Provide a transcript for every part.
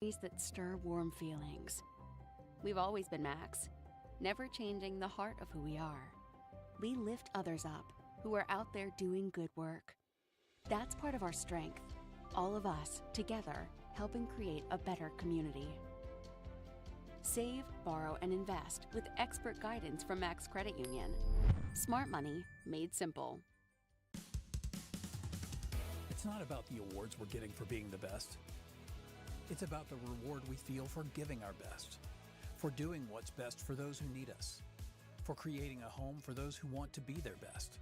that stir warm feelings. We've always been Max, never changing the heart of who we are. We lift others up who are out there doing good work. That's part of our strength. All of us, together, helping create a better community. Save, borrow, and invest with expert guidance from Max Credit Union. Smart money made simple. It's not about the awards we're getting for being the best. It's about the reward we feel for giving our best, for doing what's best for those who need us, for creating a home for those who want to be their best.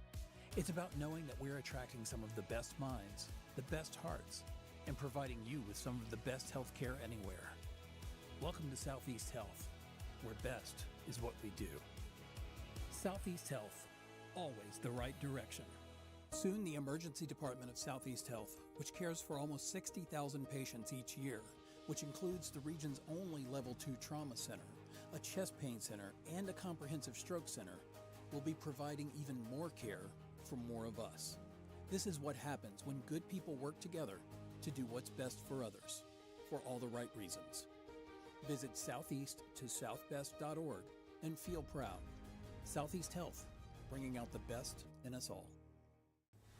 It's about knowing that we're attracting some of the best minds, the best hearts, and providing you with some of the best health care anywhere. Welcome to Southeast Health, where best is what we do. Southeast Health, always the right direction. Soon, the Emergency Department of Southeast Health, which cares for almost 60,000 patients each year, which includes the region's only Level 2 trauma center, a chest pain center, and a comprehensive stroke center, will be providing even more care for more of us. This is what happens when good people work together to do what's best for others, for all the right reasons. Visit southeast-to-southbest.org and feel proud. Southeast Health, bringing out the best in us all.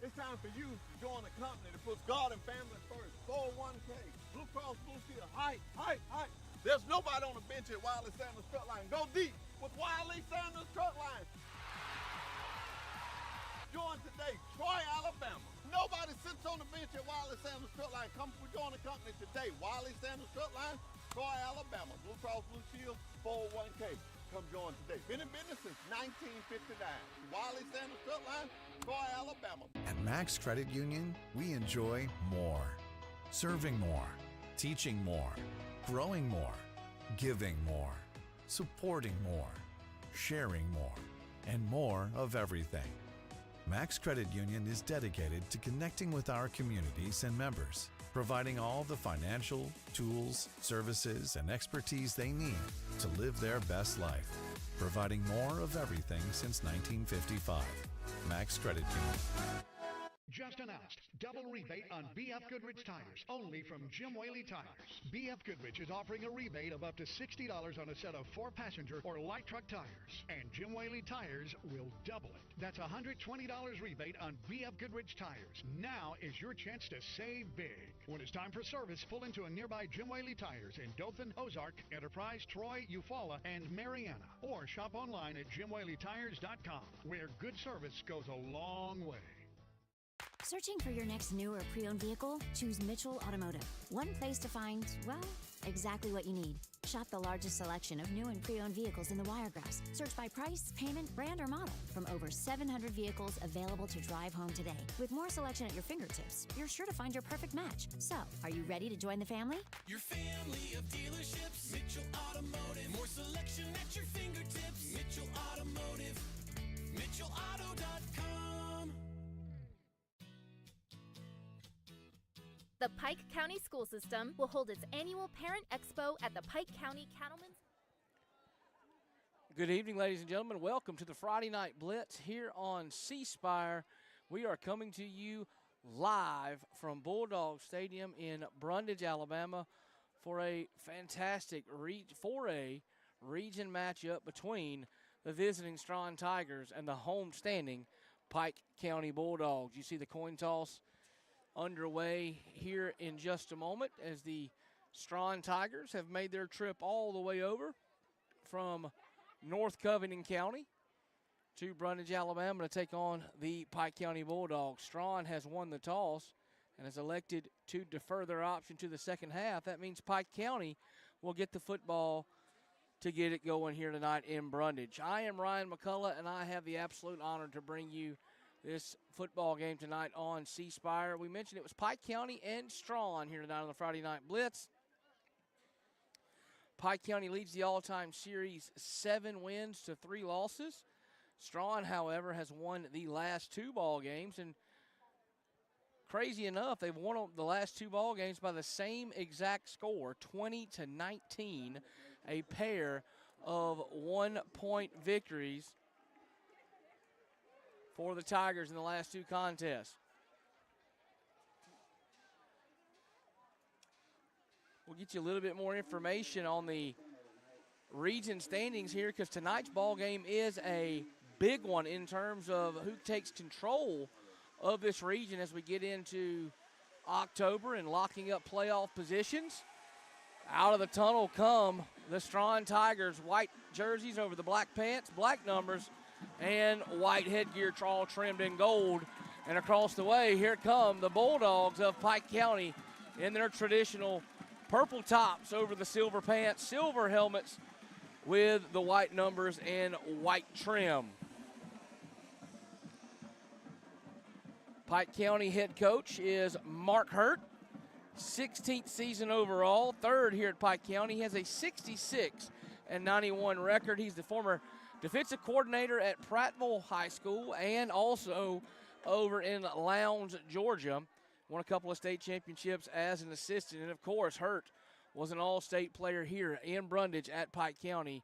It's time for you to join a company that puts God and family first. 401k, Blue Cross Blue Shield, height. There's nobody on the bench at Wiley Sanders Truck Line. Go deep with Wiley Sanders Truck Line. Join today, Troy, Alabama. Nobody sits on the bench at Wiley Sanders Truck Line. Come join the company today. Wiley Sanders Truck Line, Troy, Alabama. Blue Cross Blue Shield, 401k. Come join today. Been in business since 1959. Wiley Sanders Truck Line, Troy, Alabama. At Max Credit Union, we enjoy more. Serving more, teaching more, growing more, giving more, supporting more, sharing more, and more of everything. Max Credit Union is dedicated to connecting with our communities and members, providing all the financial, tools, services, and expertise they need to live their best life, providing more of everything since 1955. Max Credit Union. Just announced, double rebate on BF Goodrich tires, only from Jim Whaley Tires. BF Goodrich is offering a rebate of up to $60 on a set of 4-passenger or light truck tires, and Jim Whaley Tires will double it. That's a $120 rebate on BF Goodrich tires. Now is your chance to save big. When it's time for service, pull into a nearby Jim Whaley Tires in Dothan, Ozark, Enterprise, Troy, Eufaula, and Mariana, or shop online at JimWhaleyTires.com, where good service goes a long way. Searching for your next new or pre-owned vehicle? Choose Mitchell Automotive. One place to find, well, exactly what you need. Shop the largest selection of new and pre-owned vehicles in the Wiregrass. Search by price, payment, brand, or model. From over 700 vehicles available to drive home today. With more selection at your fingertips, you're sure to find your perfect match. So, are you ready to join the family? Your family of dealerships, Mitchell Automotive. More selection at your fingertips, Mitchell Automotive. MitchellAuto.com. The Pike County School System will hold its annual Parent Expo at the Pike County Cattlemen's. Good evening, ladies and gentlemen. Welcome to the Friday Night Blitz here on C Spire. We are coming to you live from Bulldog Stadium in Brundage, Alabama, for a fantastic region matchup between the visiting Straughn Tigers and the home-standing Pike County Bulldogs. You see the coin toss underway here in just a moment as the Straughn Tigers have made their trip all the way over from North Covington County to Brundage, Alabama to take on the Pike County Bulldogs. Straughn has won the toss and has elected to defer their option to the second half. That means Pike County will get the football to get it going here tonight in Brundage. I am Ryan McCullough, and I have the absolute honor to bring you this football game tonight on C Spire. We mentioned it was Pike County and Straughn here tonight on the Friday Night Blitz. Pike County leads the all-time series 7 wins to 3 losses. Straughn, however, has won the last 2 ball games, and crazy enough, they've won the last 2 ball games by the same exact score, 20-19, a pair of 1-point victories for the Tigers in the last 2 contests. we'll get you a little bit more information on the region standings here, because tonight's ball game is a big one in terms of who takes control of this region as we get into October and locking up playoff positions. Out of the tunnel come the Straughn Tigers, white jerseys over the black pants, black numbers, and white headgear all trimmed in gold. And across the way, here come the Bulldogs of Pike County in their traditional purple tops over the silver pants, silver helmets with the white numbers and white trim. Pike County head coach is Mark Hurt, 16th season overall, third here at Pike County. He has a 66-91 record. He's the former defensive coordinator at Prattville High School and also over in Lowndes, Georgia. Won a couple of state championships as an assistant. And, of course, Hurt was an all-state player here in Brundage at Pike County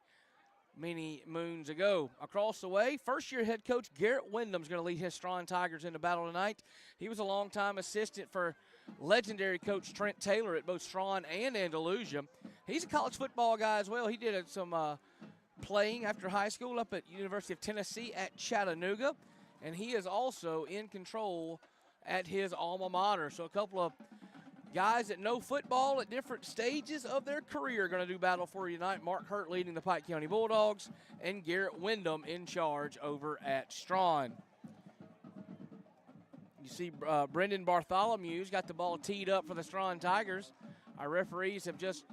many moons ago. Across the way, first-year head coach Garrett Wyndham's going to lead his Straughn Tigers into battle tonight. He was a longtime assistant for legendary coach Trent Taylor at both Straughn and Andalusia. He's a college football guy as well. He did some playing after high school up at University of Tennessee at Chattanooga, and he is also in control at his alma mater. So a couple of guys that know football at different stages of their career are going to do battle for you tonight. Mark Hurt leading the Pike County Bulldogs and Garrett Wyndham in charge over at Straughn. You see Brendan Bartholomew's got the ball teed up for the Straughn Tigers. Our referees have just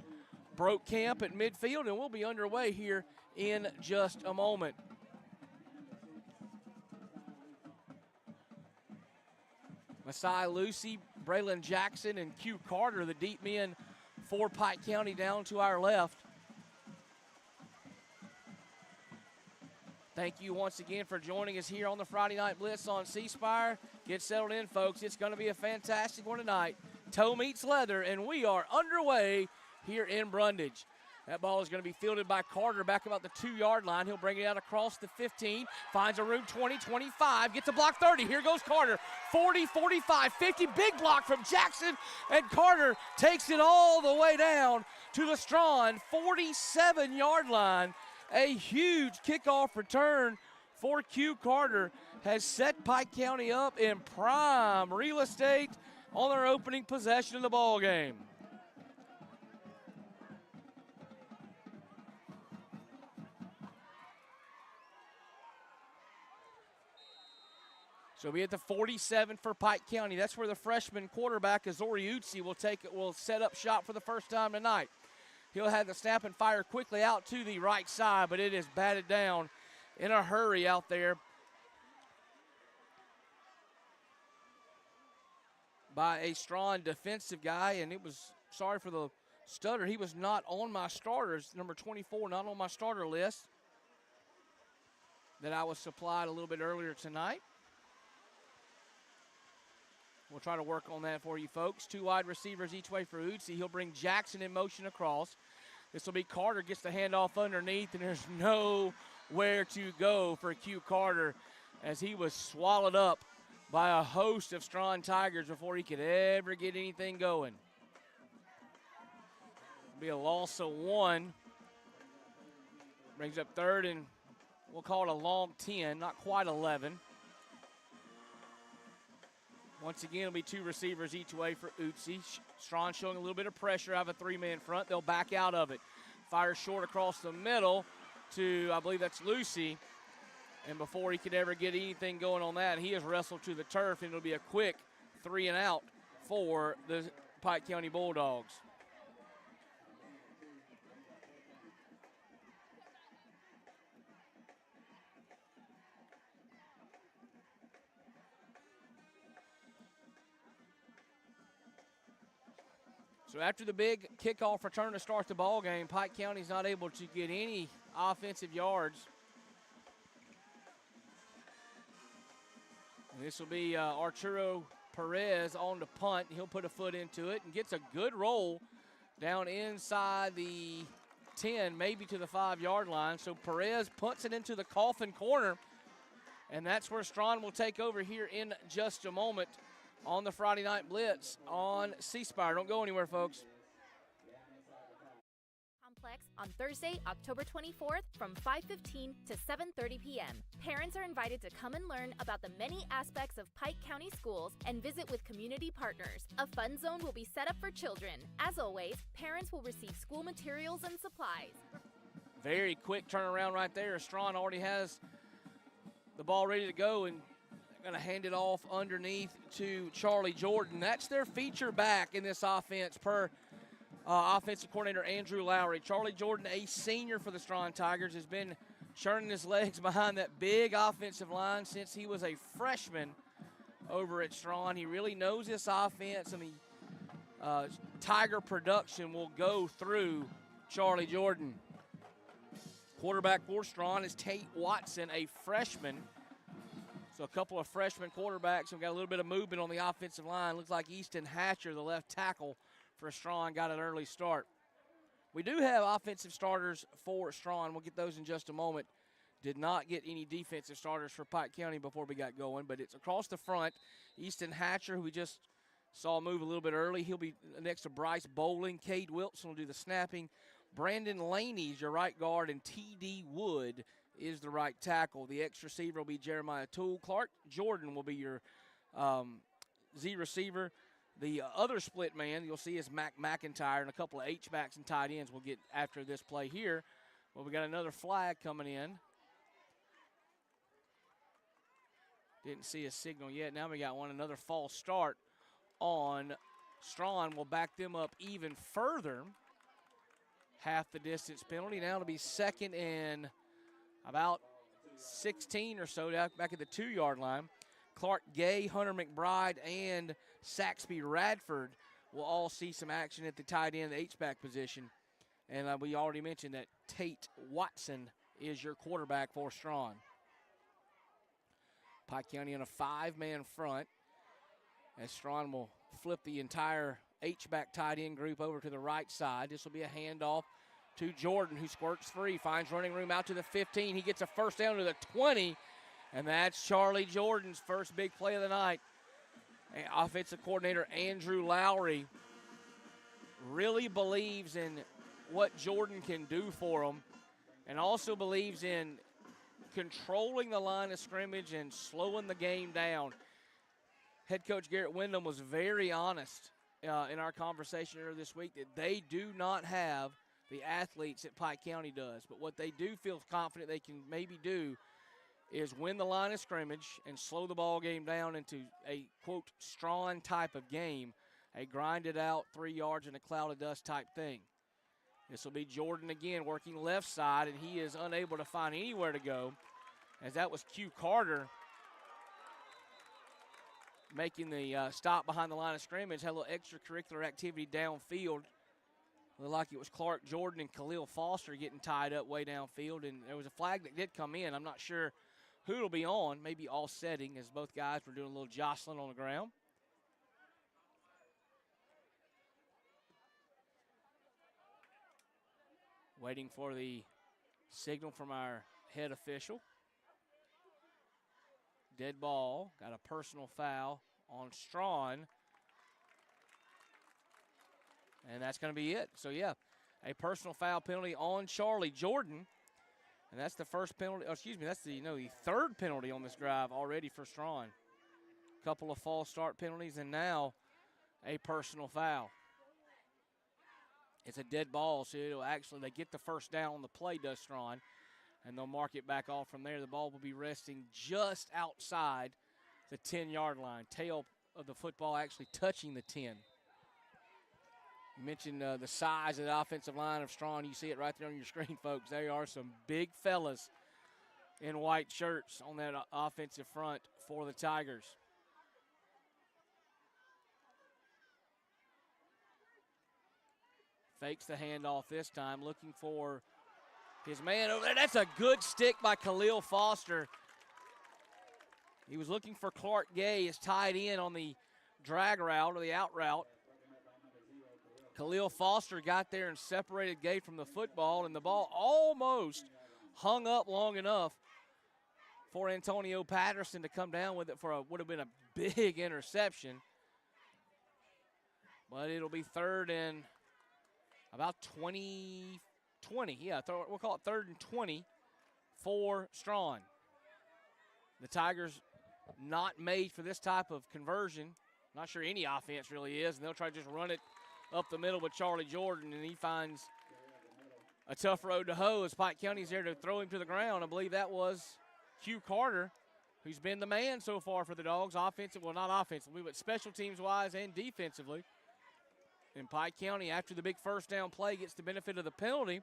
broke camp at midfield, and we'll be underway here in just a moment. Masai Lucy, Braylon Jackson, and Q Carter, the deep men for Pike County, down to our left. Thank you once again for joining us here on the Friday Night Blitz on C Spire. Get settled in, folks. It's going to be a fantastic one tonight. Toe meets leather, and we are underway here in Brundage. That ball is going to be fielded by Carter back about the 2-yard line. He'll bring it out across the 15, finds a room 20, 25, gets a block 30. Here goes Carter, 40, 45, 50. Big block from Jackson, and Carter takes it all the way down to the Straughn 47-yard line. A huge kickoff return for Q Carter has set Pike County up in prime real estate on their opening possession of the ball game. So we at the 47 for Pike County. That's where the freshman quarterback, Azori Utsi, will set up shop for the first time tonight. He'll have the snap and fire quickly out to the right side, but it is batted down in a hurry out there by a Straughn defensive guy, and it was, sorry for the stutter, he was not on my starters, number 24, not on my starter list that I was supplied a little bit earlier tonight. We'll try to work on that for you folks. Two wide receivers each way for Utsi. He'll bring Jackson in motion across. This will be Carter, gets the handoff underneath, and there's nowhere to go for Q Carter as he was swallowed up by a host of Straughn Tigers before he could ever get anything going. It'll be a loss of 1. Brings up third, and we'll call it a long 10, not quite 11. Once again, it'll be two receivers each way for Utsi. Straughn showing a little bit of pressure out of a 3-man front. They'll back out of it. Fire short across the middle to, I believe that's Lucy. And before he could ever get anything going on that, he has wrestled to the turf, and it'll be a quick 3-and-out for the Pike County Bulldogs. So after the big kickoff return to start the ball game, Pike County's not able to get any offensive yards. And this will be Arturo Perez on the punt. He'll put a foot into it and gets a good roll down inside the 10, maybe to the 5-yard line. So Perez punts it into the coffin corner, and that's where Straughn will take over here in just a moment on the Friday Night Blitz on C Spire. Don't go anywhere, folks. Complex on Thursday, October 24th from 5:15 to 7:30 p.m. Parents are invited to come and learn about the many aspects of Pike County schools and visit with community partners. A fun zone will be set up for children. As always, parents will receive school materials and supplies. Very quick turnaround right there. Straughn already has the ball ready to go and going to hand it off underneath to Charlie Jordan. That's their feature back in this offense per offensive coordinator Andrew Lowry. Charlie Jordan, a senior for the Straughn Tigers, has been churning his legs behind that big offensive line since he was a freshman over at Straughn. He really knows this offense, and the Tiger production will go through Charlie Jordan. Quarterback for Straughn is Tate Watson, a freshman. So a couple of freshman quarterbacks. We've got a little bit of movement on the offensive line. Looks like Easton Hatcher, the left tackle for Straughn, got an early start. We do have offensive starters for Straughn. We'll get those in just a moment. Did not get any defensive starters for Pike County before we got going, but it's across the front. Easton Hatcher, who we just saw move a little bit early. He'll be next to Bryce Bowling. Cade Wilson will do the snapping. Brandon Laney is your right guard, and T.D. Wood is the right tackle. The X receiver will be Jeremiah Toole. Clark Jordan will be your Z receiver. The other split man you'll see is Mac McIntyre, and a couple of H-backs and tight ends we'll get after this play here. Well, we got another flag coming in. Didn't see a signal yet. Now we got one, another false start on Straughn. Will back them up even further. Half the distance penalty. Now it'll be second and about 16 or so back at the 2-yard line. Clark Gay, Hunter McBride, and Saxby Radford will all see some action at the tight end, the H-back position. And we already mentioned that Tate Watson is your quarterback for Straughn. Pike County on a 5-man front as Straughn will flip the entire H-back tight end group over to the right side. This will be a handoff to Jordan, who squirts free, finds running room out to the 15. He gets a first down to the 20, and that's Charlie Jordan's first big play of the night. And offensive coordinator Andrew Lowry really believes in what Jordan can do for him, and also believes in controlling the line of scrimmage and slowing the game down. Head coach Garrett Wyndham was very honest in our conversation earlier this week that they do not have the athletes that Pike County does. But what they do feel confident they can maybe do is win the line of scrimmage and slow the ball game down into a, quote, Straughn type of game, a grinded out 3 yards in a cloud of dust type thing. This will be Jordan again working left side, and he is unable to find anywhere to go, as that was Q Carter making the stop behind the line of scrimmage. Had a little extracurricular activity downfield. Looked like it was Clark Jordan and Khalil Foster getting tied up way downfield, and there was a flag that did come in. I'm not sure who it'll be on, maybe offsetting, as both guys were doing a little jostling on the ground. Waiting for the signal from our head official. Dead ball, got a personal foul on Straughn. And that's going to be it. So, yeah, a personal foul penalty on Charlie Jordan. And that's the first penalty. Oh, excuse me, that's the third penalty on this drive already for Straughn. Couple of false start penalties, and now a personal foul. It's a dead ball, so it'll actually, they get the first down on the play, does Straughn, and they'll mark it back off from there. The ball will be resting just outside the 10-yard line. Tail of the football actually touching the 10. You mentioned the size of the offensive line of Straughn. You see it right there on your screen, folks. There are some big fellas in white shirts on that offensive front for the Tigers. Fakes the handoff this time, looking for his man over there. That's a good stick by Khalil Foster. He was looking for Clark Gay, is tied in on the drag route or the out route. Khalil Foster got there and separated Gay from the football, and the ball almost hung up long enough for Antonio Patterson to come down with it for what would have been a big interception. But it'll be third and about 20, 20. Yeah, we'll call it 3rd and 20 for Straughn. The Tigers not made for this type of conversion. Not sure any offense really is, and they'll try to just run it up the middle with Charlie Jordan, and he finds a tough road to hoe as Pike County's there to throw him to the ground. I believe that was Hugh Carter, who's been the man so far for the Dogs, well, not offensively, but special teams-wise and defensively. And Pike County, after the big first down play, gets the benefit of the penalty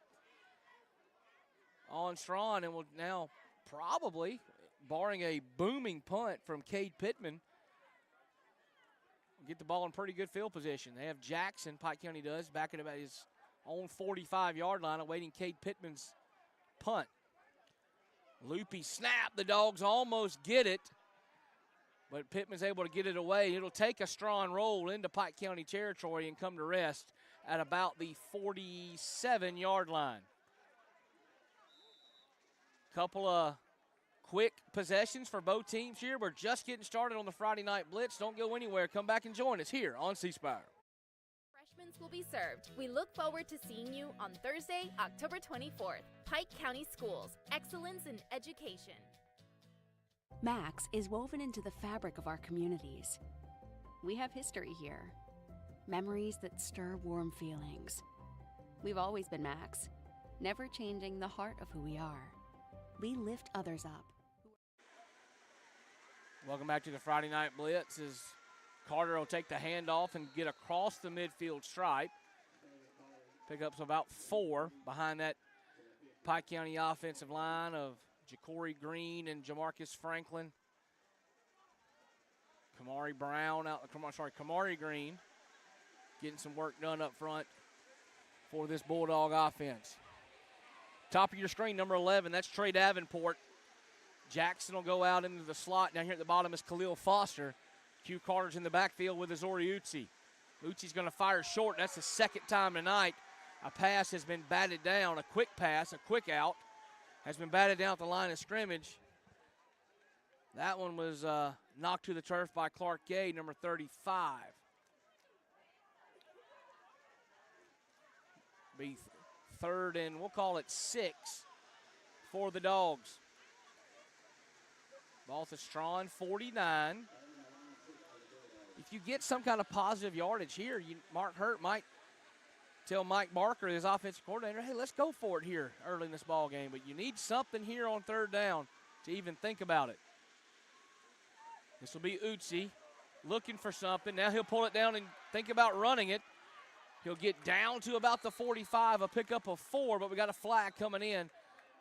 on Straughn and will now probably, barring a booming punt from Cade Pittman, get the ball in pretty good field position. They have Jackson, Pike County does, back at about his own 45-yard line, awaiting Cade Pittman's punt. Loopy snap. The Dogs almost get it, but Pittman's able to get it away. It'll take a Straughn roll into Pike County territory and come to rest at about the 47-yard line. Couple of quick possessions for both teams here. We're just getting started on the Friday Night Blitz. Don't go anywhere. Come back and join us here on C Spire. Refreshments will be served. We look forward to seeing you on Thursday, October 24th. Pike County Schools, excellence in education. Max is woven into the fabric of our communities. We have history here, memories that stir warm feelings. We've always been Max, never changing the heart of who we are. We lift others up. Welcome back to the Friday Night Blitz as Carter will take the handoff and get across the midfield stripe. Pick up about 4 behind that Pike County offensive line of Ja'Cory Green and Jamarcus Franklin. Kamari Green getting some work done up front for this Bulldog offense. Top of your screen, number 11, that's Trey Davenport. Jackson will go out into the slot. Down here at the bottom is Khalil Foster. Q Carter's in the backfield with Azori Utsi. Utsi's going to fire short. That's the second time tonight a pass has been batted down. A quick pass, a quick out, has been batted down at the line of scrimmage. That one was knocked to the turf by Clark Gay, number 35. Be 3rd and we'll call it 6 for the Dogs. Ball to Straughn, 49. If you get some kind of positive yardage here, Mark Hurt might tell Mike Barker, his offensive coordinator, hey, let's go for it here early in this ball game. But you need something here on 3rd down to even think about it. This will be Utsi looking for something. Now he'll pull it down and think about running it. He'll get down to about the 45, a pickup of 4, but we got a flag coming in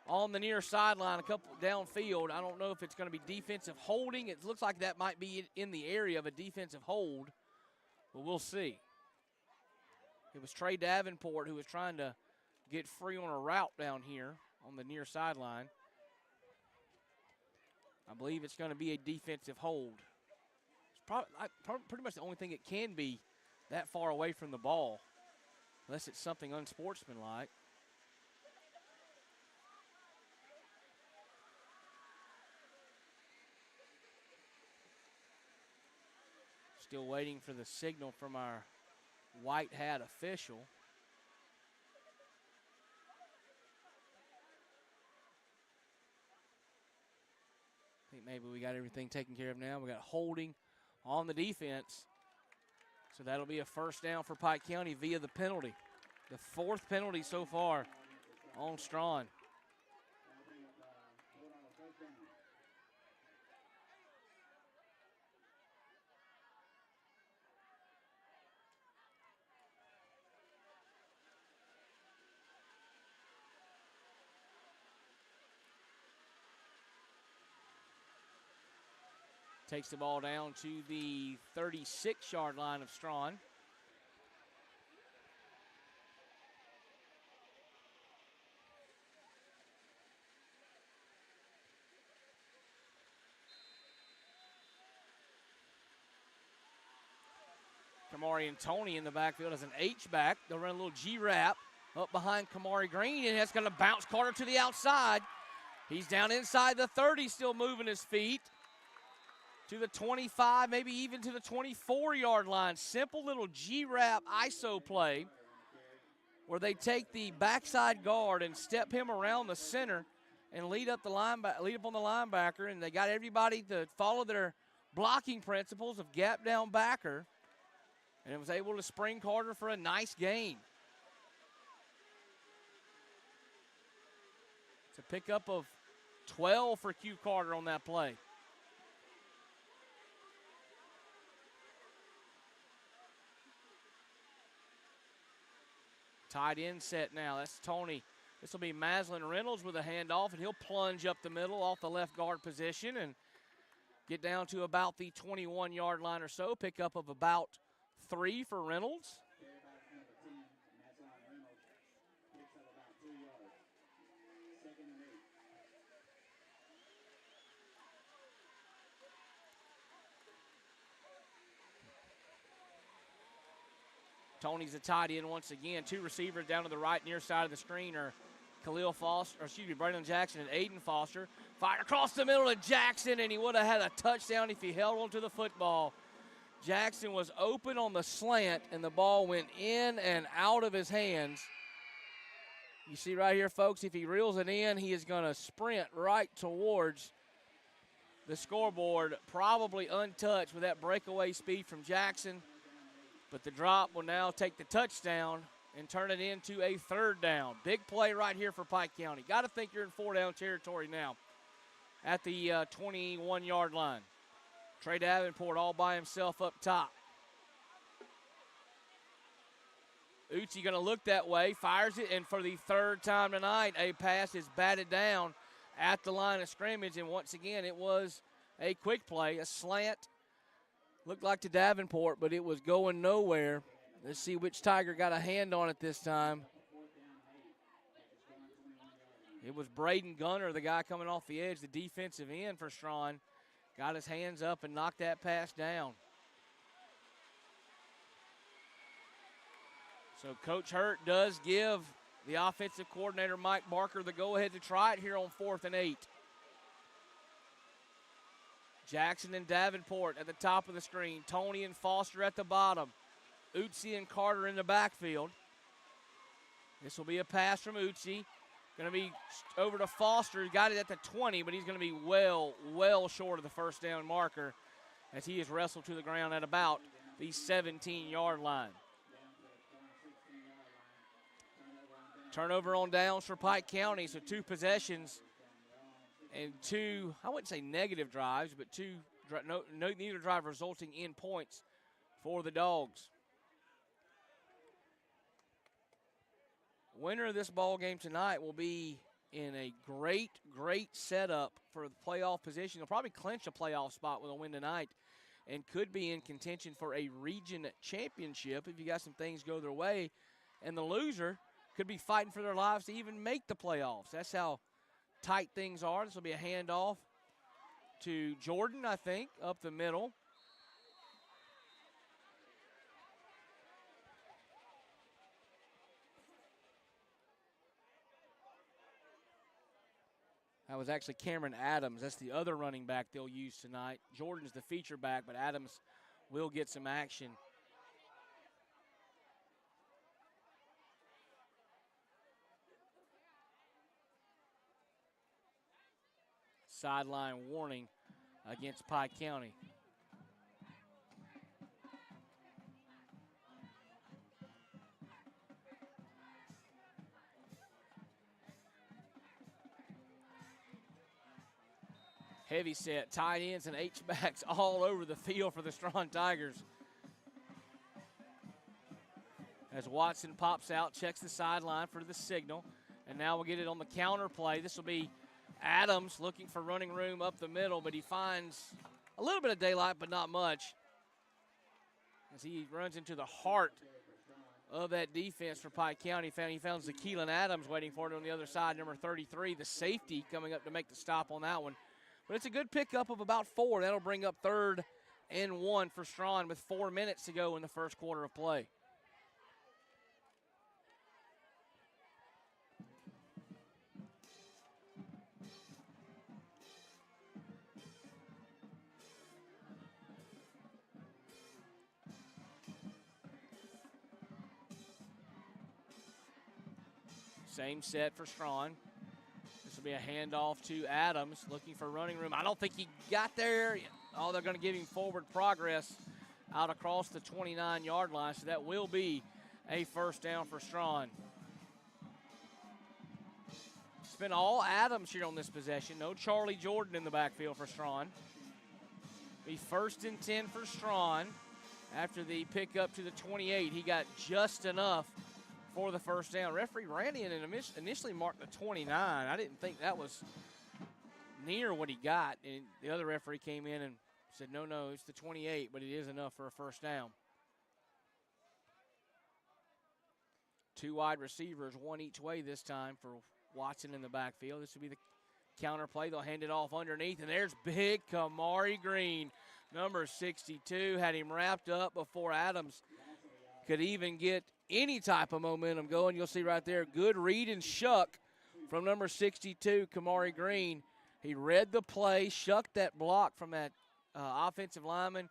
on the near sideline, a couple downfield. I don't know if it's going to be defensive holding. It looks like that might be in the area of a defensive hold, but we'll see. It was Trey Davenport who was trying to get free on a route down here on the near sideline. I believe it's going to be a defensive hold. It's probably pretty much the only thing it can be that far away from the ball, unless it's something unsportsmanlike. Still waiting for the signal from our white hat official. I think maybe we got everything taken care of now. We got holding on the defense. So that'll be a 1st down for Pike County via the penalty. The 4th penalty so far on Straughn. Takes the ball down to the 36-yard line of Straughn. Kamari and Tony in the backfield as an H-back. They'll run a little G-wrap up behind Kamari Green, and that's going to bounce Carter to the outside. He's down inside the 30, still moving his feet to the 25, maybe even to the 24-yard line. Simple little G-wrap ISO play where they take the backside guard and step him around the center and lead up on the linebacker, and they got everybody to follow their blocking principles of gap down backer, and it was able to spring Carter for a nice gain. It's a pickup of 12 for Q Carter on that play. Tight end set now. That's Tony. This will be Maslin Reynolds with a handoff, and he'll plunge up the middle off the left guard position and get down to about the 21-yard line or so. Pickup of about 3 for Reynolds. Tony's a tight end once again. 2 receivers down to the right near side of the screen are Braylon Jackson and Aiden Foster. Fired across the middle to Jackson, and he would have had a touchdown if he held onto the football. Jackson was open on the slant, and the ball went in and out of his hands. You see right here, folks, if he reels it in, he is going to sprint right towards the scoreboard, probably untouched with that breakaway speed from Jackson. But the drop will now take the touchdown and turn it into a 3rd down. Big play right here for Pike County. Got to think you're in 4-down territory now at the 21-yard line. Trey Davenport all by himself up top. Uchi going to look that way, fires it, and for the 3rd time tonight, a pass is batted down at the line of scrimmage, and once again, it was a quick play, a slant. Looked like to Davenport, but it was going nowhere. Let's see which Tiger got a hand on it this time. It was Braden Gunner, the guy coming off the edge, the defensive end for Straughn. Got his hands up and knocked that pass down. So Coach Hurt does give the offensive coordinator, Mike Barker, the go-ahead to try it here on 4th and 8. Jackson and Davenport at the top of the screen. Tony and Foster at the bottom. Uchi and Carter in the backfield. This will be a pass from Uchi. Going to be over to Foster. He got it at the 20, but he's going to be well short of the 1st down marker as he is wrestled to the ground at about the 17-yard line. Turnover on downs for Pike County, so 2 possessions and 2, I wouldn't say negative drives, but neither drive resulting in points for the Dogs. Winner of this ball game tonight will be in a great setup for the playoff position. They'll probably clinch a playoff spot with a win tonight and could be in contention for a region championship if you got some things go their way. And the loser could be fighting for their lives to even make the playoffs. That's how tight things are. This will be a handoff to Jordan, I think, up the middle. That was actually Cameron Adams. That's the other running back they'll use tonight. Jordan's the feature back, but Adams will get some action. Sideline warning against Pike County. Heavy set, tight ends and H-backs all over the field for the Straughn Tigers. As Watson pops out, checks the sideline for the signal, and now we'll get it on the counter play. This will be Adams looking for running room up the middle, but he finds a little bit of daylight, but not much, as he runs into the heart of that defense for Pike County. He found Zakeelan Adams waiting for it on the other side, number 33, the safety coming up to make the stop on that one. But it's a good pickup of about 4. That'll bring up 3rd and 1 for Straughn with 4 minutes to go in the first quarter of play. Same set for Straughn. This will be a handoff to Adams, looking for running room. I don't think he got there. Oh, they're going to give him forward progress out across the 29-yard line, so that will be a first down for Straughn. It's been all Adams here on this possession. No Charlie Jordan in the backfield for Straughn. Be 1st and 10 for Straughn. After the pickup to the 28, he got just enough for the first down. Referee ran in and initially marked the 29. I didn't think that was near what he got. And the other referee came in and said, no, it's the 28, but it is enough for a first down. 2 wide receivers, 1 each way this time for Watson in the backfield. This will be the counter play. They'll hand it off underneath, and there's big Kamari Green, number 62. Had him wrapped up before Adams could even get any type of momentum going. You'll see right there, good read and shuck from number 62, Kamari Green. He read the play, shucked that block from that offensive lineman,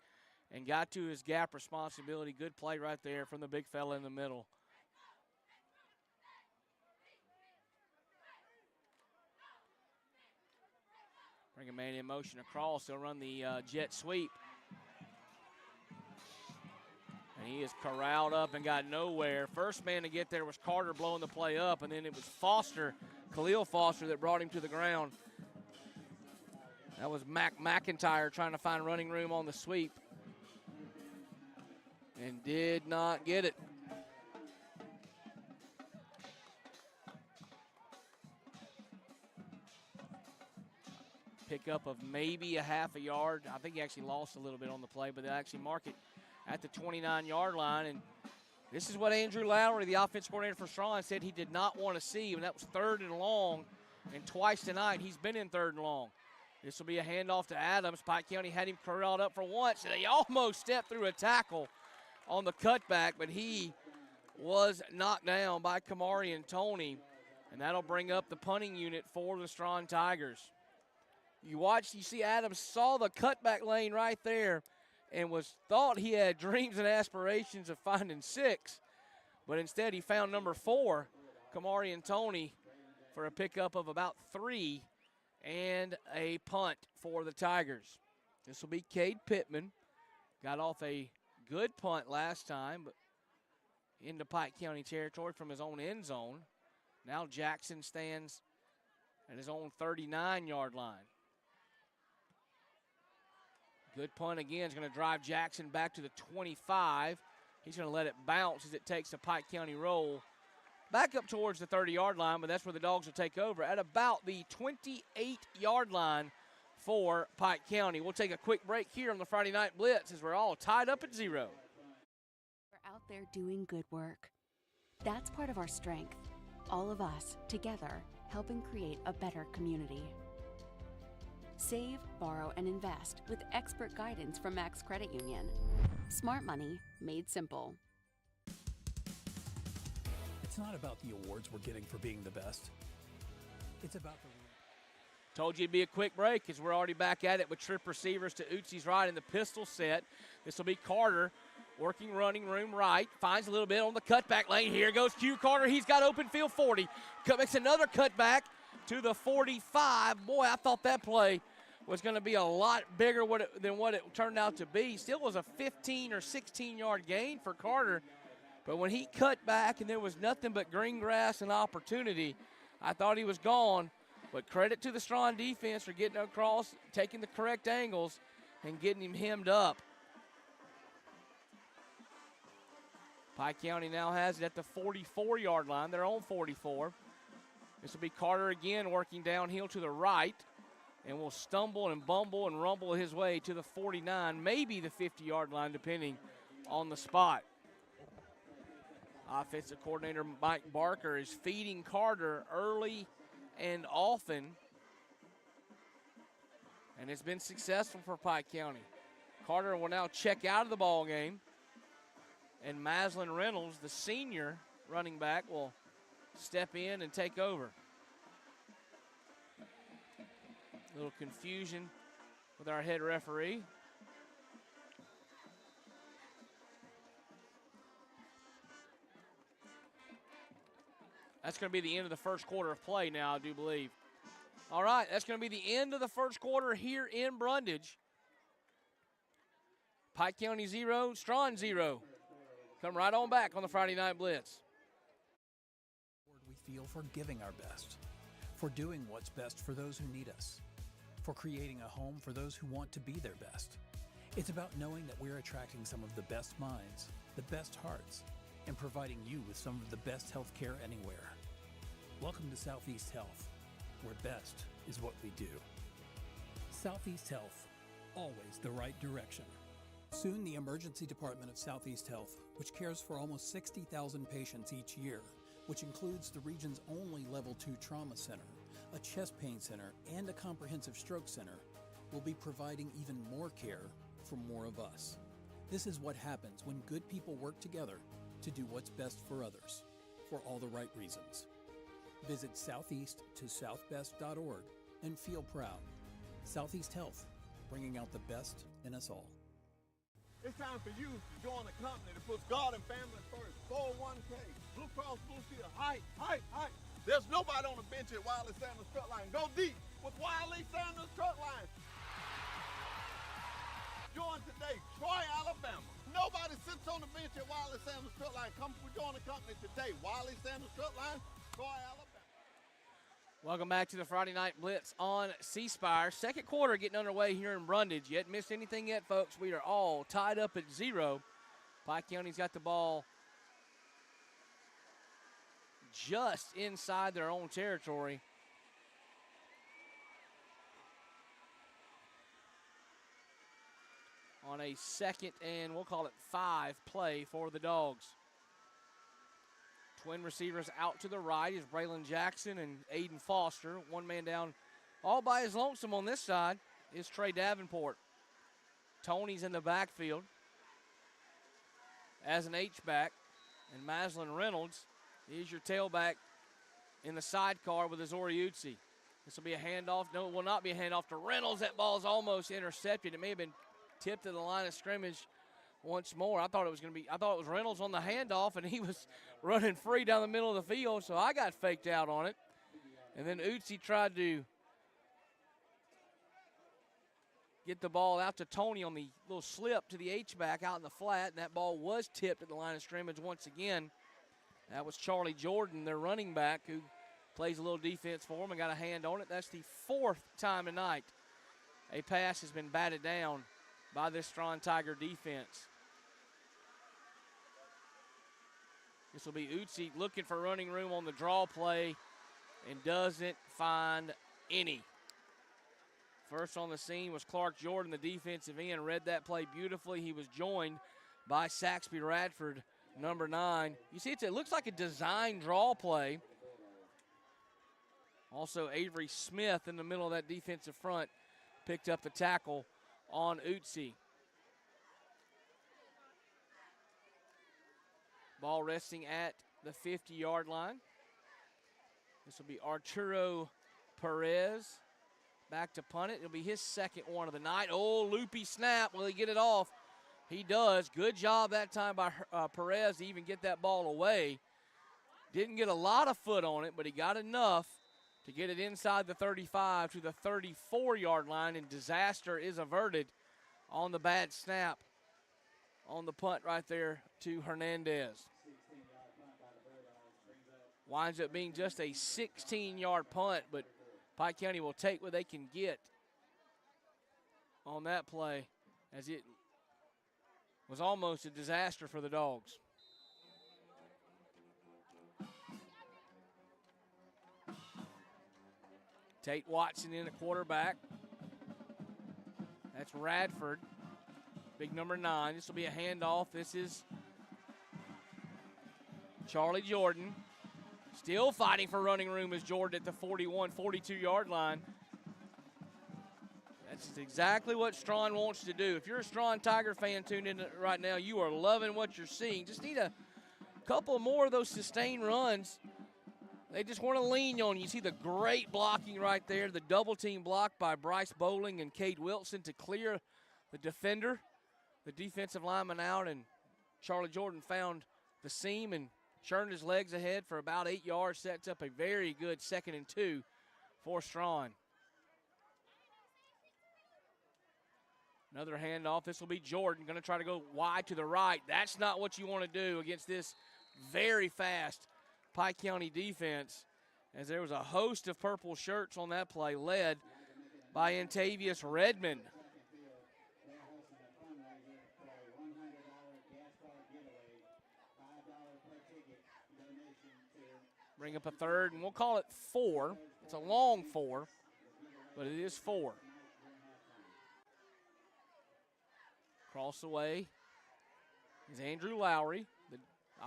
and got to his gap responsibility. Good play right there from the big fella in the middle. Bring a man in motion across. They'll run the jet sweep. And he is corralled up and got nowhere. First man to get there was Carter blowing the play up, and then it was Foster, Khalil Foster, that brought him to the ground. That was McIntyre trying to find running room on the sweep and did not get it. Pickup of maybe a half a yard. I think he actually lost a little bit on the play, but they actually mark it at the 29-yard line. And this is what Andrew Lowry, the offense coordinator for Straughn, said he did not want to see, and that was 3rd and long. And twice tonight he's been in 3rd and long. This will be a handoff to Adams. Pike County had him corralled up for once, and he almost stepped through a tackle on the cutback, but he was knocked down by Kamari and Tony, and that'll bring up the punting unit for the Straughn Tigers. You see Adams saw the cutback lane right there and thought he had dreams and aspirations of finding 6, but instead he found number 4, Kamari and Tony, for a pickup of about 3 and a punt for the Tigers. This will be Cade Pittman. Got off a good punt last time, but into Pike County territory from his own end zone. Now Jackson stands at his own 39-yard line. Good punt again. Is going to drive Jackson back to the 25. He's going to let it bounce as it takes a Pike County roll back up towards the 30-yard line, but that's where the Dogs will take over at about the 28-yard line for Pike County. We'll take a quick break here on the Friday Night Blitz as we're all tied up at 0. We're out there doing good work. That's part of our strength. All of us, together, helping create a better community. Save, borrow, and invest with expert guidance from Max Credit Union. Smart money made simple. It's not about the awards we're getting for being the best. It's about the... Told you it'd be a quick break because we're already back at it with trip receivers to Utsi's right in the pistol set. This will be Carter working running room right. Finds a little bit on the cutback lane. Here goes Q Carter. He's got open field 40. Makes another cutback to the 45. Boy, I thought that play was going to be a lot bigger than what it turned out to be. Still was a 15 or 16-yard gain for Carter. But when he cut back and there was nothing but green grass and opportunity, I thought he was gone. But credit to the Straughn defense for getting across, taking the correct angles, and getting him hemmed up. Pike County now has it at the 44-yard line, their own 44. This will be Carter again working downhill to the right, and will stumble and bumble and rumble his way to the 49, maybe the 50-yard line, depending on the spot. Offensive coordinator Mike Barker is feeding Carter early and often, and it's been successful for Pike County. Carter will now check out of the ball game, and Maslin Reynolds, the senior running back, will step in and take over. A little confusion with our head referee. That's going to be the end of the first quarter of play now, I do believe. All right, that's going to be the end of the first quarter here in Brundage. Pike County 0, Straughn 0. Come right on back on the Friday Night Blitz. We feel for giving our best, for doing what's best for those who need us, for creating a home for those who want to be their best. It's about knowing that we're attracting some of the best minds, the best hearts, and providing you with some of the best health care anywhere. Welcome to Southeast Health, where best is what we do. Southeast Health, always the right direction. Soon, the Emergency Department of Southeast Health, which cares for almost 60,000 patients each year, which includes the region's only Level 2 trauma center, a chest pain center, and a comprehensive stroke center, will be providing even more care for more of us. This is what happens when good people work together to do what's best for others, for all the right reasons. Visit southeast-to-southbest.org and feel proud. Southeast Health, bringing out the best in us all. It's time for you to join a company that puts God and family first. 401k, Blue Cross Blue Shield, height. There's nobody on the bench at Wiley Sanders Truck Line. Go deep with Wiley Sanders Truck Line. Join today, Troy, Alabama. Nobody sits on the bench at Wiley Sanders Truck Line. Come join the company today. Wiley Sanders Truck Line, Troy, Alabama. Welcome back to the Friday Night Blitz on C-Spire. Second quarter getting underway here in Brundage. You hadn't missed anything yet, folks. We are all tied up at 0. Pike County's got the ball just inside their own territory. On a second and we'll call it 5 play for the Dogs. Twin receivers out to the right is Braylon Jackson and Aiden Foster. One man down all by his lonesome on this side is Trey Davenport. Tony's in the backfield as an H-back, and Maslin Reynolds is your tailback in the sidecar with Azori Utsi. This will be a handoff. No, it will not be a handoff to Reynolds. That ball is almost intercepted. It may have been tipped to the line of scrimmage once more. I thought it was Reynolds on the handoff, and he was running free down the middle of the field, so I got faked out on it. And then Utsi tried to get the ball out to Tony on the little slip to the H-back out in the flat, and that ball was tipped at the line of scrimmage once again. That was Charlie Jordan, their running back, who plays a little defense for him and got a hand on it. That's the 4th time tonight a pass has been batted down by this Straughn Tiger defense. This will be Utsi looking for running room on the draw play and doesn't find any. First on the scene was Clark Jordan, the defensive end, read that play beautifully. He was joined by Saxby Radford, number 9. You see, it looks like a design draw play. Also, Avery Smith in the middle of that defensive front picked up the tackle on Utsi. Ball resting at the 50-yard line. This will be Arturo Perez back to punt it. It'll be his second one of the night. Oh, loopy snap. Will he get it off? He does. Good job that time by Perez to even get that ball away. Didn't get a lot of foot on it, but he got enough to get it inside the 35 to the 34-yard line, and disaster is averted on the bad snap on the punt right there to Hernandez. Winds up being just a 16-yard punt, but Pike County will take what they can get on that play, as it was almost a disaster for the Dogs. Tate Watson in at quarterback. That's Radford, big number 9. This will be a handoff. This is Charlie Jordan. Still fighting for running room is Jordan at the 41, 42-yard line. That's exactly what Straughn wants to do. If you're a Straughn Tiger fan tuned in right now, you are loving what you're seeing. Just need a couple more of those sustained runs. They just want to lean on you. You see the great blocking right there, the double team block by Bryce Bowling and Cade Wilson to clear the defender, the defensive lineman out, and Charlie Jordan found the seam and churned his legs ahead for about 8 yards, sets up a very good 2nd and 2 for Straughn. Another handoff. This will be Jordan, going to try to go wide to the right. That's not what you want to do against this very fast Pike County defense, as there was a host of purple shirts on that play, led by Antavius Redmond. Bring up a 3rd, and we'll call it 4. It's a long 4, but it is 4. Cross away is Andrew Lowry, the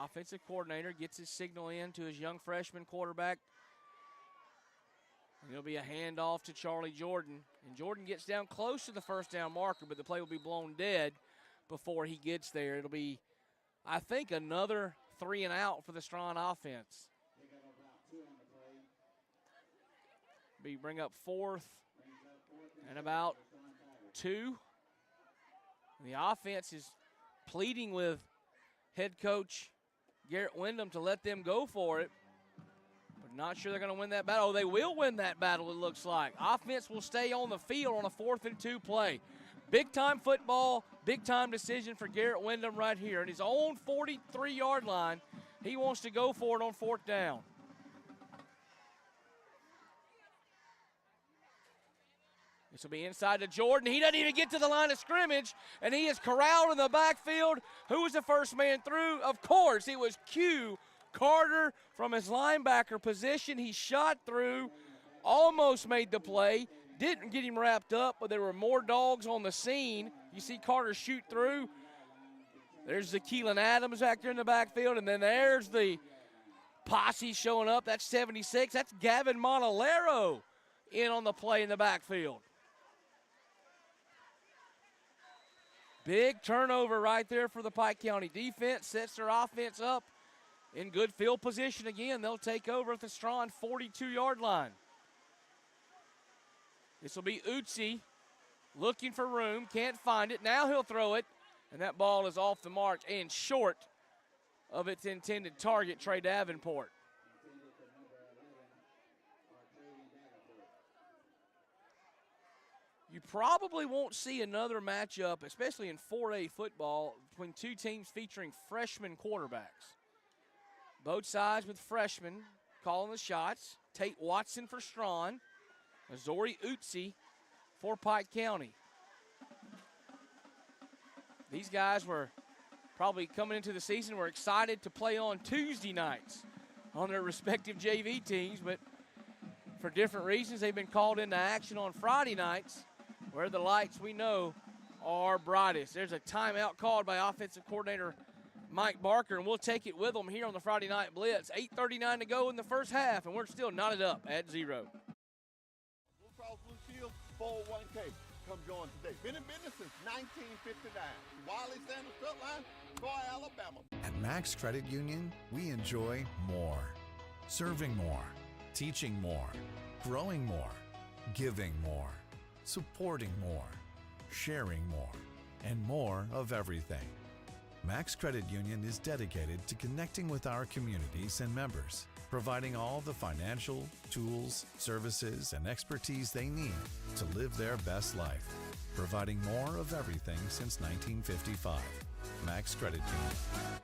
offensive coordinator, gets his signal in to his young freshman quarterback. And it'll be a handoff to Charlie Jordan. And Jordan gets down close to the first down marker, but the play will be blown dead before he gets there. It'll be, I think, another 3 and out for the Straughn offense. Bring up 4th and about 2. And the offense is pleading with head coach Garrett Wyndham to let them go for it. But not sure they're going to win that battle. Oh, they will win that battle, it looks like. Offense will stay on the field on a 4th and 2 play. Big-time football, big-time decision for Garrett Wyndham right here. At his own 43-yard line, he wants to go for it on 4th down. This will be inside to Jordan. He doesn't even get to the line of scrimmage, and he is corralled in the backfield. Who was the first man through? Of course, it was Q Carter from his linebacker position. He shot through, almost made the play, didn't get him wrapped up, but there were more dogs on the scene. You see Carter shoot through. There's the Keelan Adams back there in the backfield, and then there's the posse showing up. That's 76. That's Gavin Montalero in on the play in the backfield. Big turnover right there for the Pike County defense. Sets their offense up in good field position again. They'll take over at the Straughn 42-yard line. This will be Utsi looking for room. Can't find it. Now he'll throw it. And that ball is off the mark and short of its intended target, Trey Davenport. You probably won't see another matchup, especially in 4A football, between two teams featuring freshman quarterbacks. Both sides with freshmen calling the shots. Tate Watson for Straughn. Azori Utsi for Pike County. These guys were probably coming into the season, were excited to play on Tuesday nights on their respective JV teams, but for different reasons, they've been called into action on Friday nights, where the lights, we know, are brightest. There's a timeout called by offensive coordinator Mike Barker, and we'll take it with them here on the Friday Night Blitz. 8:39 to go in the first half, and we're still knotted up at 0. Blue Cross Blue Shield 401k. Come join today. Been in business since 1959. Wiley Sanders Truck Line, Troy, Alabama. At Max Credit Union, we enjoy more. Serving more, teaching more, growing more, giving more, supporting more, sharing more, and more of everything. Max Credit Union is dedicated to connecting with our communities and members, providing all the financial, tools, services, and expertise they need to live their best life, providing more of everything since 1955. Max Credit Union.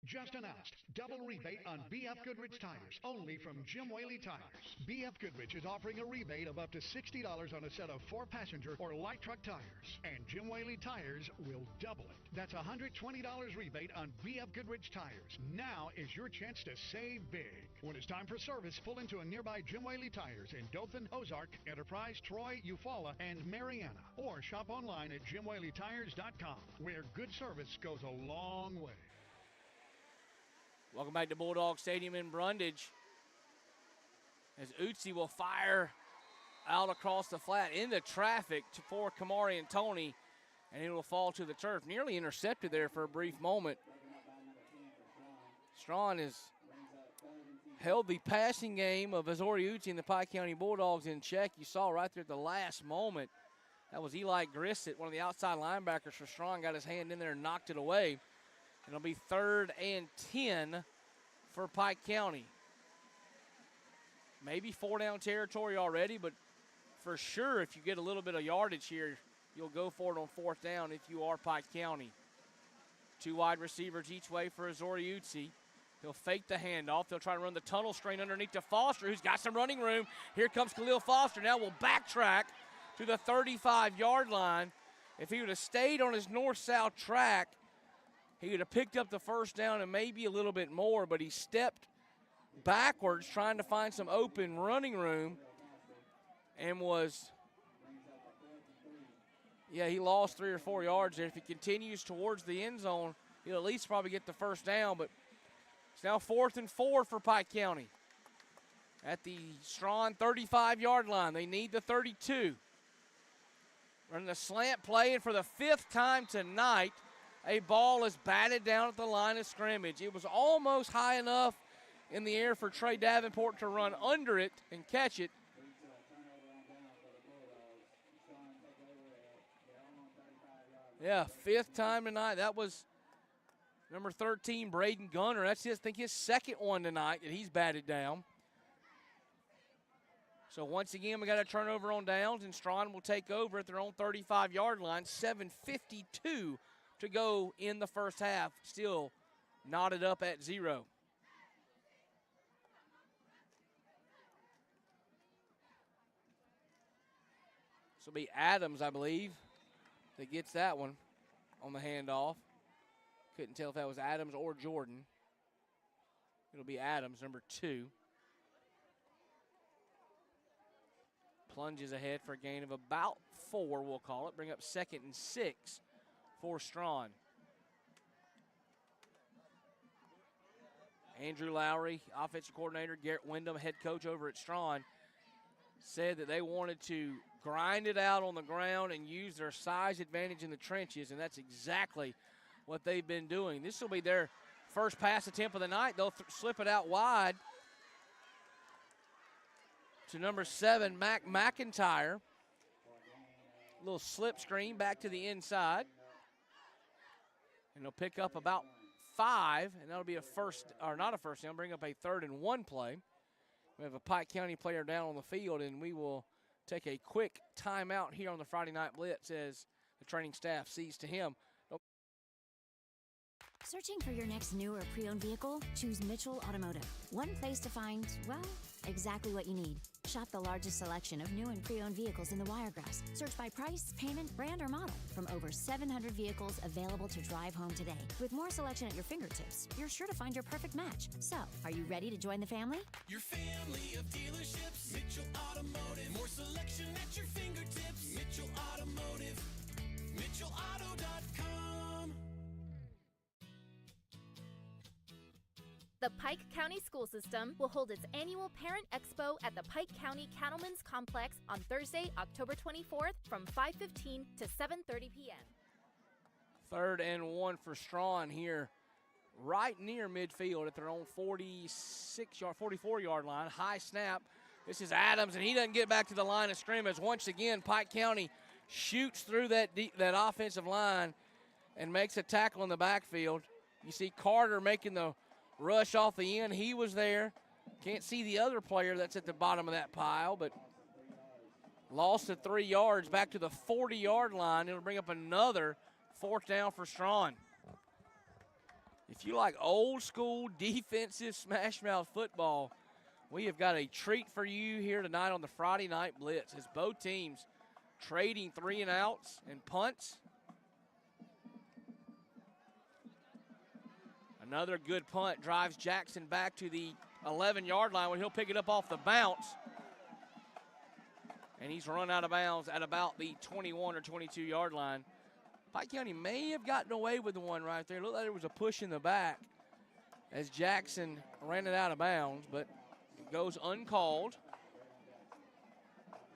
Just announced, double rebate on BF Goodrich tires, only from Jim Whaley Tires. BF Goodrich is offering a rebate of up to $60 on a set of 4-passenger or light truck tires, and Jim Whaley Tires will double it. That's a $120 rebate on BF Goodrich tires. Now is your chance to save big. When it's time for service, pull into a nearby Jim Whaley Tires in Dothan, Ozark, Enterprise, Troy, Eufaula, and Mariana, or shop online at JimWhaleyTires.com, where good service goes a long way. Welcome back to Bulldog Stadium in Brundage, as Utsi will fire out across the flat into traffic for Kamari and Tony, and it will fall to the turf. Nearly intercepted there for a brief moment. Straughn has held the passing game of Azori Utsi and the Pike County Bulldogs in check. You saw right there at the last moment, that was Eli Grissett, one of the outside linebackers for Straughn, got his hand in there and knocked it away. It'll be 3rd and 10 for Pike County. Maybe 4-down territory already, but for sure if you get a little bit of yardage here, you'll go for it on 4th down if you are Pike County. 2 wide receivers each way for Azoriuzi. He'll fake the handoff. They'll try to run the tunnel screen underneath to Foster, who's got some running room. Here comes Khalil Foster. Now will backtrack to the 35-yard line. If he would have stayed on his north-south track, he would have picked up the 1st down and maybe a little bit more, but he stepped backwards trying to find some open running room and he lost 3 or 4 yards there. If he continues towards the end zone, he'll at least probably get the 1st down, but it's now 4th and 4 for Pike County at the Straughn 35-yard line. They need the 32. Running the slant play, and for the 5th time tonight, a ball is batted down at the line of scrimmage. It was almost high enough in the air for Trey Davenport to run under it and catch it. Yeah, 5th time tonight. That was number 13, Braden Gunner. That's I think his 2nd one tonight that he's batted down. So once again, we got a turnover on downs, and Straughn will take over at their own 35-yard line. 7:52 to go in the first half. Still knotted up at 0. This will be Adams, I believe, that gets that one on the handoff. Couldn't tell if that was Adams or Jordan. It'll be Adams, number 2. Plunges ahead for a gain of about 4, we'll call it. Bring up 2nd and 6 for Straughn. Andrew Lowry, offensive coordinator, Garrett Wyndham, head coach over at Straughn, said that they wanted to grind it out on the ground and use their size advantage in the trenches, and that's exactly what they've been doing. This will be their first pass attempt of the night. They'll slip it out wide to number 7, Mac McIntyre. A little slip screen back to the inside. And they'll pick up about 5, and that'll be a first, or not a first down, bring up a 3rd and 1 play. We have a Pike County player down on the field, and we will take a quick timeout here on the Friday Night Blitz as the training staff sees to him. Searching for your next new or pre-owned vehicle? Choose Mitchell Automotive. One place to find, well, exactly what you need. Shop the largest selection of new and pre-owned vehicles in the Wiregrass. Search by price, payment, brand, or model. From over 700 vehicles available to drive home today. With more selection at your fingertips, you're sure to find your perfect match. So, are you ready to join the family? Your family of dealerships, Mitchell Automotive. More selection at your fingertips, Mitchell Automotive. MitchellAuto.com. The Pike County School System will hold its annual Parent Expo at the Pike County Cattlemen's Complex on Thursday, October 24th from 5:15 to 7:30 p.m. 3rd and 1 for Straughn here, right near midfield at their own 44-yard line. High snap. This is Adams, and he doesn't get back to the line of scrimmage. Once again, Pike County shoots through that offensive line and makes a tackle in the backfield. You see Carter making the rush off the end. He was there. Can't see the other player that's at the bottom of that pile, but lost to 3 yards back to the 40-yard line. It'll bring up another 4th down for Straughn. If you like old school defensive smash mouth football, we have got a treat for you here tonight on the Friday Night Blitz as both teams trading 3-and-outs and punts. Another good punt drives Jackson back to the 11-yard line when he'll pick it up off the bounce. And he's run out of bounds at about the 21 or 22-yard line. Pike County may have gotten away with the one right there. It looked like there was a push in the back as Jackson ran it out of bounds, but it goes uncalled.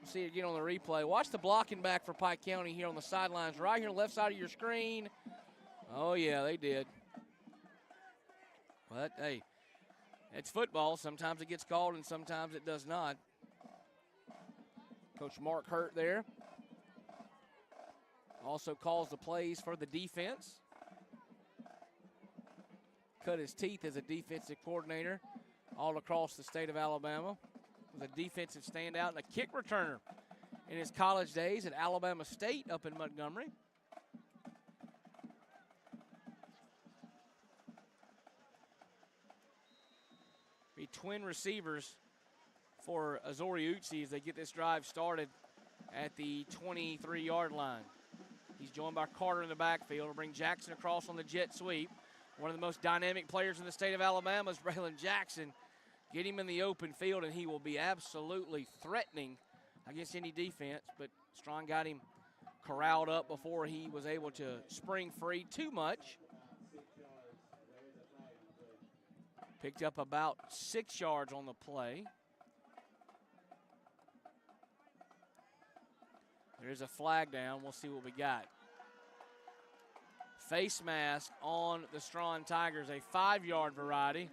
We'll see it again on the replay. Watch the blocking back for Pike County here on the sidelines, right here on the left side of your screen. Oh, yeah, they did. But, hey, it's football. Sometimes it gets called and sometimes it does not. Coach Mark Hurt there also calls the plays for the defense. cut his teeth as a defensive coordinator all across the state of Alabama. Was a defensive standout and a kick returner in his college days at Alabama State up in Montgomery. Be twin receivers for Azori Utsi as they get this drive started at the 23-yard line. He's joined by Carter in the backfield. Will bring Jackson across on the jet sweep. One of the most dynamic players in the state of Alabama is Braylon Jackson. Get him in the open field, and he will be absolutely threatening against any defense. But Straughn got him corralled up before he was able to spring free too much. Picked up about 6 yards on the play. There's a flag down. We'll see what we got. Face mask on the Straughn Tigers, a 5-yard variety.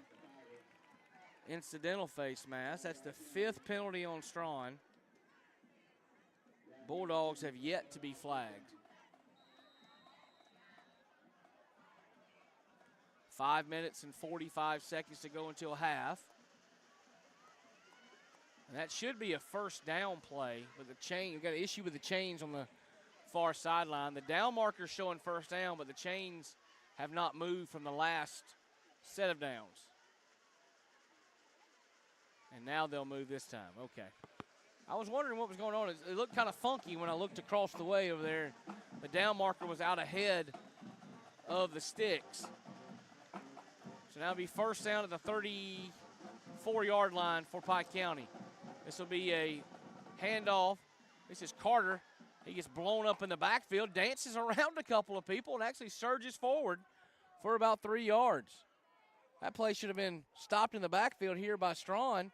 Incidental face mask. That's the 5th penalty on Straughn. Bulldogs have yet to be flagged. 5 minutes and 45 seconds to go until half. And that should be a first down play with the chain. We've got an issue with the chains on the far sideline. The down marker's showing first down, but the chains have not moved from the last set of downs. And now they'll move this time. Okay. I was wondering what was going on. It looked kind of funky when I looked across the way over there. The down marker was out ahead of the sticks. So now it'll be first down at the 34-yard line for Pike County. This will be a handoff. This is Carter. He gets blown up in the backfield, dances around a couple of people, and actually surges forward for about 3 yards. That play should have been stopped in the backfield here by Straughn.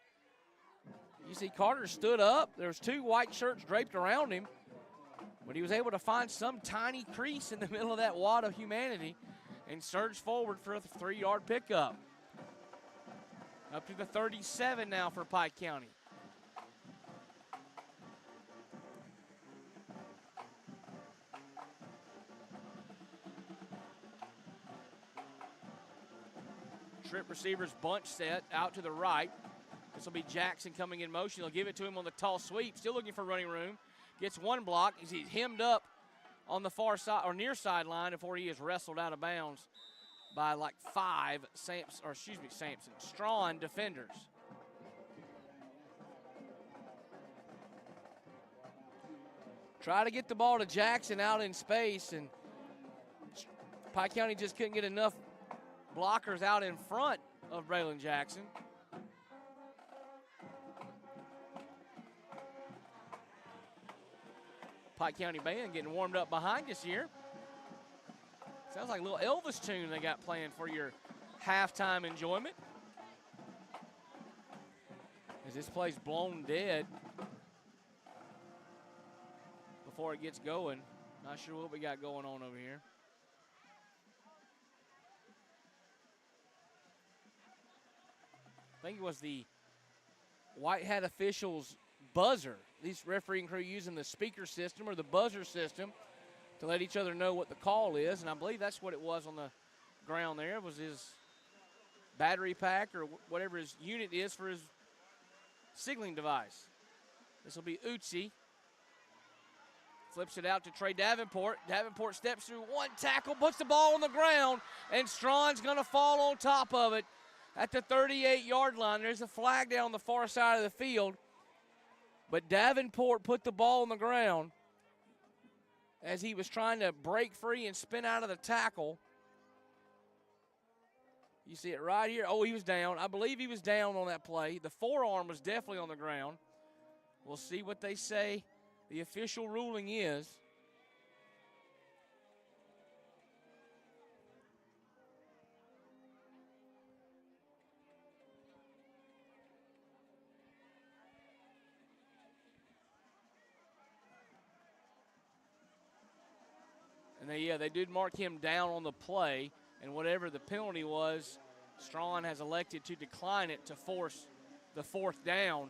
You see Carter stood up. There was 2 white shirts draped around him, but he was able to find some tiny crease in the middle of that wad of humanity and surge forward for a 3-yard pickup. Up to the 37 now for Pike County. Trip receivers bunch set out to the right. This will be Jackson coming in motion. They'll give it to him on the tall sweep. Still looking for running room. Gets one block. He's hemmed up on the far side or near sideline before he is wrestled out of bounds by like 5 Straughn defenders. Try to get the ball to Jackson out in space, and Pike County just couldn't get enough blockers out in front of Braylon Jackson. Pike County band getting warmed up behind us here. Sounds like a little Elvis tune they got playing for your halftime enjoyment. As this play's blown dead before it gets going. Not sure what we got going on over here. I think it was the white hat officials' buzzer. These refereeing crew using the speaker system or the buzzer system to let each other know what the call is, and I believe that's what it was on the ground there. It was his battery pack or whatever his unit is for his signaling device. This will be Utsi. Flips it out to Trey Davenport. Davenport steps through one tackle, puts the ball on the ground, and Straughn's going to fall on top of it at the 38-yard line. There's a flag down on the far side of the field, but Davenport put the ball on the ground as he was trying to break free and spin out of the tackle. You see it right here. Oh, he was down. I believe he was down on that play. The forearm was definitely on the ground. We'll see what they say the official ruling is. And they did mark him down on the play, and whatever the penalty was, Straughn has elected to decline it to force the 4th down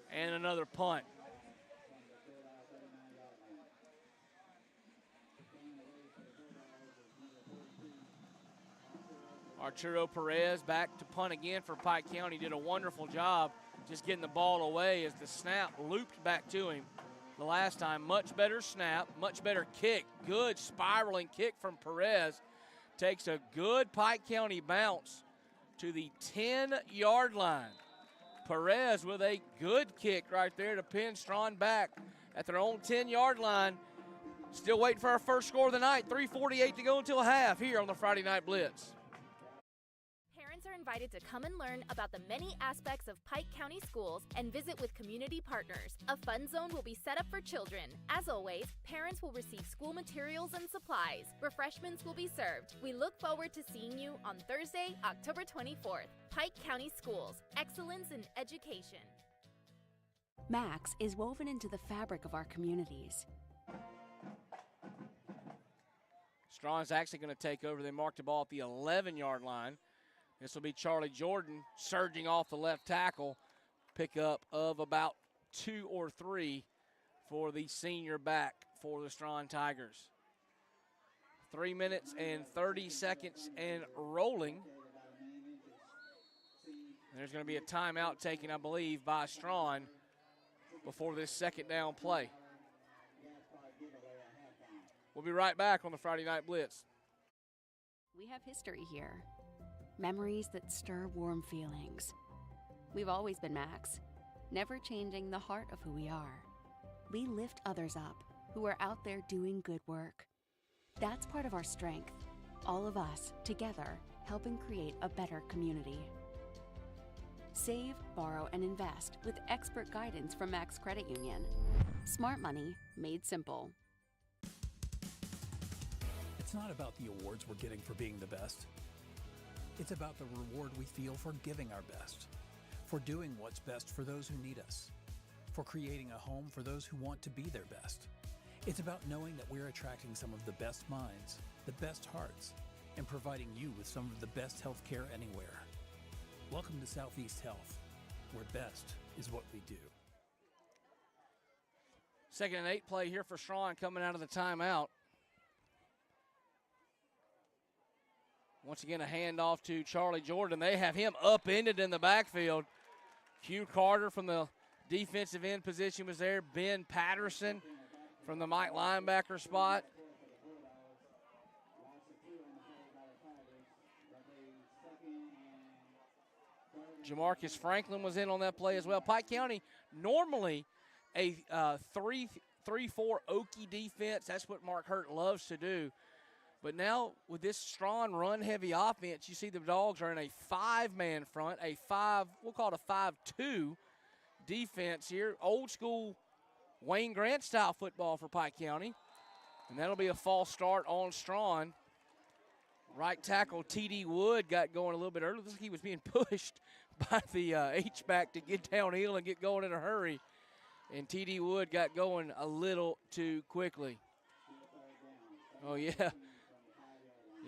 and another punt. Arturo Perez back to punt again for Pike County. Did a wonderful job just getting the ball away as the snap looped back to him the last time. Much better snap, much better kick. Good spiraling kick from Perez. Takes a good Pike County bounce to the 10-yard line. Perez with a good kick right there to pin Straughn back at their own 10-yard line. Still waiting for our first score of the night. 3:48 to go until half here on the Friday Night Blitz. Parents are invited to come and learn about the many aspects of Pike County schools and visit with community partners. A fun zone will be set up for children. As always, parents will receive school materials and supplies. Refreshments will be served. We look forward to seeing you on Thursday, October 24th. Pike County Schools, excellence in education. Max is woven into the fabric of our communities. Straughn's actually going to take over. They marked the ball at the 11-yard line. This will be Charlie Jordan surging off the left tackle. Pickup of about 2 or 3 for the senior back for the Straughn Tigers. 3 minutes and 30 seconds and rolling. There's going to be a timeout taken, I believe, by Straughn before this second down play. We'll be right back on the Friday Night Blitz. We have history here. Memories that stir warm feelings. We've always been Max, never changing the heart of who we are. We lift others up who are out there doing good work. That's part of our strength. All of us, together, helping create a better community. Save, borrow, and invest with expert guidance from Max Credit Union. Smart money made simple. It's not about the awards we're getting for being the best. It's about the reward we feel for giving our best, for doing what's best for those who need us, for creating a home for those who want to be their best. It's about knowing that we're attracting some of the best minds, the best hearts, and providing you with some of the best health care anywhere. Welcome to Southeast Health, where best is what we do. 2nd and 8 play here for Straughn coming out of the timeout. Once again, a handoff to Charlie Jordan. They have him upended in the backfield. Q Carter from the defensive end position was there. Ben Patterson from the Mike linebacker spot. Jamarcus Franklin was in on that play as well. Pike County, normally a 3-4 Okie defense. That's what Mark Hurt loves to do. But now with this strong run-heavy offense, you see the Dogs are in a 5-man front, we'll call it a 5-2 defense here. Old school Wayne Grant style football for Pike County. And that'll be a false start on Straughn. Right tackle T.D. Wood got going a little bit early. Looks like he was being pushed by the H-back to get downhill and get going in a hurry. And T.D. Wood got going a little too quickly. Oh, yeah.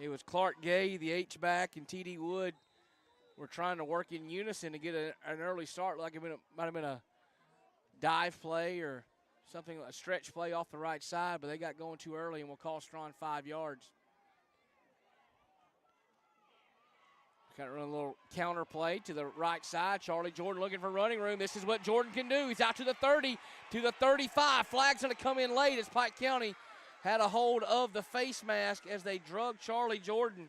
It was Clark Gay, the H-back, and T.D. Wood were trying to work in unison to get an early start, like it might have been a dive play or something, a stretch play off the right side, but they got going too early, and we'll call Straughn 5 yards. Kind of run a little counter play to the right side. Charlie Jordan looking for running room. This is what Jordan can do. He's out to the 30, to the 35. Flag's going to come in late as Pike County had a hold of the face mask as they drug Charlie Jordan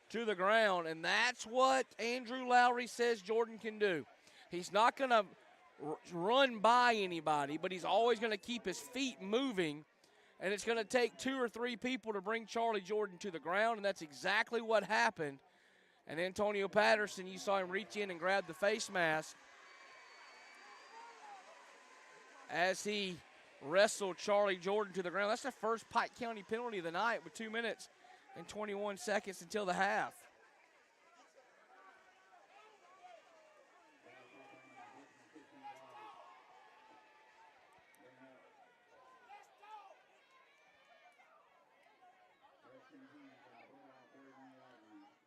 to the ground. And that's what Andrew Lowry says Jordan can do. He's not going to run by anybody, but he's always going to keep his feet moving. And it's going to take 2 or 3 people to bring Charlie Jordan to the ground, and that's exactly what happened. And Antonio Patterson, you saw him reach in and grab the face mask as he wrestled Charlie Jordan to the ground. That's the first Pike County penalty of the night with 2 minutes and 21 seconds until the half.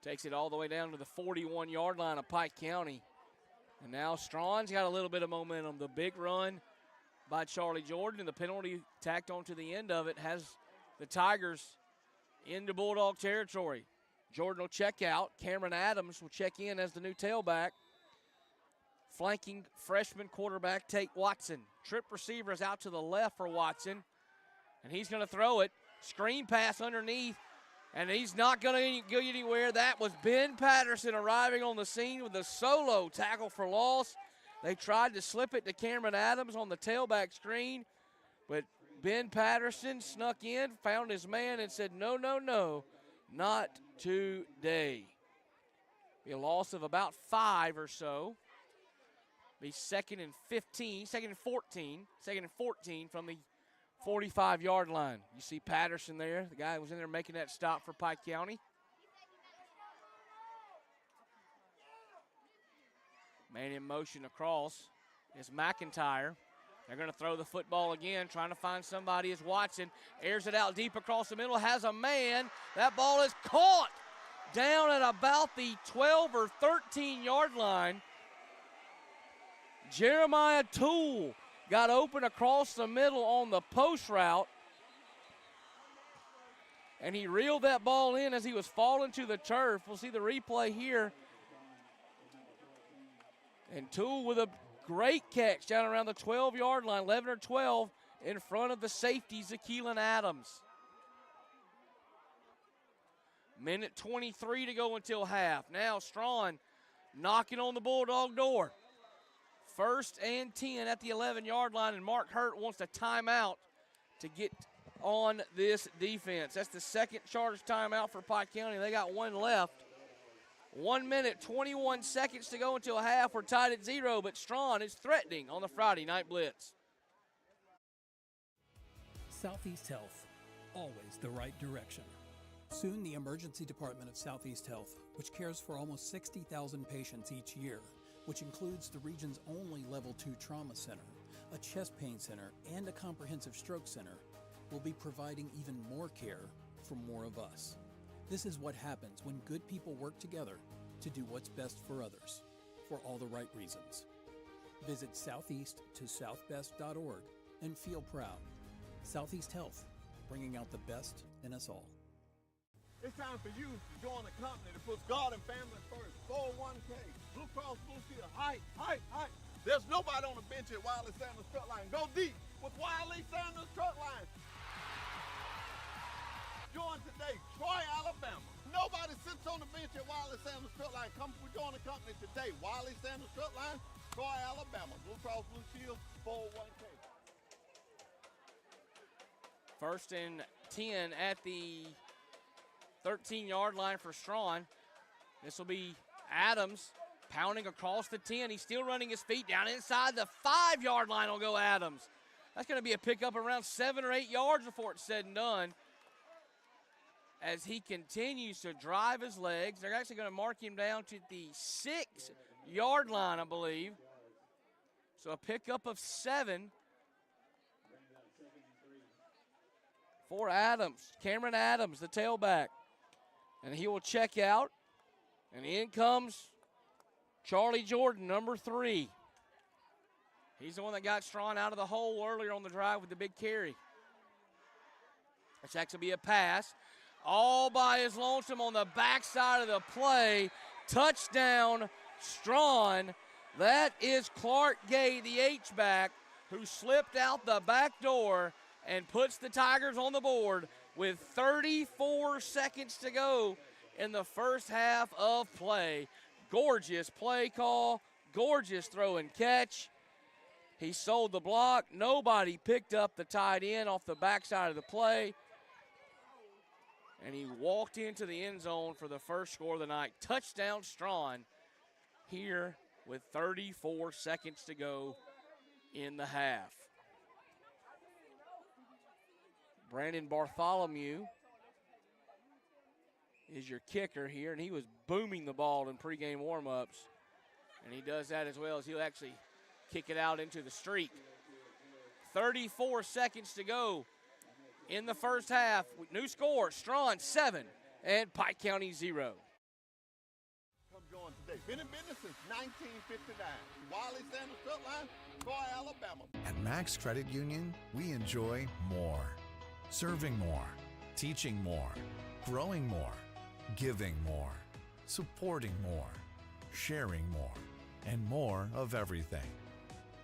Takes it all the way down to the 41-yard line of Pike County. And now Straughn's got a little bit of momentum. The big run by Charlie Jordan and the penalty tacked on to the end of it has the Tigers into Bulldog territory. Jordan will check out. Cameron Adams will check in as the new tailback. Flanking freshman quarterback Tate Watson. Trip receiver is out to the left for Watson, and he's going to throw it. Screen pass underneath, and he's not going to go anywhere. That was Ben Patterson arriving on the scene with a solo tackle for loss. They tried to slip it to Cameron Adams on the tailback screen, but Ben Patterson snuck in, found his man, and said, no, no, no, not today. Be a loss of about 5 or so. Be second and 14 from the 45-yard line. You see Patterson there, the guy who was in there making that stop for Pike County. Man in motion across is McIntyre. They're going to throw the football again, trying to find somebody as Watson airs it out deep across the middle, has a man. That ball is caught down at about the 12 or 13-yard line. Jeremiah Toole got open across the middle on the post route, and he reeled that ball in as he was falling to the turf. We'll see the replay here. And Toole with a great catch down around the 12-yard line, 11 or 12 in front of the safety, Zakeelan Adams. Minute 23 to go until half. Now Straughn knocking on the Bulldog door. 1st and 10 at the 11-yard line, and Mark Hurt wants a timeout to get on this defense. That's the second charge timeout for Pike County. They got one left. 1 minute, 21 seconds to go until half. We're tied at 0, but Straughn is threatening on the Friday Night Blitz. Southeast Health, always the right direction. Soon the Emergency Department of Southeast Health, which cares for almost 60,000 patients each year, which includes the region's only Level 2 trauma center, a chest pain center, and a comprehensive stroke center, will be providing even more care for more of us. This is what happens when good people work together to do what's best for others, for all the right reasons. Visit southeast-to-southbest.org and feel proud. Southeast Health, bringing out the best in us all. It's time for you to join a company that puts God and family first. 401k, Blue Cross Blue Shield, height. There's nobody on the bench at Wiley Sanders Truck Line. Go deep with Wiley Sanders Truck Line. Join today, Troy, Alabama. Nobody sits on the bench at Wiley Sanders Truck Line. Come join the company today. Wiley Sanders Truck Line, Troy, Alabama. Blue Cross Blue Shield, 401k. 1st and 10 at the 13-yard line for Straughn. This will be Adams pounding across the 10. He's still running his feet down inside the 5-yard line. Will go Adams. That's going to be a pickup around 7 or 8 yards before it's said and done. As he continues to drive his legs, they're actually going to mark him down to the 6-yard line, I believe. So a pickup of 7 for Adams. Cameron Adams, the tailback. And he will check out. And in comes Charlie Jordan, number 3. He's the one that got Straughn out of the hole earlier on the drive with the big carry. It's actually be a pass. All by his lonesome on the backside of the play. Touchdown, Straughn. That is Clark Gay, the H-back, who slipped out the back door and puts the Tigers on the board with 34 seconds to go in the first half of play. Gorgeous play call, gorgeous throw and catch. He sold the block. Nobody picked up the tight end off the backside of the play. And he walked into the end zone for the first score of the night. Touchdown, Straughn, here with 34 seconds to go in the half. Brandon Bartholomew is your kicker here, and he was booming the ball in pregame warm-ups. And he does that as well as he'll actually kick it out into the street. 34 seconds to go in the first half. New score, Straughn 7 and Pike County 0. Come join today. Been in business since 1959. Wiley Sanders Truck Line, Troy, Alabama. At Max Credit Union, we enjoy more. Serving more. Teaching more. Growing more. giving more, supporting more, sharing more, and more of everything.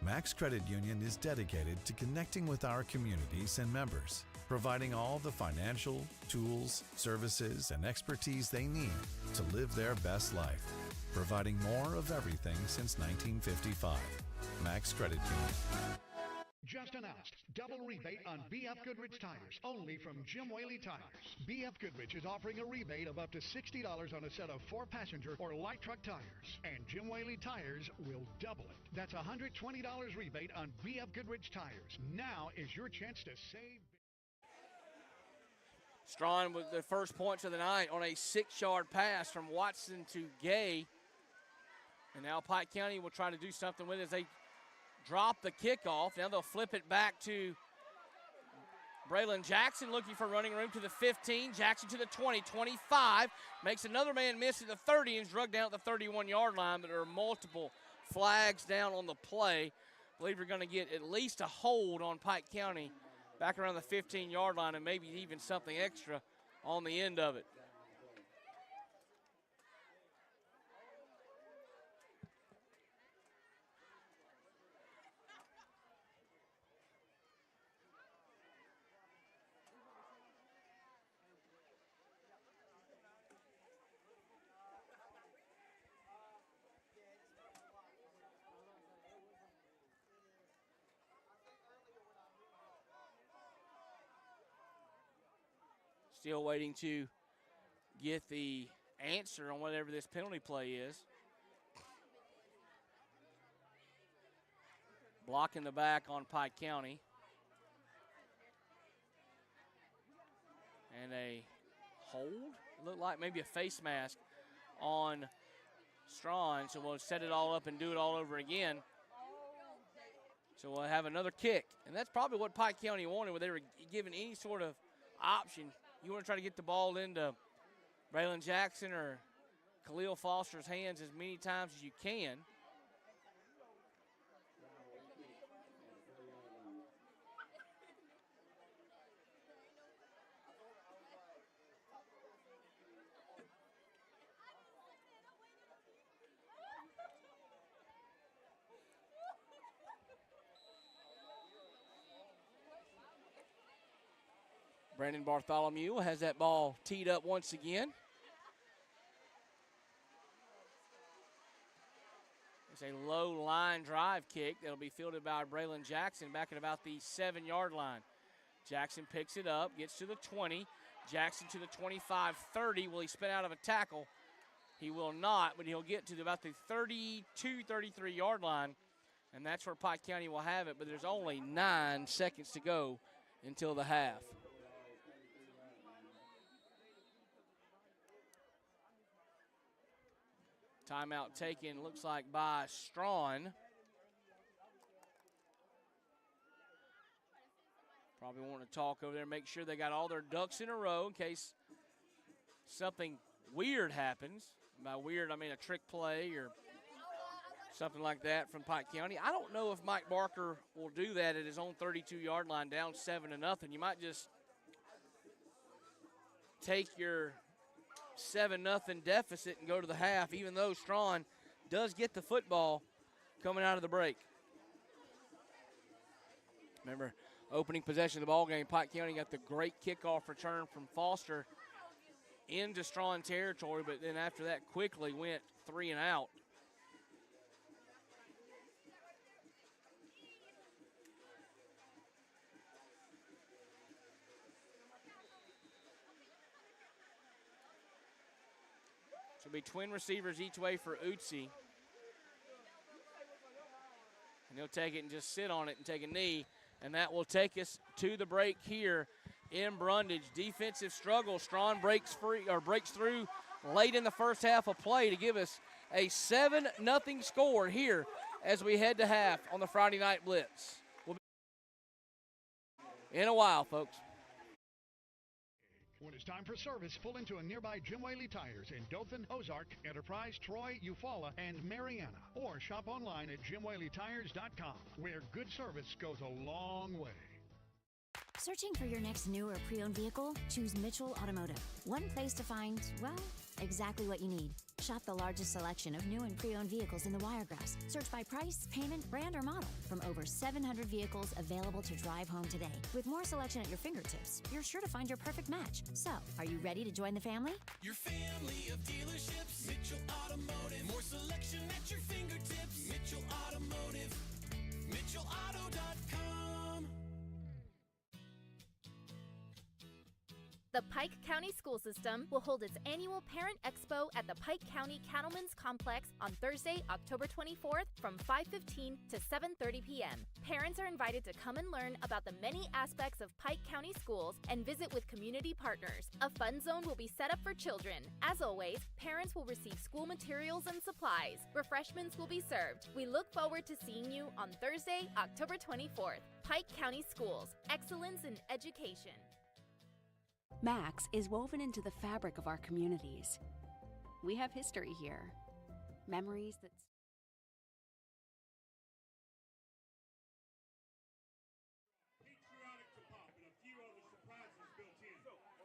Max Credit Union is dedicated to connecting with our communities and members, providing all the financial, tools, services, and expertise they need to live their best life, providing more of everything since 1955. Max Credit Union. Just announced, double rebate on BF Goodrich tires, only from Jim Whaley Tires. BF Goodrich is offering a rebate of up to $60 on a set of 4-passenger or light truck tires, and Jim Whaley Tires will double it. That's a $120 rebate on BF Goodrich tires. Now is your chance to save. Straughn with the first points of the night on a 6-yard pass from Watson to Gay. And now Pike County will try to do something with it as they drop the kickoff. Now they'll flip it back to Braylon Jackson, looking for running room to the 15. Jackson to the 20, 25. Makes another man miss at the 30 and is drugged down at the 31-yard line, but there are multiple flags down on the play. I believe you're going to get at least a hold on Pike County back around the 15-yard line and maybe even something extra on the end of it. Still waiting to get the answer on whatever this penalty play is. Blocking the back on Pike County. And a hold? It looked like maybe a face mask on Straughn. So we'll set it all up and do it all over again. So we'll have another kick. And that's probably what Pike County wanted, where they were given any sort of option. You want to try to get the ball into Braylon Jackson or Khalil Foster's hands as many times as you can. Brandon Bartholomew has that ball teed up once again. It's a low line drive kick that'll be fielded by Braylon Jackson back at about the 7-yard line. Jackson picks it up, gets to the 20. Jackson to the 25, 30. Will he spin out of a tackle? He will not, but he'll get to about the 32, 33-yard line, and that's where Pike County will have it, but there's only 9 seconds to go until the half. Timeout taken, looks like by Straughn. Probably want to talk over there, make sure they got all their ducks in a row in case something weird happens. By weird, I mean a trick play or something like that from Pike County. I don't know if Mike Barker will do that at his own 32-yard line, down 7-0. You might just take your 7-0 deficit and go to the half, even though Straughn does get the football coming out of the break. Remember, opening possession of the ball game, Pike County got the great kickoff return from Foster into Straughn territory, but then after that quickly went 3 and out. So it'll be twin receivers each way for Utsi. And he'll take it and just sit on it and take a knee. And that will take us to the break here in Brundage. Defensive struggle. Straughn breaks through late in the first half of play to give us a 7-0 score here as we head to half on the Friday Night Blitz. We'll be in a while, folks. When it's time for service, pull into a nearby Jim Whaley Tires in Dothan, Ozark, Enterprise, Troy, Eufaula, and Mariana. Or shop online at jimwhaleytires.com, where good service goes a long way. Searching for your next new or pre-owned vehicle? Choose Mitchell Automotive. One place to find, well, exactly what you need. Shop the largest selection of new and pre-owned vehicles in the Wiregrass. Search by price, payment, brand, or model from over 700 vehicles available to drive home today. With more selection at your fingertips, you're sure to find your perfect match. So, are you ready to join the family? Your family of dealerships, Mitchell Automotive. More selection at your fingertips. Mitchell Automotive. MitchellAuto.com. The Pike County School System will hold its annual Parent Expo at the Pike County Cattlemen's Complex on Thursday, October 24th from 5:15 to 7:30 p.m. Parents are invited to come and learn about the many aspects of Pike County schools and visit with community partners. A fun zone will be set up for children. As always, parents will receive school materials and supplies. Refreshments will be served. We look forward to seeing you on Thursday, October 24th. Pike County Schools, excellence in education. Max is woven into the fabric of our communities. We have history here, memories that... Patriotic to pop and a few other surprises built in.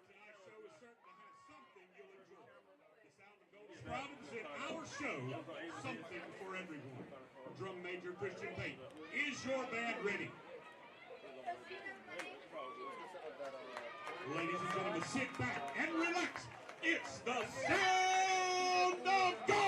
Tonight's show is certain to have something you'll enjoy. The Sound of Gold is proud to present our show, Something for Everyone. Drum Major Christian Pate, is your band ready? Ladies and gentlemen, sit back and relax. It's the Sound of Gold!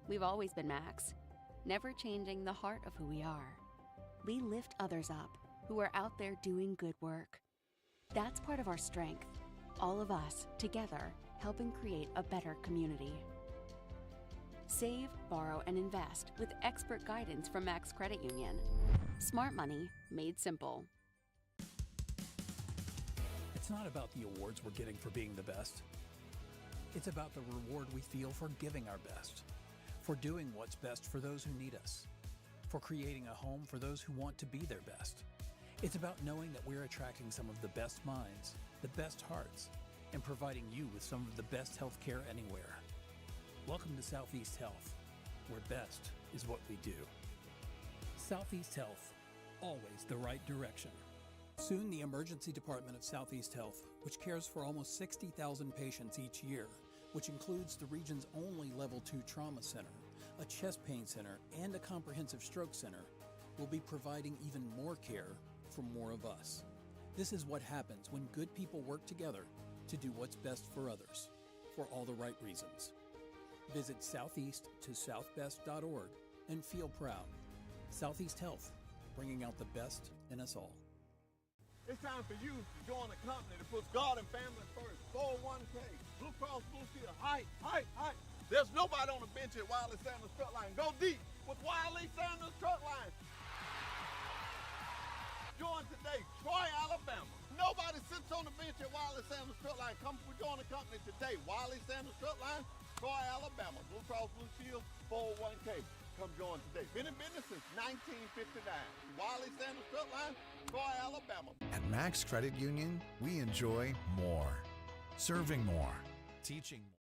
We've always been Max, never changing the heart of who we are. We lift others up who are out there doing good work. That's part of our strength, all of us together helping create a better community. Save, borrow, and invest with expert guidance from Max Credit Union. Smart money made simple. It's not about the awards we're getting for being the best. It's about the reward we feel for giving our best, for doing what's best for those who need us, for creating a home for those who want to be their best. It's about knowing that we're attracting some of the best minds, the best hearts, and providing you with some of the best health care anywhere. Welcome to Southeast Health, where best is what we do. Southeast Health, always the right direction. Soon, the Emergency Department of Southeast Health, which cares for almost 60,000 patients each year, which includes the region's only Level 2 trauma center, a chest pain center, and a comprehensive stroke center, will be providing even more care for more of us. This is what happens when good people work together to do what's best for others, for all the right reasons. Visit southeast-to-southbest.org and feel proud. Southeast Health, bringing out the best in us all. It's time for you to join a company that puts God and family first. 401k, Blue Cross Blue Shield, height. There's nobody on the bench at Wiley Sanders Truck Line. Go deep with Wiley Sanders Truck Line. Join today, Troy, Alabama. Nobody sits on the bench at Wiley Sanders Truck Line. Come join the company today. Wiley Sanders Truck Line, Troy, Alabama. Blue Cross Blue Shield, 401k. Come join today. Been in business since 1959. Wiley Sanders Truck Line, Troy, Alabama. At Max Credit Union, we enjoy more. Serving more. Teaching more.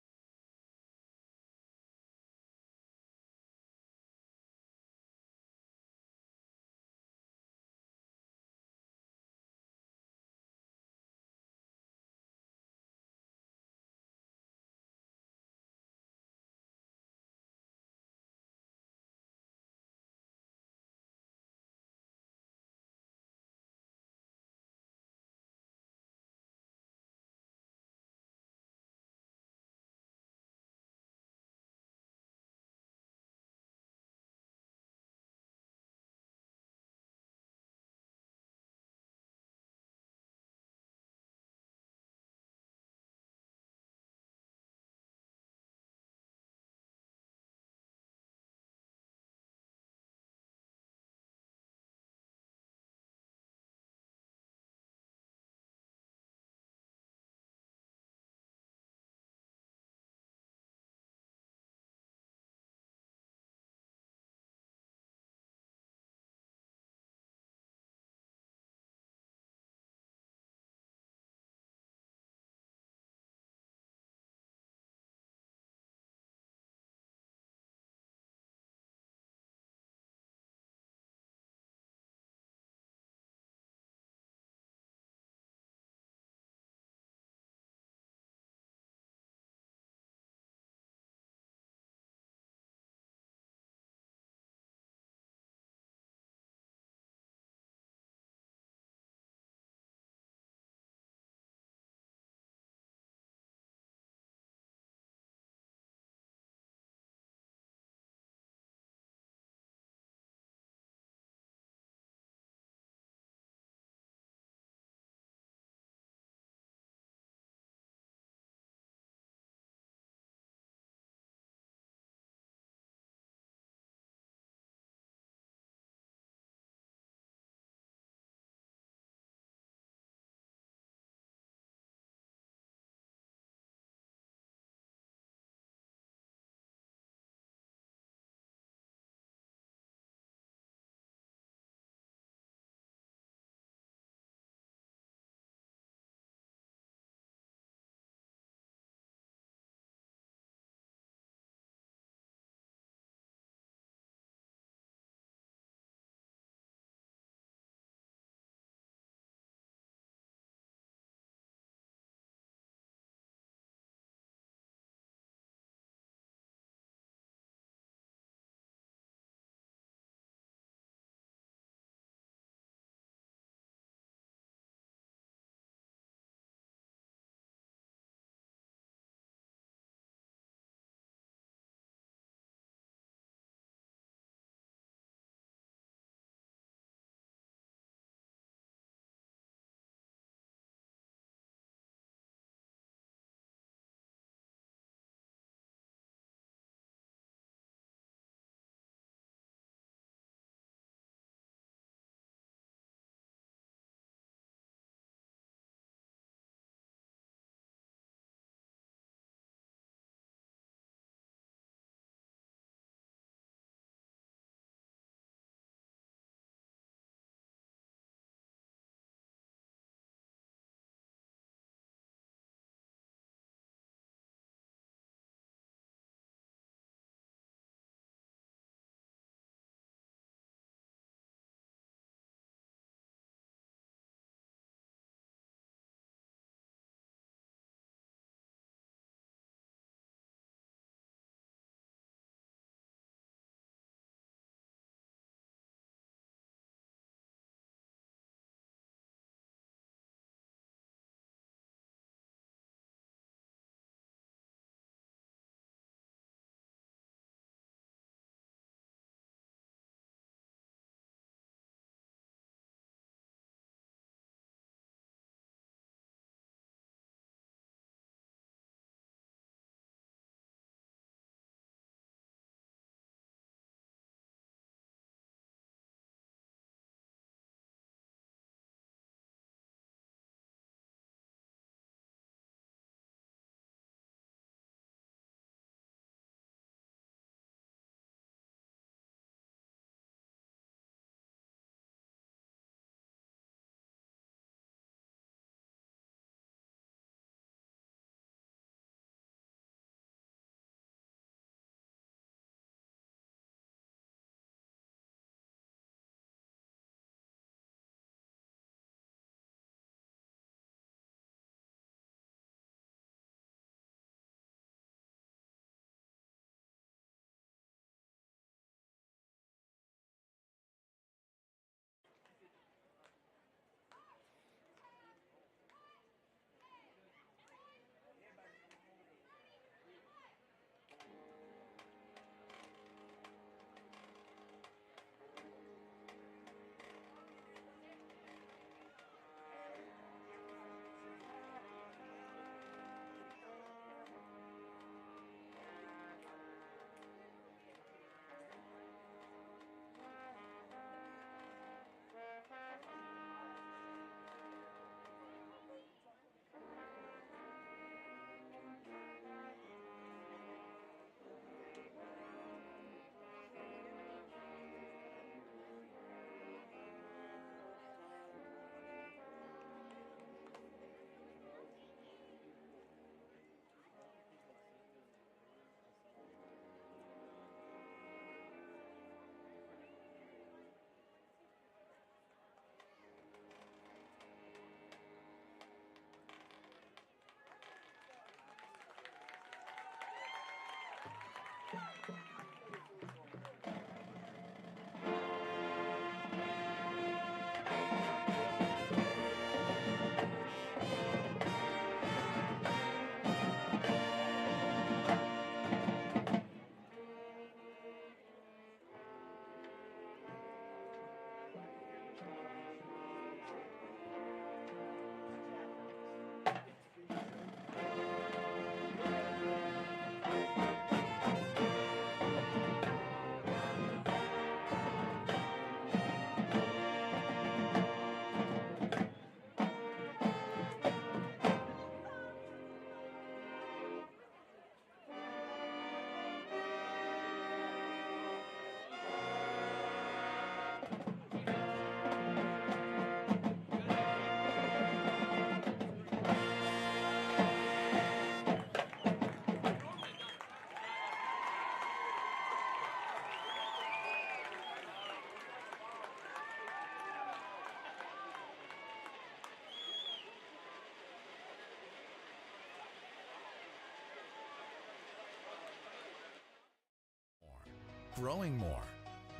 growing more,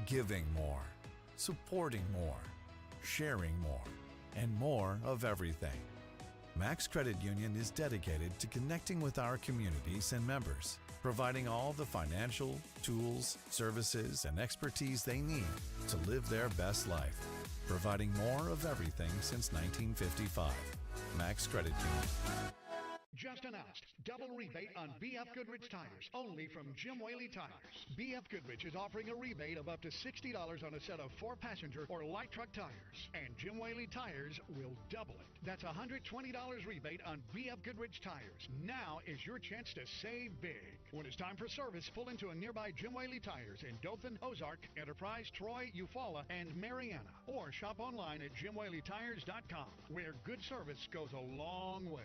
giving more, supporting more, sharing more, and more of everything. Max Credit Union is dedicated to connecting with our communities and members, providing all the financial, tools, services, and expertise they need to live their best life, providing more of everything since 1955. Max Credit Union. Just announced, double rebate on BF Goodrich tires, only from Jim Whaley Tires. BF Goodrich is offering a rebate of up to $60 on a set of 4-passenger or light truck tires, and Jim Whaley Tires will double it. That's a $120 rebate on BF Goodrich tires. Now is your chance to save big. When it's time for service, pull into a nearby Jim Whaley Tires in Dothan, Ozark, Enterprise, Troy, Eufaula, and Mariana, or shop online at jimwhaleytires.com, where good service goes a long way.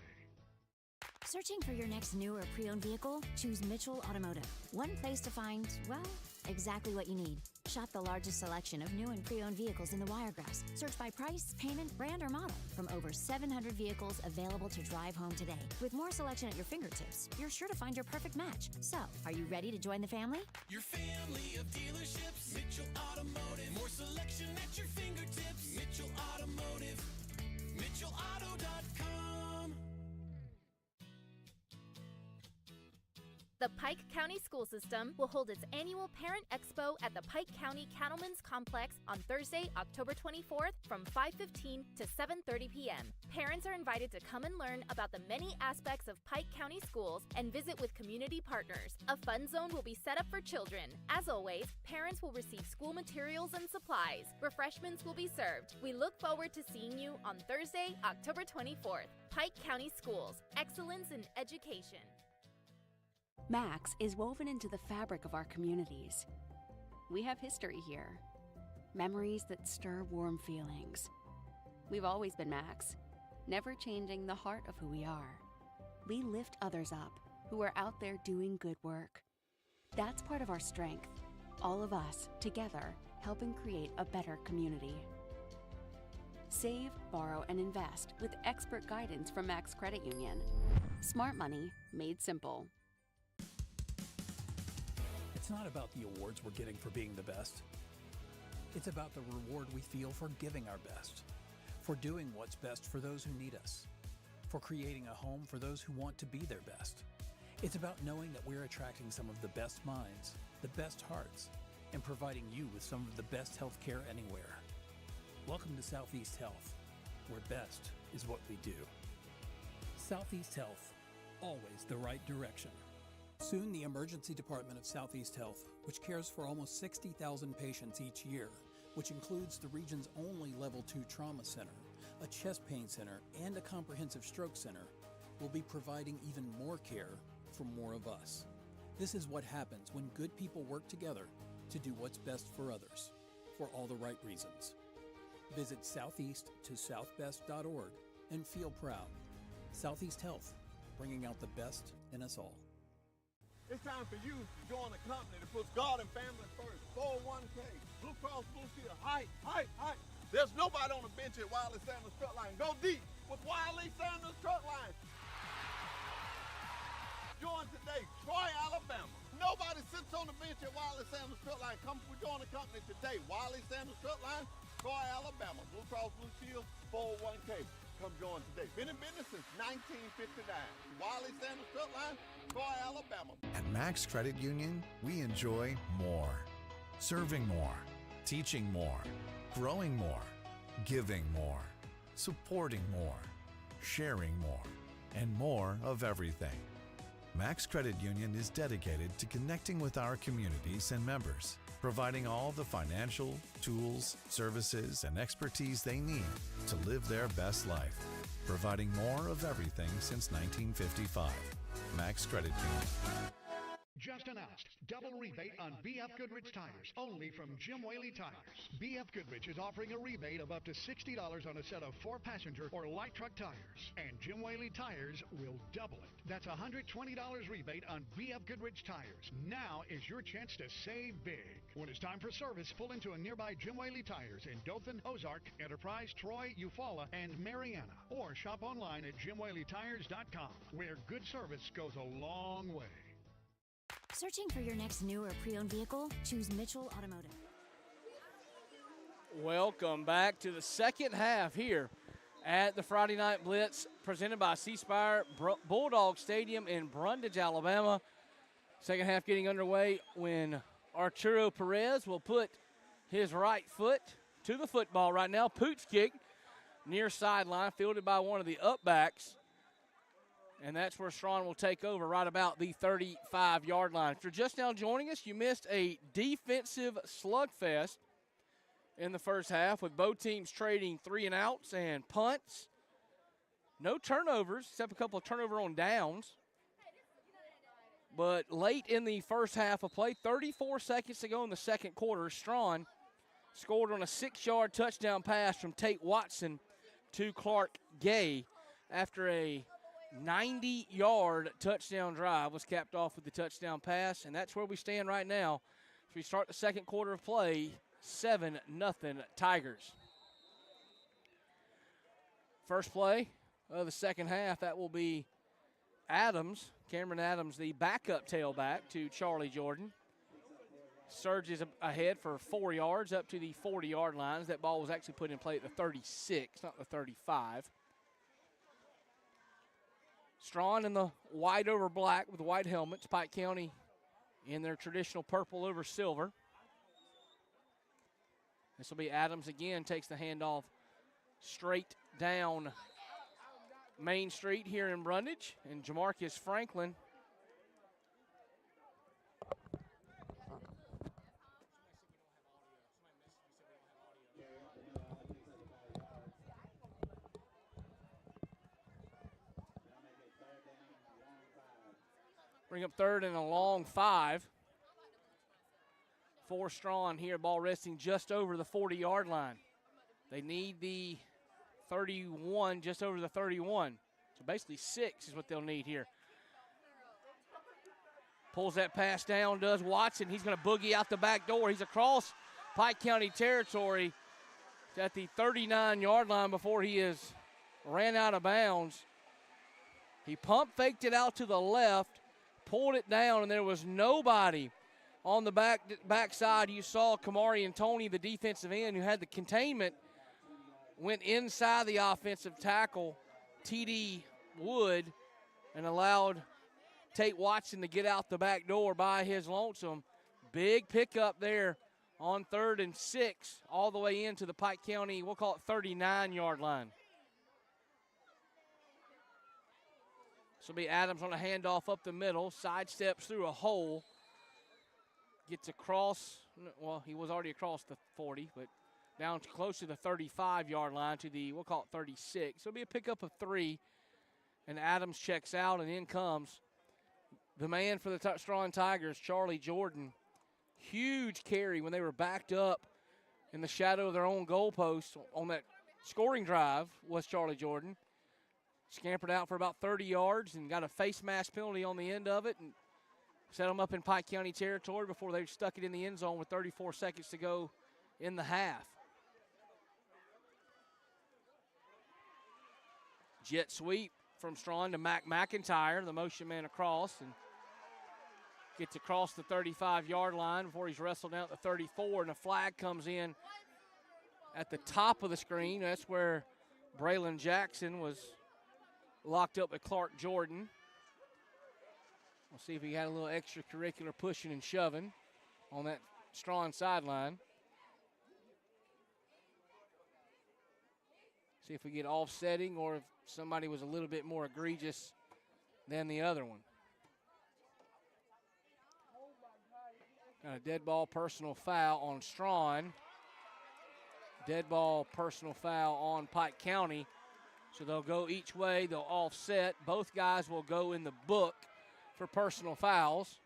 Searching for your next new or pre-owned vehicle? Choose Mitchell Automotive. One place to find, well, exactly what you need. Shop the largest selection of new and pre-owned vehicles in the Wiregrass. Search by price, payment, brand, or model. From over 700 vehicles available to drive home today. With more selection at your fingertips, you're sure to find your perfect match. So, are you ready to join the family? Your family of dealerships, Mitchell Automotive. More selection at your fingertips. Mitchell Automotive. MitchellAuto.com. The Pike County School System will hold its annual Parent Expo at the Pike County Cattlemen's Complex on Thursday, October 24th from 5:15 to 7:30 p.m. Parents are invited to come and learn about the many aspects of Pike County schools and visit with community partners. A fun zone will be set up for children. As always, parents will receive school materials and supplies. Refreshments will be served. We look forward to seeing you on Thursday, October 24th. Pike County Schools, excellence in education. Max is woven into the fabric of our communities. We have history here, memories that stir warm feelings. We've always been Max, never changing the heart of who we are. We lift others up who are out there doing good work. That's part of our strength, all of us together helping create a better community. Save, borrow, and invest with expert guidance from Max Credit Union. Smart money made simple. It's not about the awards we're getting for being the best. It's about the reward we feel for giving our best, for doing what's best for those who need us, for creating a home for those who want to be their best. It's about knowing that we're attracting some of the best minds, the best hearts, and providing you with some of the best health care anywhere. Welcome to Southeast Health, where best is what we do. Southeast Health, always the right direction. Soon, the Emergency Department of Southeast Health, which cares for almost 60,000 patients each year, which includes the region's only Level 2 trauma center, a chest pain center, and a comprehensive stroke center, will be providing even more care for more of us. This is what happens when good people work together to do what's best for others, for all the right reasons. Visit southeasttosouthbest.org and feel proud. Southeast Health, bringing out the best in us all. It's time for you to join a company that puts God and family first. 401k, Blue Cross Blue Shield, hype. There's nobody on the bench at Wiley Sanders Truck Line. Go deep with Wiley Sanders Truck Line. Join today, Troy, Alabama. Nobody sits on the bench at Wiley Sanders Truck Line. Come join the company today. Wiley Sanders Truck Line, Troy, Alabama. Blue Cross Blue Shield, 401k. Come join today. Been in business since 1959. Wiley Sanders Truck Line, Troy, Alabama. At Max Credit Union, we enjoy more. Serving more, teaching more, growing more, giving more, supporting more, sharing more, and more of everything. Max Credit Union is dedicated to connecting with our communities and members, providing all the financial, tools, services, and expertise they need to live their best life, providing more of everything since 1955. Max Credit Union. Just announced, double rebate on BF Goodrich tires, only from Jim Whaley Tires. BF Goodrich is offering a rebate of up to $60 on a set of 4-passenger or light truck tires, and Jim Whaley Tires will double it. That's a $120 rebate on BF Goodrich tires. Now is your chance to save big. When it's time for service, pull into a nearby Jim Whaley Tires in Dothan, Ozark, Enterprise, Troy, Eufaula, and Mariana, or shop online at jimwhaleytires.com, where good service goes a long way. Searching for your next new or pre-owned vehicle? Choose Mitchell Automotive. Welcome back to the second half here at the Friday Night Blitz presented by C Spire Bulldog Stadium in Brundage, Alabama. Second half getting underway when Arturo Perez will put his right foot to the football right now. Pooch kick near sideline, fielded by one of the upbacks. And that's where Straughn will take over right about the 35-yard line. If you're just now joining us, you missed a defensive slugfest in the first half with both teams trading 3-and-outs and punts. No turnovers, except a couple of turnover on downs. But late in the first half of play, 34 seconds to go in the second quarter, Straughn scored on a 6-yard touchdown pass from Tate Watson to Clark Gay after a 90-yard touchdown drive was capped off with the touchdown pass, and that's where we stand right now. As we start the second quarter of play, 7-0 Tigers. First play of the second half, that will be Adams, Cameron Adams, the backup tailback to Charlie Jordan. Surges ahead for 4 yards up to the 40-yard lines. That ball was actually put in play at the 36, not the 35. Straughn in the white over black with white helmets. Pike County in their traditional purple over silver. This will be Adams again, takes the handoff straight down Main Street here in Brundage. And Jamarcus Franklin bring up third and a long 5. For Straughn here, ball resting just over the 40-yard line. They need the 31, just over the 31. So basically 6 is what they'll need here. Pulls that pass down, does Watson. He's going to boogie out the back door. He's across Pike County territory at the 39-yard line before he is ran out of bounds. He pump faked it out to the left, pulled it down, and there was nobody on the backside. You saw Kamari and Tony, the defensive end, who had the containment, went inside the offensive tackle, T.D. Wood, and allowed Tate Watson to get out the back door by his lonesome. Big pickup there on 3rd and 6, all the way into the Pike County, we'll call it 39-yard line. This will be Adams on a handoff up the middle, sidesteps through a hole, gets across, well, he was already across the 40, but down close to the 35-yard line to the, we'll call it 36. So it'll be a pickup of 3, and Adams checks out, and in comes the man for the Straughn Tigers, Charlie Jordan. Huge carry when they were backed up in the shadow of their own goalpost on that scoring drive was Charlie Jordan. Scampered out for about 30 yards and got a face mask penalty on the end of it and set them up in Pike County territory before they stuck it in the end zone with 34 seconds to go in the half. Jet sweep from Straughn to Mac McIntyre, the motion man across, and gets across the 35-yard line before he's wrestled out the 34, and a flag comes in at the top of the screen. That's where Braylon Jackson was locked up with Clark Jordan. We'll see if he had a little extracurricular pushing and shoving on that Straughn sideline. See if we get offsetting or if somebody was a little bit more egregious than the other one. Got a dead ball personal foul on Straughn. Dead ball personal foul on Pike County. So they'll go each way. They'll offset. Both guys will go in the book for personal fouls.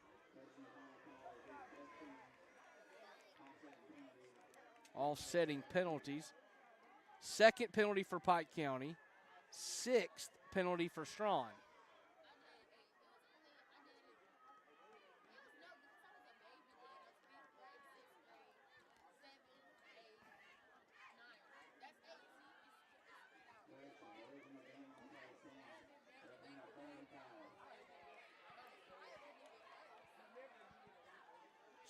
Offsetting penalties. Second penalty for Pike County. 6th penalty for Straughn.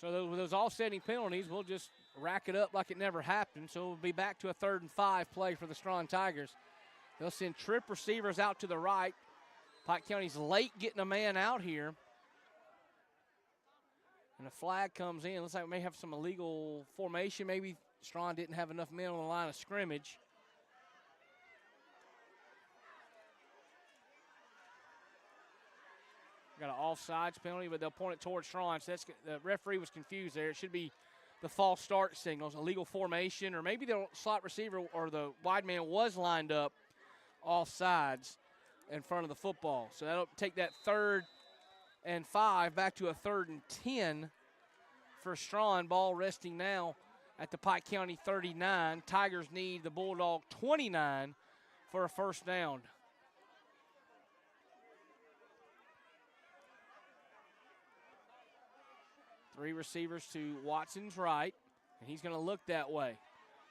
So with those offsetting penalties, we'll just rack it up like it never happened. So we'll be back to a 3rd and 5 play for the Straughn Tigers. They'll send trip receivers out to the right. Pike County's late getting a man out here. And a flag comes in. Looks like we may have some illegal formation. Maybe Straughn didn't have enough men on the line of scrimmage. Got an offsides penalty, but they'll point it towards Straughn. So the referee was confused there. It should be the false start signals, illegal formation, or maybe the slot receiver or the wide man was lined up offsides in front of the football. So that'll take that 3rd and 5 back to a 3rd and 10 for Straughn. Ball resting now at the Pike County 39. Tigers need the Bulldog 29 for a first down. Three receivers to Watson's right, and he's going to look that way.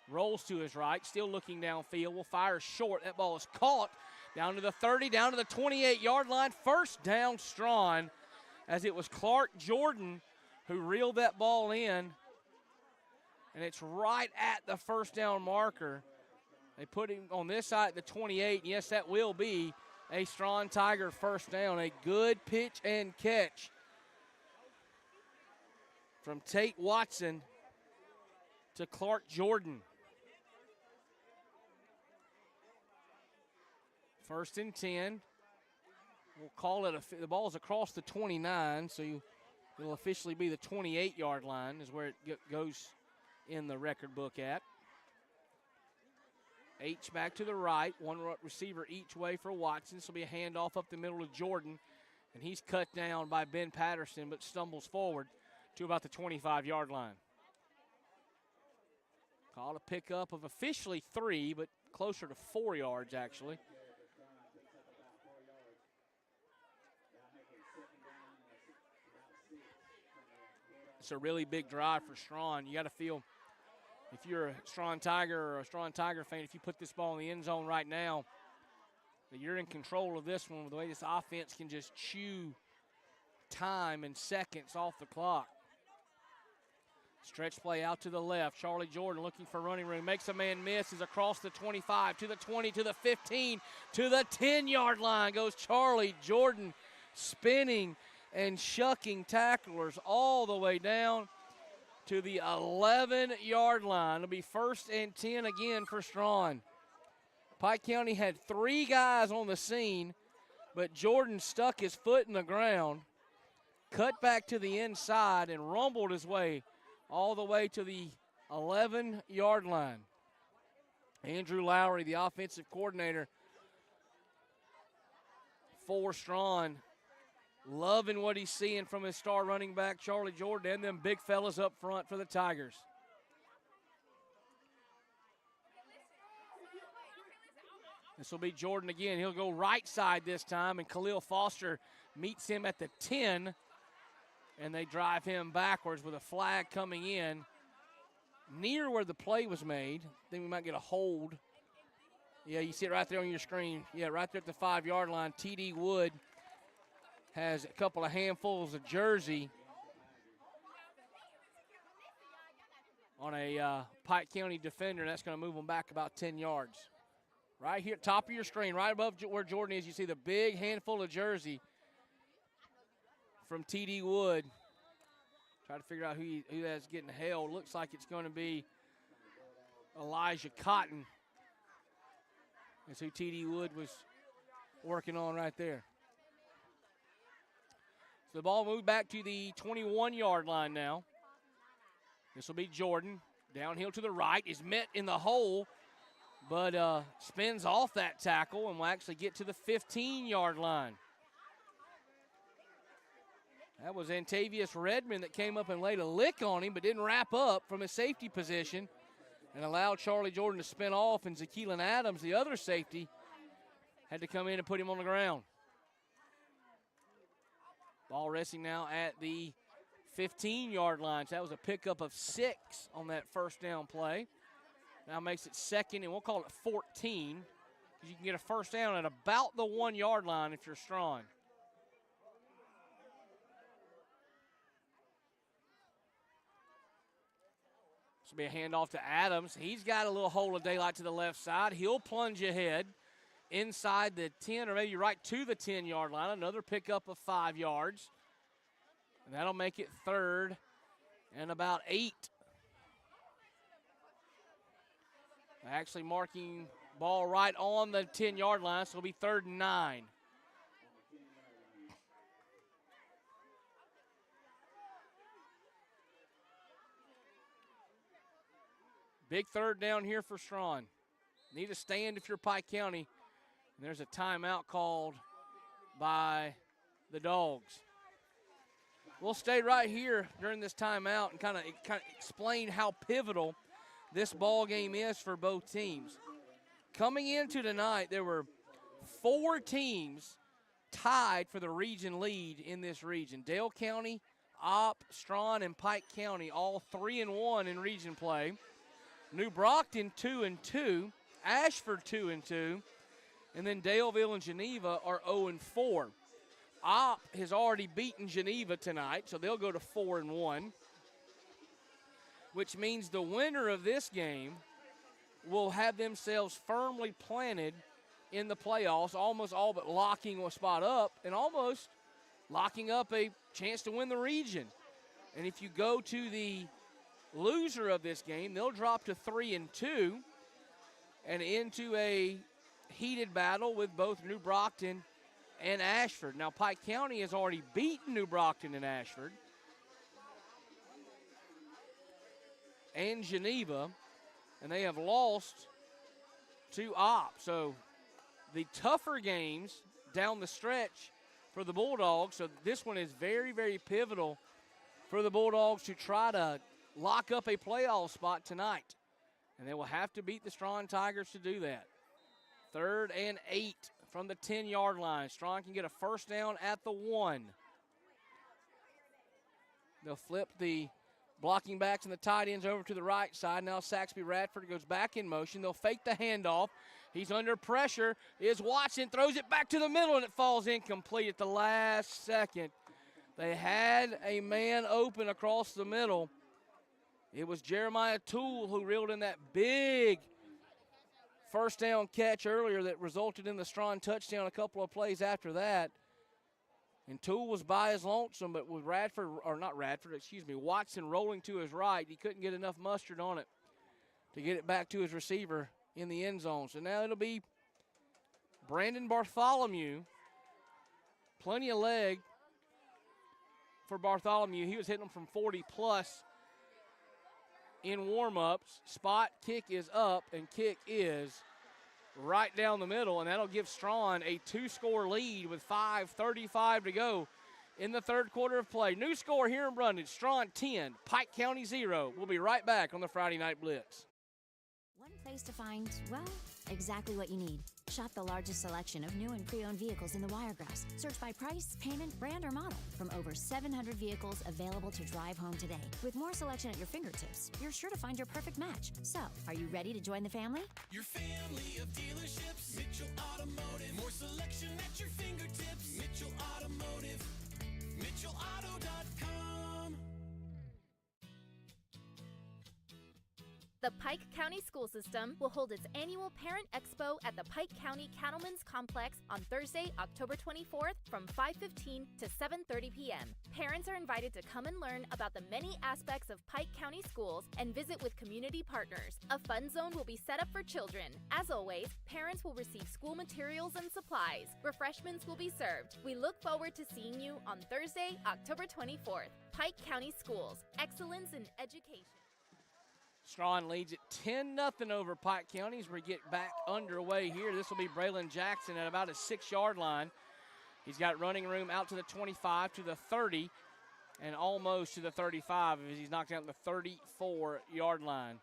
Rolls to his right, still looking downfield. Will fire short. That ball is caught down to the 30, down to the 28-yard line. First down, Straughn, as it was Clark Jordan who reeled that ball in, and it's right at the first down marker. They put him on this side at the 28. Yes, that will be a Straughn Tiger first down. A good pitch and catch from Tate Watson to Clark Jordan. 1st and 10. We'll call it, the ball's across the 29, so it'll officially be the 28-yard line is where it goes in the record book at. H back to the right, one receiver each way for Watson. This will be a handoff up the middle to Jordan, and he's cut down by Ben Patterson, but stumbles forward to about the 25-yard line. Called a pickup of officially 3, but closer to 4 yards, actually. It's a really big drive for Straughn. You got to feel, if you're a Straughn Tiger or a Straughn Tiger fan, if you put this ball in the end zone right now, that you're in control of this one with the way this offense can just chew time and seconds off the clock. Stretch play out to the left. Charlie Jordan looking for running room. Makes a man miss. Is across the 25, to the 20, to the 15, to the 10-yard line. Goes Charlie Jordan, spinning and shucking tacklers all the way down to the 11-yard line. It'll be 1st and 10 again for Straughn. Pike County had 3 guys on the scene, but Jordan stuck his foot in the ground, cut back to the inside, and rumbled his way all the way to the 11-yard line. Andrew Lowry, the offensive coordinator for Straughn, loving what he's seeing from his star running back, Charlie Jordan, and them big fellas up front for the Tigers. This will be Jordan again. He'll go right side this time, and Khalil Foster meets him at the 10, and they drive him backwards with a flag coming in near where the play was made. I think we might get a hold. Yeah, you see it right there on your screen. Yeah, right there at the 5-yard line. T.D. Wood has a couple of handfuls of jersey on a Pike County defender. That's going to move them back about 10 yards. Right here, top of your screen, right above where Jordan is, you see the big handful of jersey from T.D. Wood. Try to figure out who that's getting held. Looks like it's going to be Elijah Cotton. That's who T.D. Wood was working on right there. So the ball moved back to the 21-yard line now. This will be Jordan. Downhill to the right, is met in the hole, but spins off that tackle and will actually get to the 15-yard line. That was Antavius Redmond that came up and laid a lick on him, but didn't wrap up from his safety position and allowed Charlie Jordan to spin off, and Zakeelan Adams, the other safety, had to come in and put him on the ground. Ball resting now at the 15-yard line. So that was a pickup of 6 on that first down play. Now makes it 2nd, and we'll call it 14. You can get a first down at about the 1-yard line if you're Straughn. This will be a handoff to Adams. He's got a little hole of daylight to the left side. He'll plunge ahead inside the 10 or maybe right to the 10-yard line. Another pickup of 5 yards. And that'll make it 3rd and about 8. Actually marking ball right on the 10-yard line, so it'll be 3rd and 9. Big 3rd down here for Straughn. Need a stand if you're Pike County. And there's a timeout called by the Dogs. We'll stay right here during this timeout and kind of explain how pivotal this ball game is for both teams. Coming into tonight, there were 4 teams tied for the region lead in this region. Dale County, Opp, Straughn, and Pike County, all 3-1 in region play. New Brockton 2-2, Ashford 2-2, and then Daleville and Geneva are 0-4. Opp has already beaten Geneva tonight, so they'll go to 4-1, which means the winner of this game will have themselves firmly planted in the playoffs, almost all but locking a spot up and almost locking up a chance to win the region. And if you go to the loser of this game, they'll drop to 3-2 and into a heated battle with both New Brockton and Ashford. Now, Pike County has already beaten New Brockton and Ashford and Geneva, and they have lost to Opp. So the tougher games down the stretch for the Bulldogs. So this one is very, very pivotal for the Bulldogs to try to lock up a playoff spot tonight. And they will have to beat the Straughn Tigers to do that. 3rd and 8 from the 10-yard line. Straughn can get a first down at the 1. They'll flip the blocking backs and the tight ends over to the right side. Now Saxby Radford goes back in motion. They'll fake the handoff. He's under pressure. Is Watson, throws it back to the middle, and it falls incomplete at the last second. They had a man open across the middle. It was Jeremiah Toole who reeled in that big first down catch earlier that resulted in the Straughn touchdown a couple of plays after that. And Toole was by his lonesome, but with Watson rolling to his right, he couldn't get enough mustard on it to get it back to his receiver in the end zone. So now it'll be Brandon Bartholomew. Plenty of leg for Bartholomew. He was hitting them from 40-plus in warm-ups. Spot kick is up, and kick is right down the middle, and that'll give Straughn a 2-score lead with 5:35 to go in the 3rd quarter of play. New score here in Brundage, Straughn 10, Pike County 0. We'll be right back on the Friday Night Blitz. One place to find, well, exactly what you need. Shop the largest selection of new and pre-owned vehicles in the Wiregrass. Search by price, payment, brand, or model from over 700 vehicles available to drive home today. With more selection at your fingertips, you're sure to find your perfect match. So, are you ready to join the family? Your family of dealerships, Mitchell Automotive. More selection at your fingertips, Mitchell Automotive. MitchellAuto.com. The Pike County School System will hold its annual Parent Expo at the Pike County Cattlemen's Complex on Thursday, October 24th from 5:15 to 7:30 p.m. Parents are invited to come and learn about the many aspects of Pike County schools and visit with community partners. A fun zone will be set up for children. As always, parents will receive school materials and supplies. Refreshments will be served. We look forward to seeing you on Thursday, October 24th. Pike County Schools, excellence in education. Straughn leads it 10-0 over Pike County as we get back underway here. This will be Braylon Jackson at about a 6-yard line. He's got running room out to the 25, to the 30, and almost to the 35 as he's knocked out the 34-yard line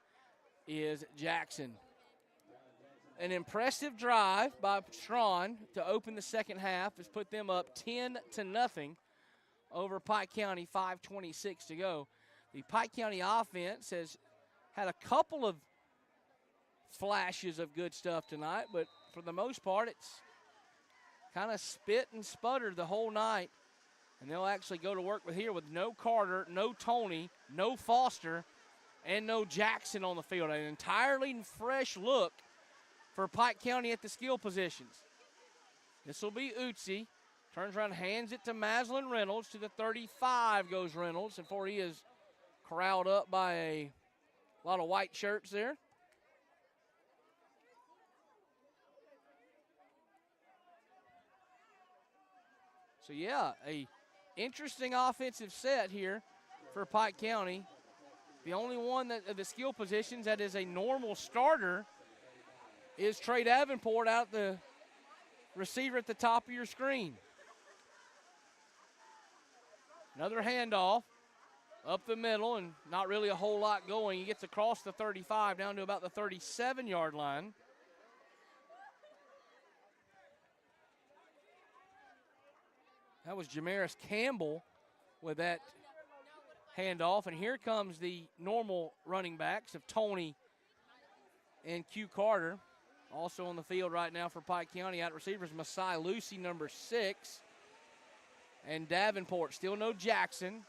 is Jackson. An impressive drive by Straughn to open the second half has put them up 10-0 over Pike County, 5:26 to go. The Pike County offense has had a couple of flashes of good stuff tonight, but for the most part, it's kind of spit and sputtered the whole night. And they'll actually go to work with here with no Carter, no Tony, no Foster, and no Jackson on the field. An entirely fresh look for Pike County at the skill positions. This will be Utsi. Turns around, hands it to Maslin Reynolds. To the 35 goes Reynolds, and for he is corralled up by a lot of white shirts there. So, yeah, a interesting offensive set here for Pike County. The only one that of the skill positions that is a normal starter is Trey Davenport out the receiver at the top of your screen. Another handoff up the middle, and not really a whole lot going. He gets across the 35 down to about the 37-yard line. That was Jamaris Campbell with that handoff, and here comes the normal running backs of Tony and Q Carter. Also on the field right now for Pike County out receivers, Masai Lucy, number 6, and Davenport. Still no Jackson.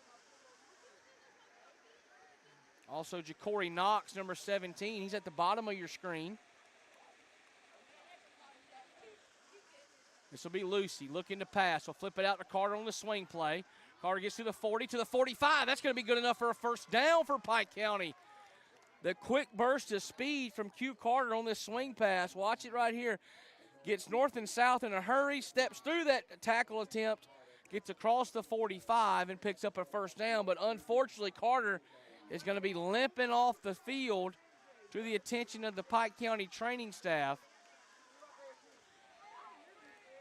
Also Ja'Cory Knox, number 17. He's at the bottom of your screen. This will be Lucy looking to pass. He'll flip it out to Carter on the swing play. Carter gets to the 40, to the 45. That's going to be good enough for a first down for Pike County. The quick burst of speed from Q Carter on this swing pass. Watch it right here. Gets north and south in a hurry, steps through that tackle attempt, gets across the 45 and picks up a first down. But unfortunately, Carter is going to be limping off the field to the attention of the Pike County training staff.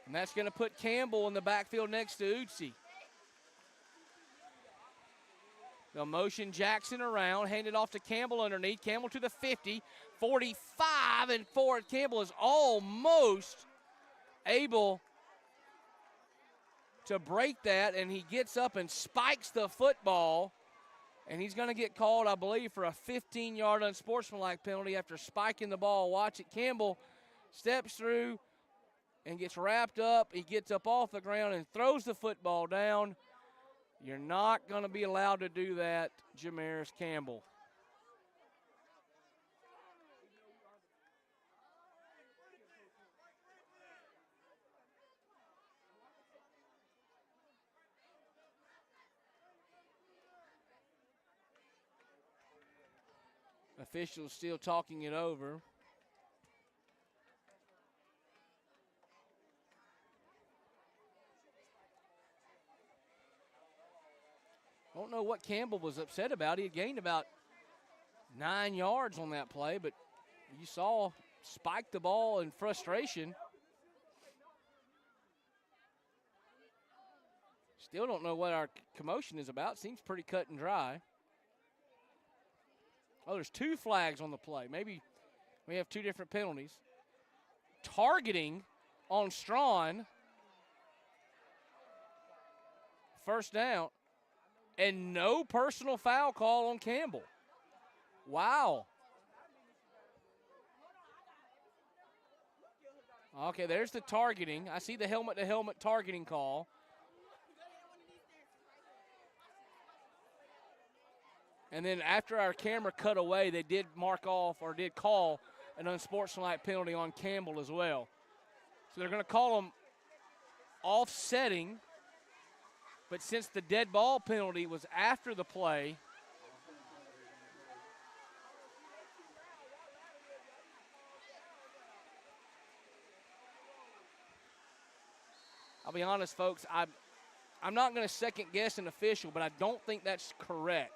And that's going to put Campbell in the backfield next to Utsi. They'll motion Jackson around, hand it off to Campbell underneath. Campbell to the 50, 45, and forward. Campbell is almost able to break that, and he gets up and spikes the football. And he's going to get called, I believe, for a 15-yard unsportsmanlike penalty after spiking the ball. Watch it. Campbell steps through and gets wrapped up. He gets up off the ground and throws the football down. You're not going to be allowed to do that, Jamaris Campbell. Officials still talking it over. I don't know what Campbell was upset about. He had gained about 9 yards on that play, but you saw spike the ball in frustration. Still don't know what our commotion is about. Seems pretty cut and dry. Oh, there's 2 flags on the play. Maybe we have 2 different penalties. Targeting on Straughn. First down. And no personal foul call on Campbell. Wow. Okay, there's the targeting. I see the helmet-to-helmet targeting call. And then after our camera cut away, they did mark off or did call an unsportsmanlike penalty on Campbell as well. So they're going to call him offsetting. But since the dead ball penalty was after the play, I'll be honest, folks, I'm not going to second guess an official, but I don't think that's correct.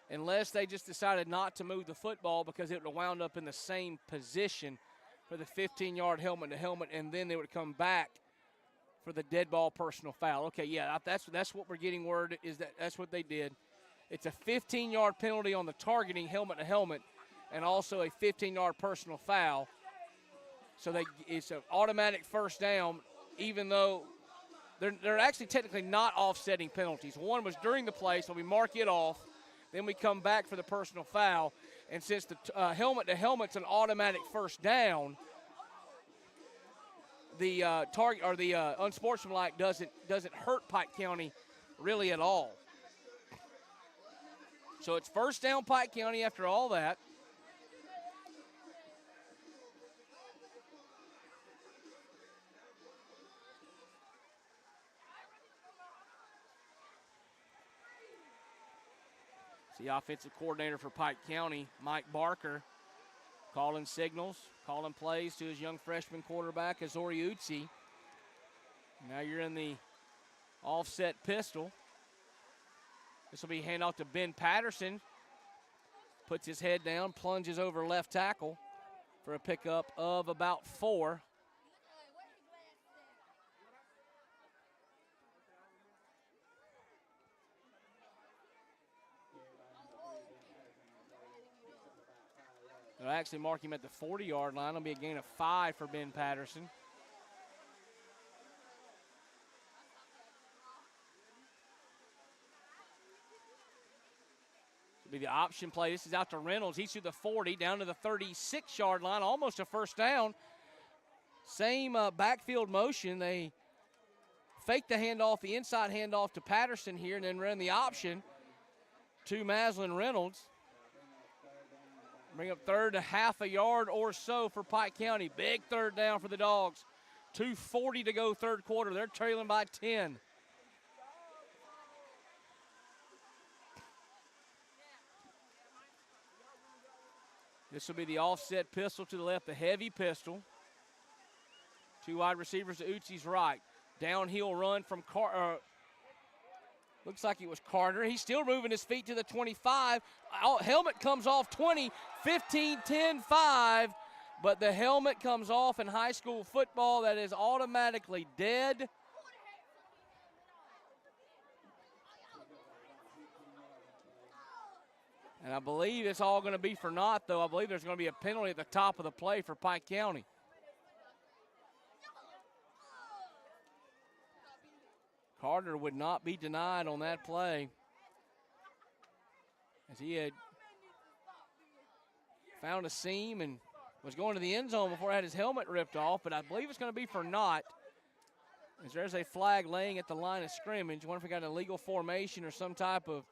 Unless they just decided not to move the football because it would have wound up in the same position for the 15-yard helmet-to-helmet, and then they would come back for the dead ball personal foul. Okay, yeah, that's what we're getting word is that's what they did. It's a 15-yard penalty on the targeting helmet-to-helmet and also a 15-yard personal foul. So it's an automatic first down, even though they're actually technically not offsetting penalties. One was during the play, so we mark it off. Then we come back for the personal foul. And since the helmet-to-helmet's an automatic first down, the target or the unsportsmanlike doesn't hurt Pike County really at all. So it's first down Pike County after all that. The offensive coordinator for Pike County, Mike Barker, calling signals, calling plays to his young freshman quarterback, Azori Utsi. Now you're in the offset pistol. This will be handoff to Ben Patterson. Puts his head down, plunges over left tackle for a pickup of about 4. They'll actually mark him at the 40-yard line. It'll be a gain of 5 for Ben Patterson. It'll be the option play. This is out to Reynolds. He's through the 40, down to the 36-yard line, almost a first down. Same backfield motion. They fake the handoff, the inside handoff to Patterson here, and then run the option to Maslin Reynolds. Bring up third, a half a yard or so for Pike County. Big third down for the Dogs. 2:40 to go third quarter. They're trailing by 10. This will be the offset pistol to the left, the heavy pistol. 2 wide receivers to Utsi's right. Downhill run from looks like it was Carter. He's still moving his feet to the 25. Helmet comes off 20, 15, 10, 5. But the helmet comes off in high school football. That is automatically dead. And I believe it's all going to be for naught, though. I believe there's going to be a penalty at the top of the play for Pike County. Carter would not be denied on that play, as he had found a seam and was going to the end zone before he had his helmet ripped off, but I believe it's going to be for naught, as there's a flag laying at the line of scrimmage. I wonder if we got an illegal formation or some type of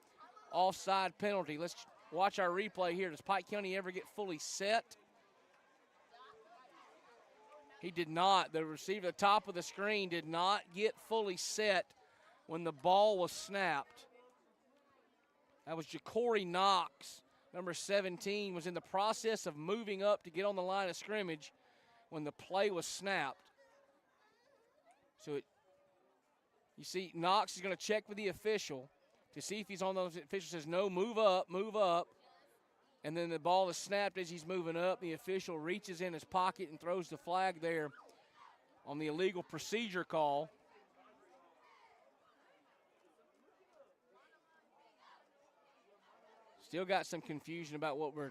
offside penalty. Let's watch our replay here. Does Pike County ever get fully set? He did not. The receiver at the top of the screen did not get fully set when the ball was snapped. That was Ja'Cory Knox, number 17, was in the process of moving up to get on the line of scrimmage when the play was snapped. So you see Knox is going to check with the official to see if he's on those. The official says, no, move up, move up. And then the ball is snapped as he's moving up. The official reaches in his pocket and throws the flag there on the illegal procedure call. Still got some confusion about what we're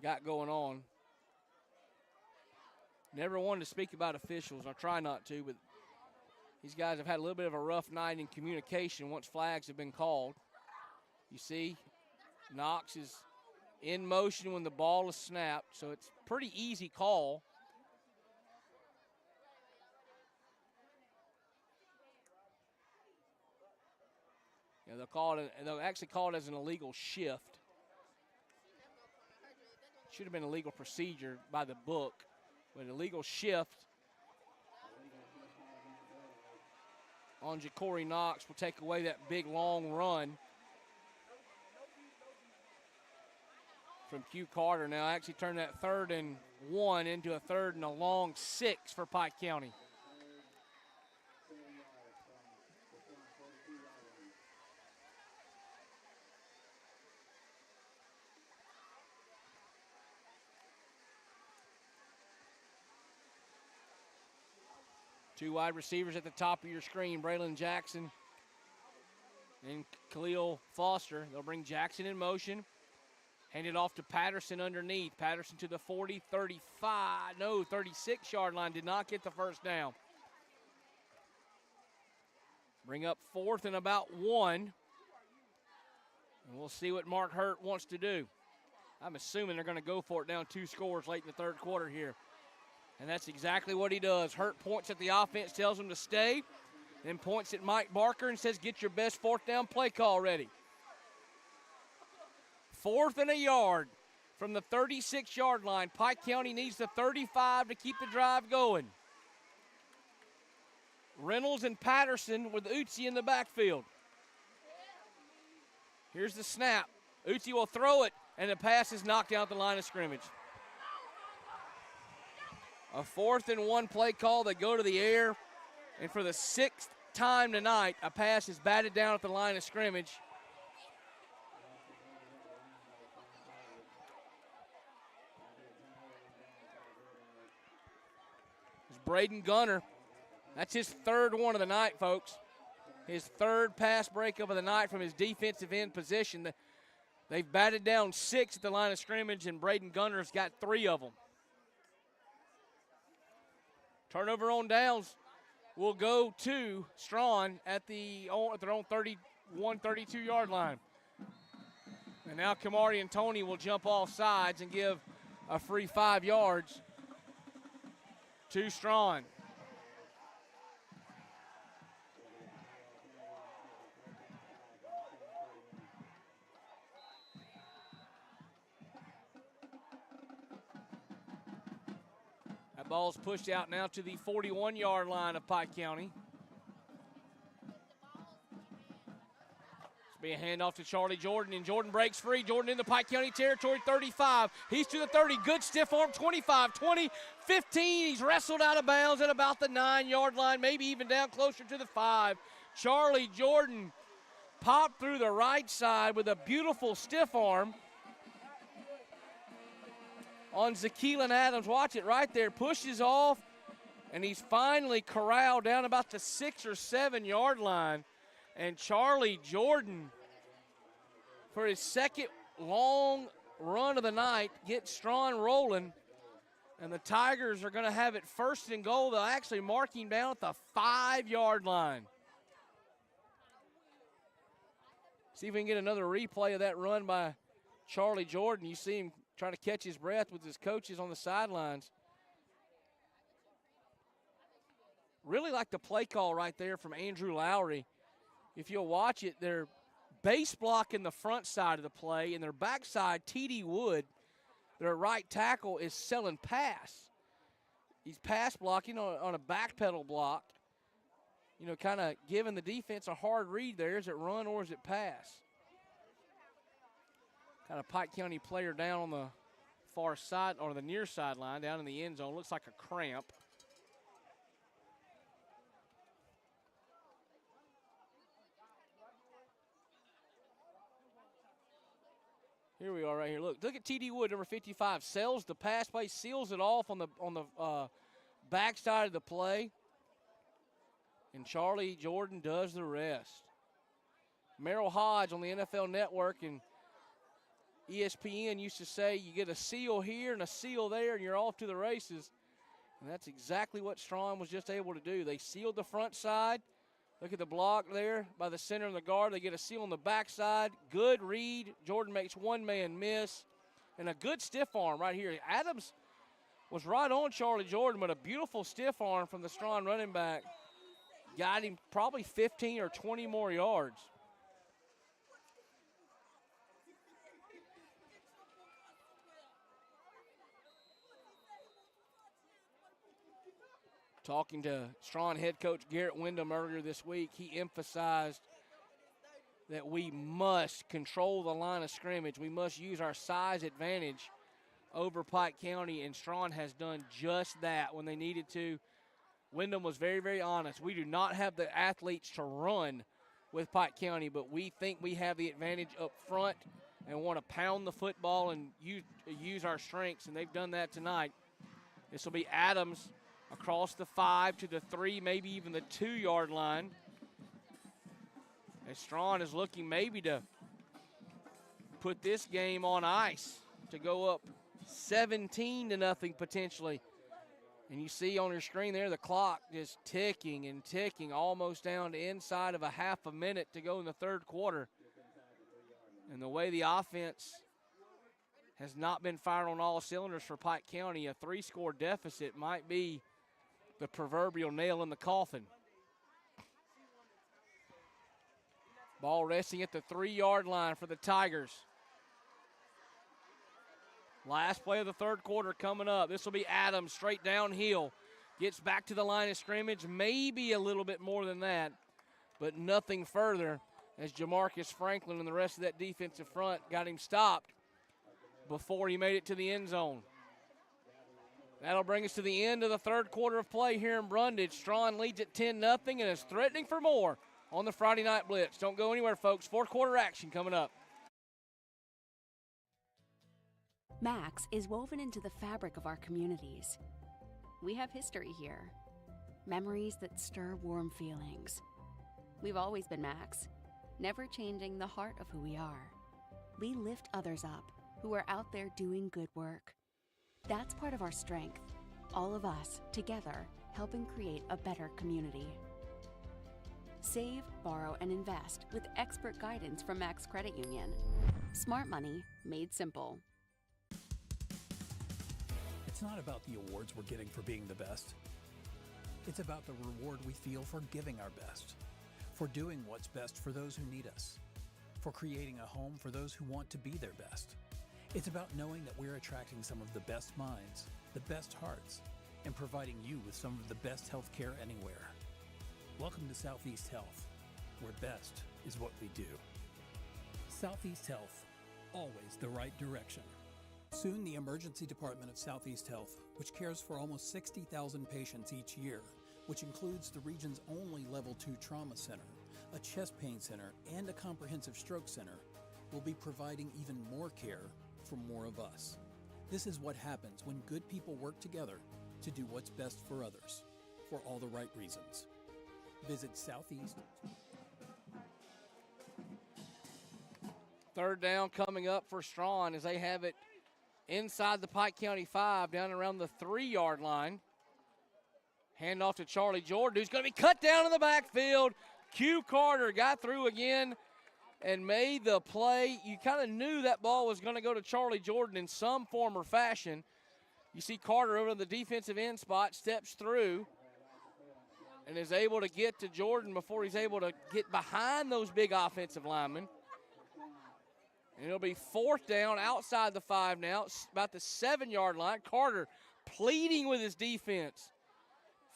got going on. Never wanted to speak about officials. I try not to, but these guys have had a little bit of a rough night in communication once flags have been called. You see, Knox is in motion when the ball is snapped, so it's a pretty easy call. Yeah, they'll actually call it as an illegal shift. Should have been a legal procedure by the book, but illegal shift on Ja'Cory Knox will take away that big long run from Q Carter. Now actually turn that 3rd and 1 into a 3rd and a long 6 for Pike County. Two wide receivers at the top of your screen, Braylon Jackson and Khalil Foster. They'll bring Jackson in motion. Hand it off to Patterson underneath. Patterson to the 40, 35, no, 36-yard line. Did not get the first down. Bring up 4th and about 1. And we'll see what Mark Hurt wants to do. I'm assuming they're going to go for it down 2 scores late in the 3rd quarter here. And that's exactly what he does. Hurt points at the offense, tells him to stay, then points at Mike Barker and says, get your best fourth down play call ready. 4th and a yard from the 36-yard line. Pike County needs the 35 to keep the drive going. Reynolds and Patterson with Uzi in the backfield. Here's the snap. Uzi will throw it, and the pass is knocked down at the line of scrimmage. A 4th and 1 play call. They go to the air, and for the 6th time tonight, a pass is batted down at the line of scrimmage. It's Braden Gunner. That's his 3rd one of the night, folks. His 3rd pass breakup of the night from his defensive end position. They've batted down 6 at the line of scrimmage, and Braden Gunner's got 3 of them. Turnover on downs will go to Straughn at their own 31, 32-yard line. And now Kamari and Tony will jump off sides and give a free 5 yards to Straughn. That ball's pushed out now to the 41-yard line of Pike County. Be a handoff to Charlie Jordan, and Jordan breaks free. Jordan in the Pike County territory, 35. He's to the 30. Good stiff arm, 25, 20, 15. He's wrestled out of bounds at about the 9-yard line, maybe even down closer to the 5. Charlie Jordan popped through the right side with a beautiful stiff arm on Zakeelan Adams. Watch it right there. Pushes off, and he's finally corralled down about the 6 or 7-yard line. And Charlie Jordan, for his 2nd long run of the night, gets Straughn rolling. And the Tigers are going to have it 1st and goal. They'll actually mark him down at the 5-yard line. See if we can get another replay of that run by Charlie Jordan. You see him trying to catch his breath with his coaches on the sidelines. Really like the play call right there from Andrew Lowry. If you'll watch it, they're base blocking the front side of the play, and their backside, T.D. Wood, their right tackle, is selling pass. He's pass blocking on a back pedal block, kind of giving the defense a hard read there. Is it run or is it pass? Got a Pike County player down on the far side, or the near sideline, down in the end zone. Looks like a cramp. Here we are right here. Look at T.D. Wood, number 55. Sells the pass play, seals it off on the backside of the play. And Charlie Jordan does the rest. Merrill Hodge on the NFL Network and ESPN used to say you get a seal here and a seal there and you're off to the races. And that's exactly what Straughn was just able to do. They sealed the front side. Look at the block there by the center of the guard. They get a seal on the backside. Good read. Jordan makes one man miss. And a good stiff arm right here. Adams was right on Charlie Jordan, but a beautiful stiff arm from the Straughn running back. Got him probably 15 or 20 more yards. Talking to Straughn head coach Garrett Wyndham earlier this week, he emphasized that we must control the line of scrimmage. We must use our size advantage over Pike County, and Straughn has done just that when they needed to. Wyndham was very, very honest. We do not have the athletes to run with Pike County, but we think we have the advantage up front and want to pound the football and use our strengths, and they've done that tonight. This will be Adams across the 5 to the 3, maybe even the 2-yard line. As Straughn is looking maybe to put this game on ice to go up 17-0 potentially. And you see on your screen there the clock just ticking and ticking, almost down to inside of a half a minute to go in the third quarter. And the way the offense has not been firing on all cylinders for Pike County. A 3-score deficit might be the proverbial nail in the coffin. Ball resting at the 3-yard line for the Tigers. Last play of the third quarter coming up. This will be Adams straight downhill. Gets back to the line of scrimmage, maybe a little bit more than that, but nothing further as Jamarcus Franklin and the rest of that defensive front got him stopped before he made it to the end zone. That'll bring us to the end of the third quarter of play here in Brundage. Straughn leads at 10-0 and is threatening for more on the Friday Night Blitz. Don't go anywhere, folks. Fourth quarter action coming up. Max is woven into the fabric of our communities. We have history here, memories that stir warm feelings. We've always been Max, never changing the heart of who we are. We lift others up who are out there doing good work. That's part of our strength, all of us together helping create a better community. Save, borrow, and invest with expert guidance from Max Credit Union. Smart money made simple. It's not about the awards we're getting for being the best. It's about the reward we feel for giving our best, for doing what's best for those who need us, for creating a home for those who want to be their best. It's about knowing that we're attracting some of the best minds, the best hearts, and providing you with some of the best health care anywhere. Welcome to Southeast Health, where best is what we do. Southeast Health, always the right direction. Soon, the Emergency Department of Southeast Health, which cares for almost 60,000 patients each year, which includes the region's only Level 2 trauma center, a chest pain center, and a comprehensive stroke center, will be providing even more care for more of us. This is what happens when good people work together to do what's best for others, for all the right reasons. Visit Southeast. Third down coming up for Straughn as they have it inside the Pike County 5, down around the 3-yard line. Hand off to Charlie Jordan, who's going to be cut down in the backfield. Q Carter got through again and made the play. You kind of knew that ball was going to go to Charlie Jordan in some form or fashion. You see Carter over in the defensive end spot, steps through and is able to get to Jordan before he's able to get behind those big offensive linemen. And it'll be fourth down outside the 5 now, about the 7-yard line. Carter pleading with his defense.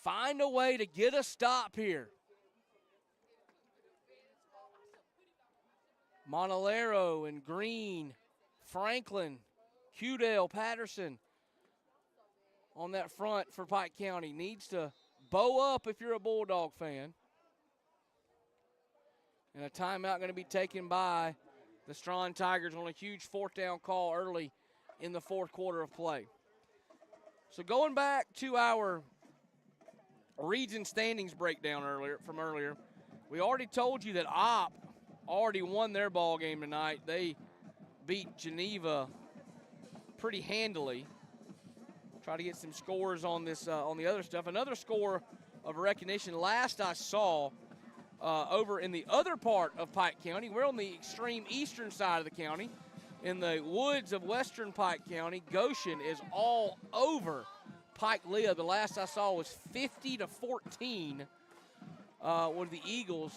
Find a way to get a stop here. Monalero and Green, Franklin, Hudale, Patterson on that front for Pike County. Needs to bow up if you're a Bulldog fan. And a timeout going to be taken by the Straughn Tigers on a huge fourth down call early in the fourth quarter of play. So going back to our region standings breakdown earlier, we already told you that Opp already won their ball game tonight. They beat Geneva pretty handily. Try to get some scores on this on the other stuff. Another score of recognition last I saw over in the other part of Pike County. We're on the extreme eastern side of the county. In the woods of western Pike County, Goshen is all over Pike Lib. The last I saw was 50-14 with the Eagles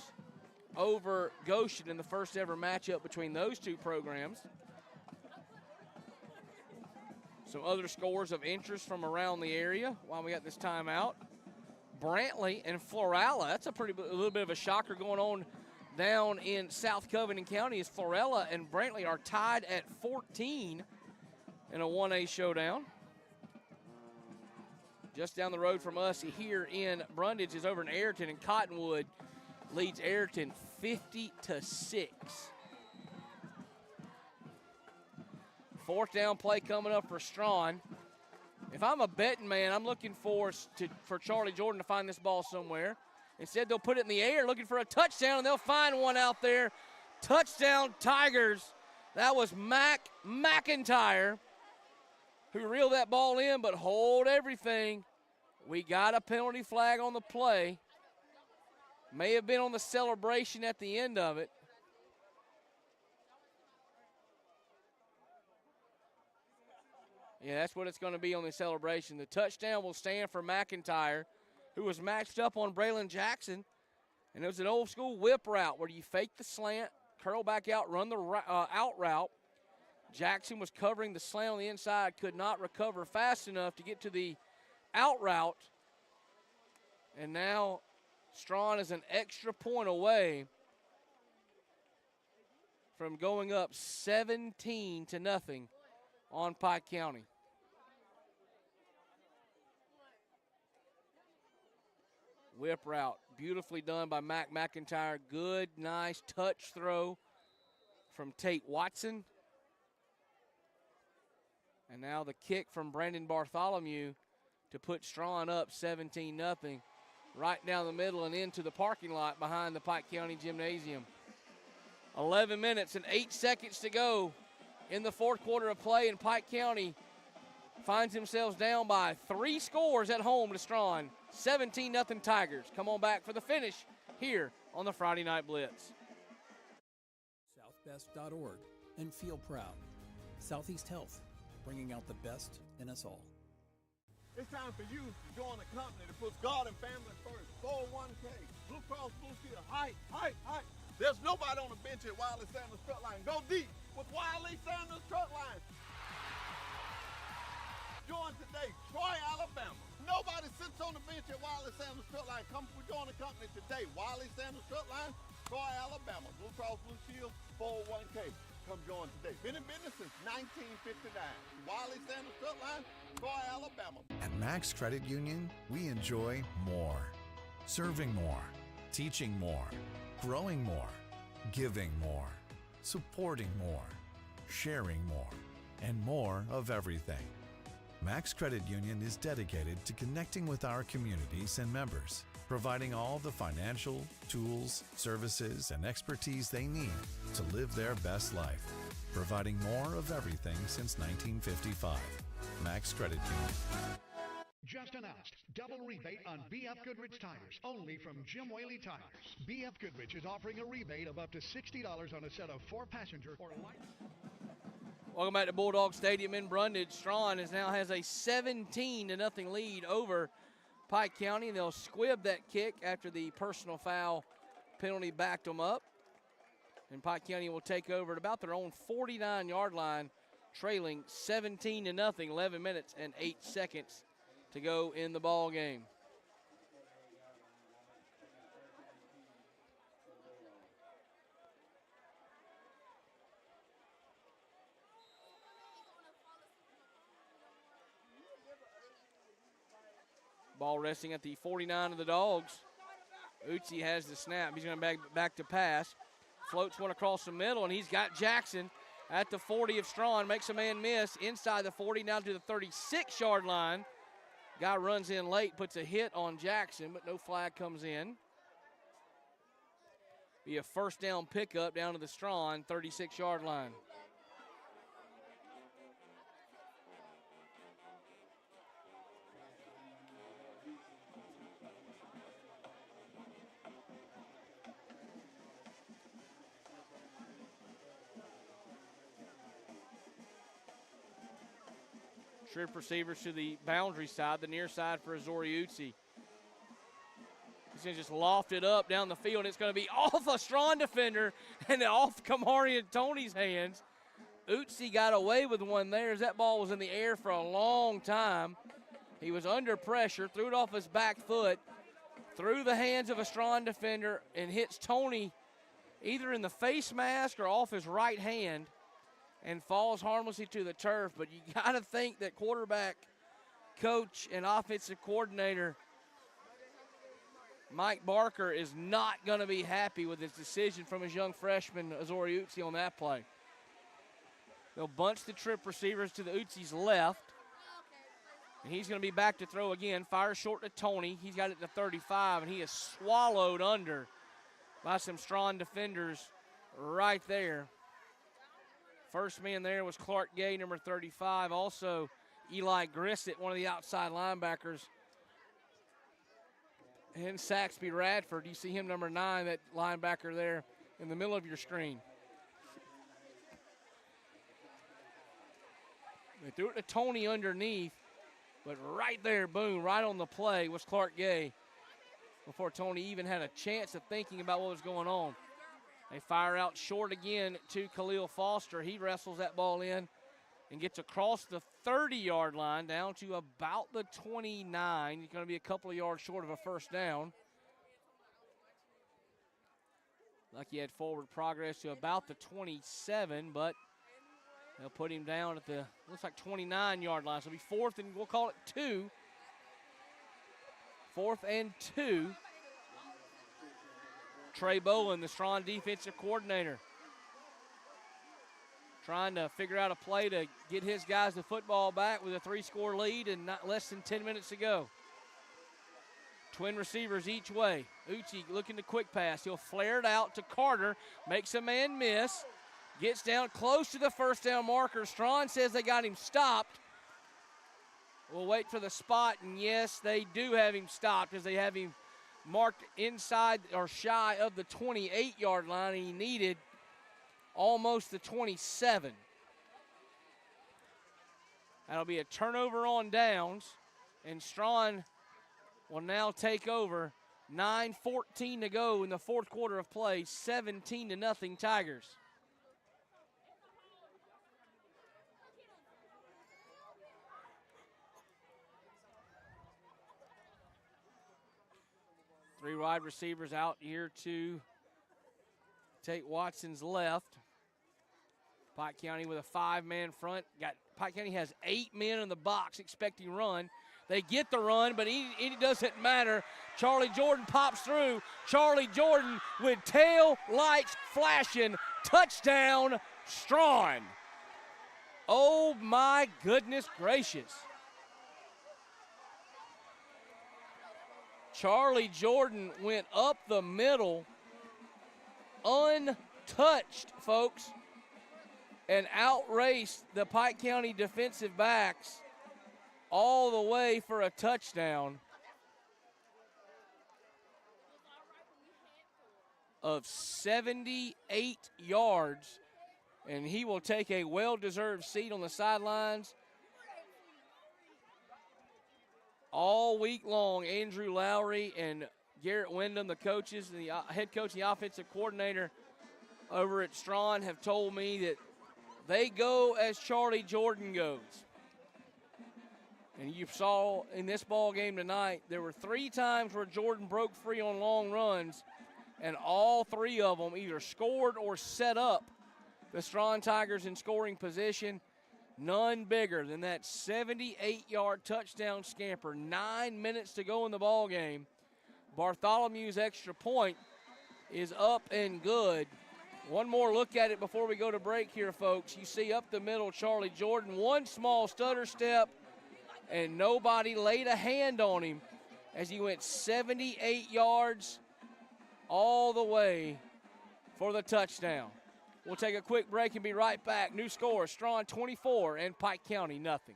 over Goshen in the first ever matchup between those two programs. Some other scores of interest from around the area while we got this timeout. Brantley and Florala, that's a little bit of a shocker going on down in South Covington County, as Florala and Brantley are tied at 14 in a 1A showdown. Just down the road from us here in Brundage is over in Ayrton, and Cottonwood leads Ayrton 50-6. Fourth down play coming up for Straughn. If I'm a betting man, I'm looking for Charlie Jordan to find this ball somewhere. Instead, they'll put it in the air looking for a touchdown, and they'll find one out there. Touchdown, Tigers. That was McIntyre who reeled that ball in, but hold everything. We got a penalty flag on the play. May have been on the celebration at the end of it. Yeah, that's what it's going to be on the celebration. The touchdown will stand for McIntyre, who was matched up on Braylon Jackson. And it was an old school whip route where you fake the slant, curl back out, run the out route. Jackson was covering the slant on the inside, could not recover fast enough to get to the out route. And now Straughn is an extra point away from going up 17-0 on Pike County. Whip route, beautifully done by Mac McIntyre. Good, nice touch throw from Tate Watson. And now the kick from Brandon Bartholomew to put Straughn up 17-0. Right down the middle and into the parking lot behind the Pike County Gymnasium. 11 minutes and 8 seconds to go in the fourth quarter of play, and Pike County finds themselves down by 3 scores at home to Straughn. 17-0 Tigers. Come on back for the finish here on the Friday Night Blitz. Southbest.org and feel proud. Southeast Health, bringing out the best in us all. It's time for you to join a company that puts God and family first. 401k, Blue Cross Blue Shield, height. There's nobody on the bench at Wiley Sanders Truck Line. Go deep with Wiley Sanders Truck Line. Join today, Troy, Alabama. Nobody sits on the bench at Wiley Sanders Truck Line. Come join the company today. Wiley Sanders Truck Line, Troy, Alabama. Blue Cross Blue Shield, 401k. Come join today. Been in business since 1959. Wiley Sanders Truck Line, Troy, Alabama. At Max Credit Union, we enjoy more. Serving more, teaching more, growing more, giving more, supporting more, sharing more, and more of everything. Max Credit Union is dedicated to connecting with our communities and members, providing all the financial, tools, services, and expertise they need to live their best life, providing more of everything since 1955. Max Credit Union. Just announced, double rebate on BF Goodrich tires, only from Jim Whaley Tires. BF Goodrich is offering a rebate of up to $60 on a set of 4-passenger or light. Welcome back to Bulldog Stadium in Brundage. Straughn now has a 17-0 lead over Pike County. They'll squib that kick after the personal foul penalty backed them up. And Pike County will take over at about their own 49-yard line, trailing 17-0, 11 minutes and 8 seconds to go in the ball game. Ball resting at the 49 of the Dogs. Uzi has the snap. He's going to back to pass. Floats one across the middle, and he's got Jackson at the 40 of Straughn. Makes a man miss inside the 40, now to the 36-yard line. Guy runs in late, puts a hit on Jackson, but no flag comes in. Be a first down pickup down to the Straughn 36-yard line. Trip receivers to the boundary side, the near side for Azori Uzi. He's going to just loft it up down the field. It's going to be off a Straughn defender and off Kamari and Tony's hands. Uzi got away with one there as that ball was in the air for a long time. He was under pressure, threw it off his back foot, through the hands of a Straughn defender, and hits Tony either in the face mask or off his right hand, and falls harmlessly to the turf. But you got to think that quarterback coach and offensive coordinator Mike Barker is not going to be happy with his decision from his young freshman Azori Uzi on that play. They'll bunch the trip receivers to the Uzi's left, and he's going to be back to throw again. Fires short to Tony. He's got it to 35, and he is swallowed under by some Straughn defenders right there. First man there was Clark Gay, number 35. Also, Eli Grissett, one of the outside linebackers. And Saxby Radford, you see him, number 9, that linebacker there in the middle of your screen. They threw it to Tony underneath, but right there, boom, right on the play was Clark Gay before Tony even had a chance of thinking about what was going on. They fire out short again to Khalil Foster. He wrestles that ball in and gets across the 30-yard line down to about the 29. He's going to be a couple of yards short of a first down. Lucky had forward progress to about the 27, but they'll put him down at the, looks like 29-yard line. So it'll be fourth and we'll call it 2. 4th and 2. Trey Bowen, the Straughn defensive coordinator, trying to figure out a play to get his guys the football back with a 3-score lead and not less than 10 minutes to go. Twin receivers each way. Uchi looking to quick pass. He'll flare it out to Carter, makes a man miss, gets down close to the first down marker. Straughn says they got him stopped. We'll wait for the spot, and yes, they do have him stopped as they have him marked inside or shy of the 28-yard line, and he needed almost the 27. That'll be a turnover on downs, and Straughn will now take over. 9:14 to go in the fourth quarter of play, 17-0 Tigers. Three wide receivers out here to take Watson's left. Pike County with a 5-man front. Pike County has 8 men in the box expecting run. They get the run, but it doesn't matter. Charlie Jordan pops through. Charlie Jordan with tail lights flashing. Touchdown, Straughn. Oh, my goodness gracious. Charlie Jordan went up the middle, untouched, folks, and outraced the Pike County defensive backs all the way for a touchdown of 78 yards, and he will take a well-deserved seat on the sidelines. All week long, Andrew Lowry and Garrett Wyndham, the coaches, and the head coach and the offensive coordinator over at Straughn, have told me that they go as Charlie Jordan goes. And you saw in this ball game tonight, there were 3 times where Jordan broke free on long runs, and all 3 of them either scored or set up the Straughn Tigers in scoring position. None bigger than that 78-yard touchdown scamper. 9 minutes to go in the ball game. Bartholomew's extra point is up and good. One more look at it before we go to break here, folks. You see up the middle Charlie Jordan, one small stutter step, and nobody laid a hand on him as he went 78 yards all the way for the touchdown. We'll take a quick break and be right back. New score, Straughn 24 and Pike County nothing.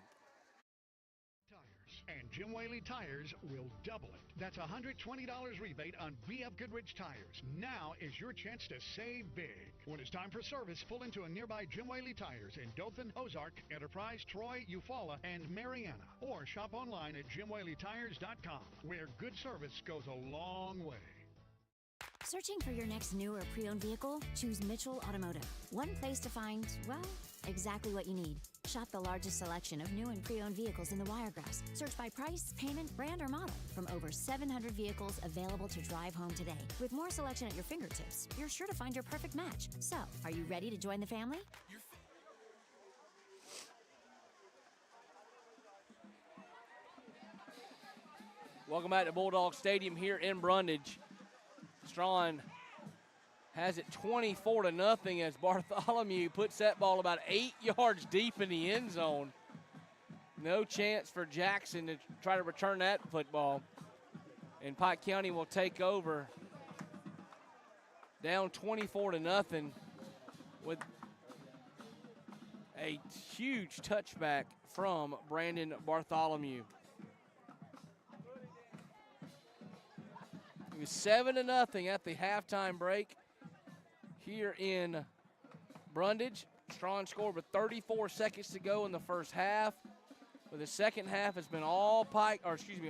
Tires and Jim Whaley Tires will double it. That's a $120 rebate on BF Goodrich Tires. Now is your chance to save big. When it's time for service, pull into a nearby Jim Whaley Tires in Dothan, Ozark, Enterprise, Troy, Eufaula, and Mariana. Or shop online at JimWhaleyTires.com, where good service goes a long way. Searching for your next new or pre-owned vehicle? Choose Mitchell Automotive. One place to find, well, exactly what you need. Shop the largest selection of new and pre-owned vehicles in the Wiregrass. Search by price, payment, brand, or model. From over 700 vehicles available to drive home today. With more selection at your fingertips, you're sure to find your perfect match. So, are you ready to join the family? Welcome back to Bulldog Stadium here in Brundage. Straughn has it 24-0 as Bartholomew puts that ball about 8 yards deep in the end zone. No chance for Jackson to try to return that football. And Pike County will take over down 24-0 with a huge touchback from Brandon Bartholomew. It was 7-0 at the halftime break here in Brundage. Straughn scored with 34 seconds to go in the first half. But the second half has been all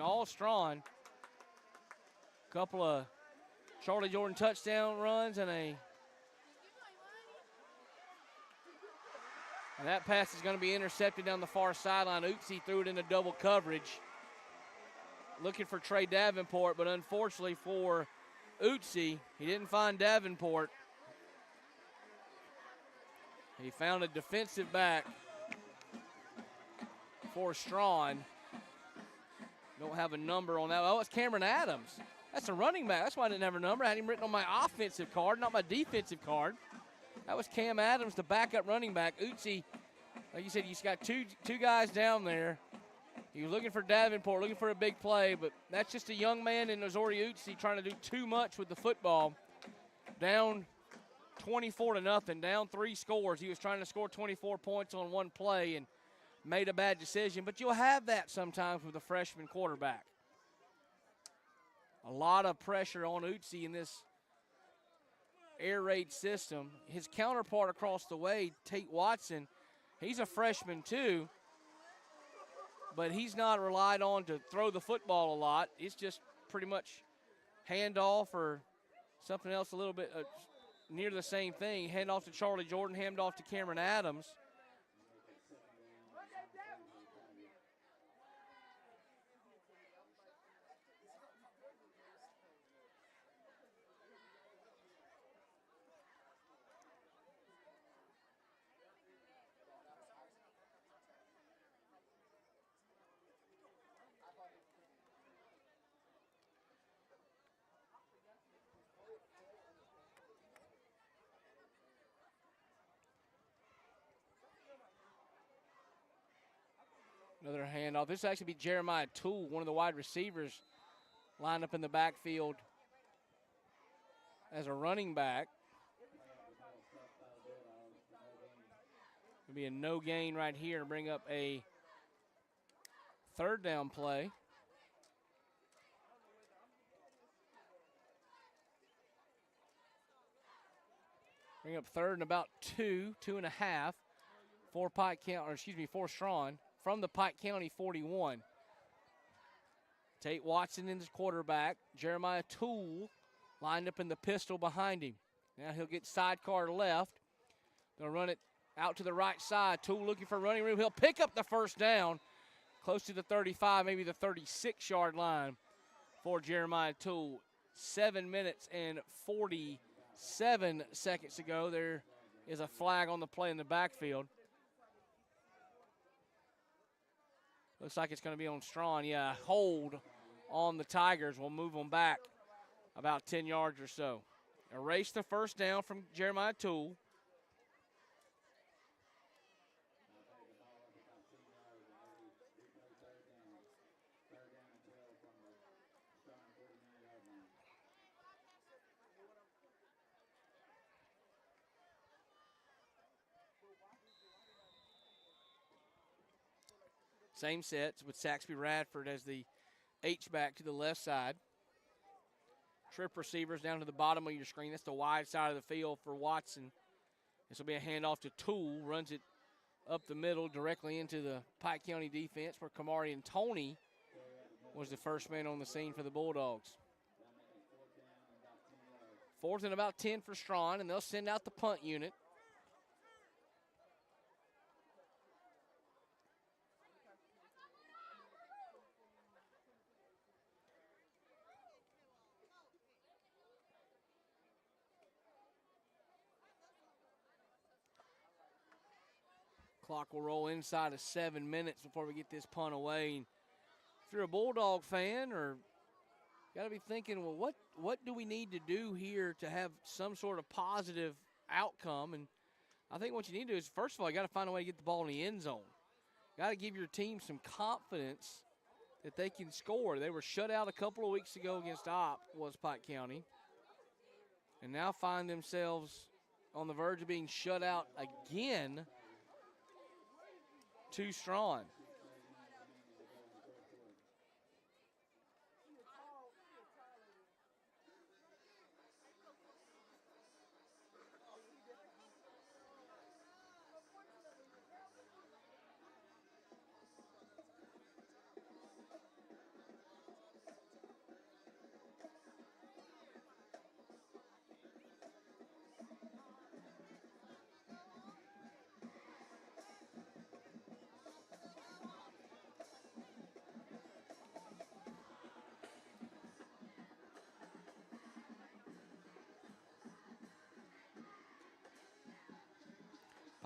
all Straughn. Couple of Charlie Jordan touchdown runs and that pass is going to be intercepted down the far sideline. Utsi threw it into double coverage, looking for Trey Davenport, but unfortunately for Utsi, he didn't find Davenport. He found a defensive back for Straughn. Don't have a number on that. Oh, it's Cameron Adams. That's a running back. That's why I didn't have a number. I had him written on my offensive card, not my defensive card. That was Cam Adams, the backup running back. Utsi, like you said, he's got two guys down there. He was looking for Davenport, looking for a big play, but that's just a young man in Missouri Utsi trying to do too much with the football. Down 24-0, down 3 scores. He was trying to score 24 points on one play and made a bad decision, but you'll have that sometimes with a freshman quarterback. A lot of pressure on Utsi in this air raid system. His counterpart across the way, Tate Watson, he's a freshman too, but he's not relied on to throw the football a lot. It's just pretty much handoff or something else a little bit near the same thing. Hand off to Charlie Jordan, hand off to Cameron Adams. Another handoff. This will actually be Jeremiah Toole, one of the wide receivers, lined up in the backfield as a running back. It'll be a no gain right here to bring up a third down play. Bring up third and about 2.5 for Pike County, for Straughn from the Pike County 41. Tate Watson in his quarterback. Jeremiah Toole lined up in the pistol behind him. Now he'll get sidecar left. They'll run it out to the right side. Toole looking for running room. He'll pick up the first down close to the 35, maybe the 36-yard line for Jeremiah Toole. 7 minutes and 47 seconds ago. There is a flag on the play in the backfield. Looks like it's going to be on Straughn. Yeah, hold on the Tigers. We'll move them back about 10 yards or so. Erase the first down from Jeremiah Toole. Same sets with Saxby Radford as the H-back to the left side. Trip receivers down to the bottom of your screen. That's the wide side of the field for Watson. This will be a handoff to Toole. Runs it up the middle directly into the Pike County defense where Kamari and Tony was the first man on the scene for the Bulldogs. 4th and about 10 for Straughn, and they'll send out the punt unit. Clock will roll inside of 7 minutes before we get this punt away. And if you're a Bulldog fan, or got to be thinking, well, what do we need to do here to have some sort of positive outcome? And I think what you need to do is, first of all, you got to find a way to get the ball in the end zone. Got to give your team some confidence that they can score. They were shut out a couple of weeks ago against Pike County, and now find themselves on the verge of being shut out again to Straughn.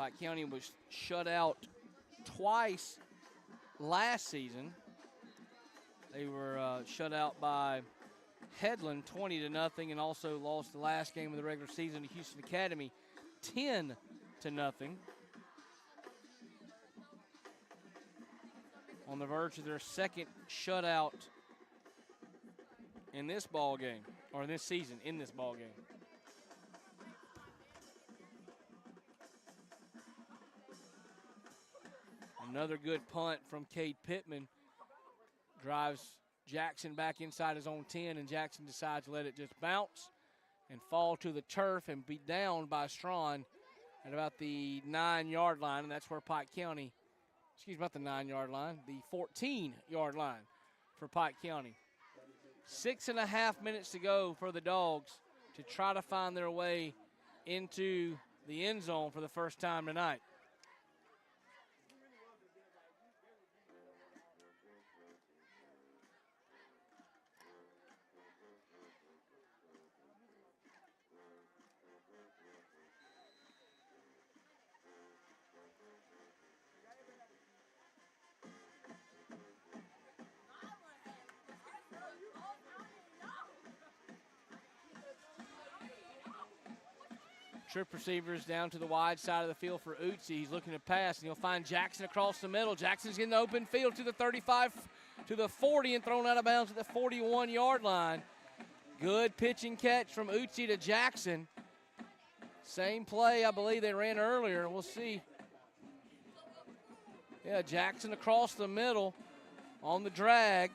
Pike County was shut out twice last season. They were shut out by Headland 20-0, and also lost the last game of the regular season to Houston Academy 10-0. On the verge of their second shutout in this ball game, or this season in this ball game. Another good punt from Cade Pittman drives Jackson back inside his own 10, and Jackson decides to let it just bounce and fall to the turf and be down by Straughn at about the 9-yard line, and that's where Pike County, about the 9-yard line, the 14-yard line for Pike County. 6.5 minutes to go for the Dogs to try to find their way into the end zone for the first time tonight. Trip receivers down to the wide side of the field for Utsi. He's looking to pass, and he'll find Jackson across the middle. Jackson's getting the open field to the 35, to the 40, and thrown out of bounds at the 41-yard line. Good pitch and catch from Utsi to Jackson. Same play I believe they ran earlier. We'll see. Yeah, Jackson across the middle on the drag.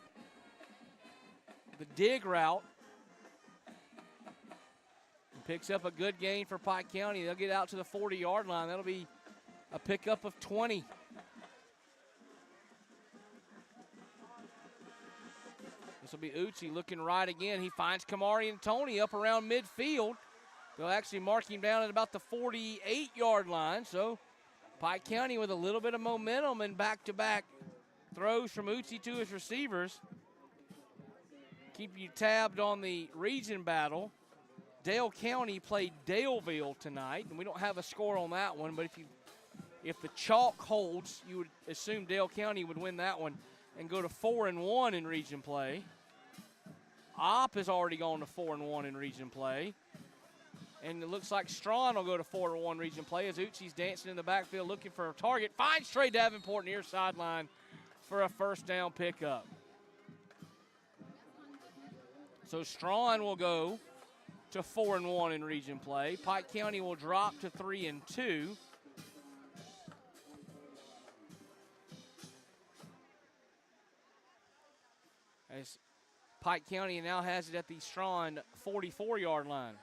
The dig route. Picks up a good gain for Pike County. They'll get out to the 40-yard line. That'll be a pickup of 20. This will be Utsi looking right again. He finds Kamari and Tony up around midfield. They'll actually mark him down at about the 48-yard line. So Pike County with a little bit of momentum and back-to-back throws from Utsi to his receivers. Keep you tabbed on the region battle. Dale County played Daleville tonight, and we don't have a score on that one, but if the chalk holds, you would assume Dale County would win that one and go to 4-1 in region play. Opp has already gone to 4-1 in region play. And it looks like Straughn will go to 4-1 region play as Utsi's dancing in the backfield looking for a target. Finds Trey Davenport near sideline for a first down pickup. So Straughn will go to 4-1 in region play. Pike County will drop to 3-2. As Pike County now has it at the Straughn 44-yard line.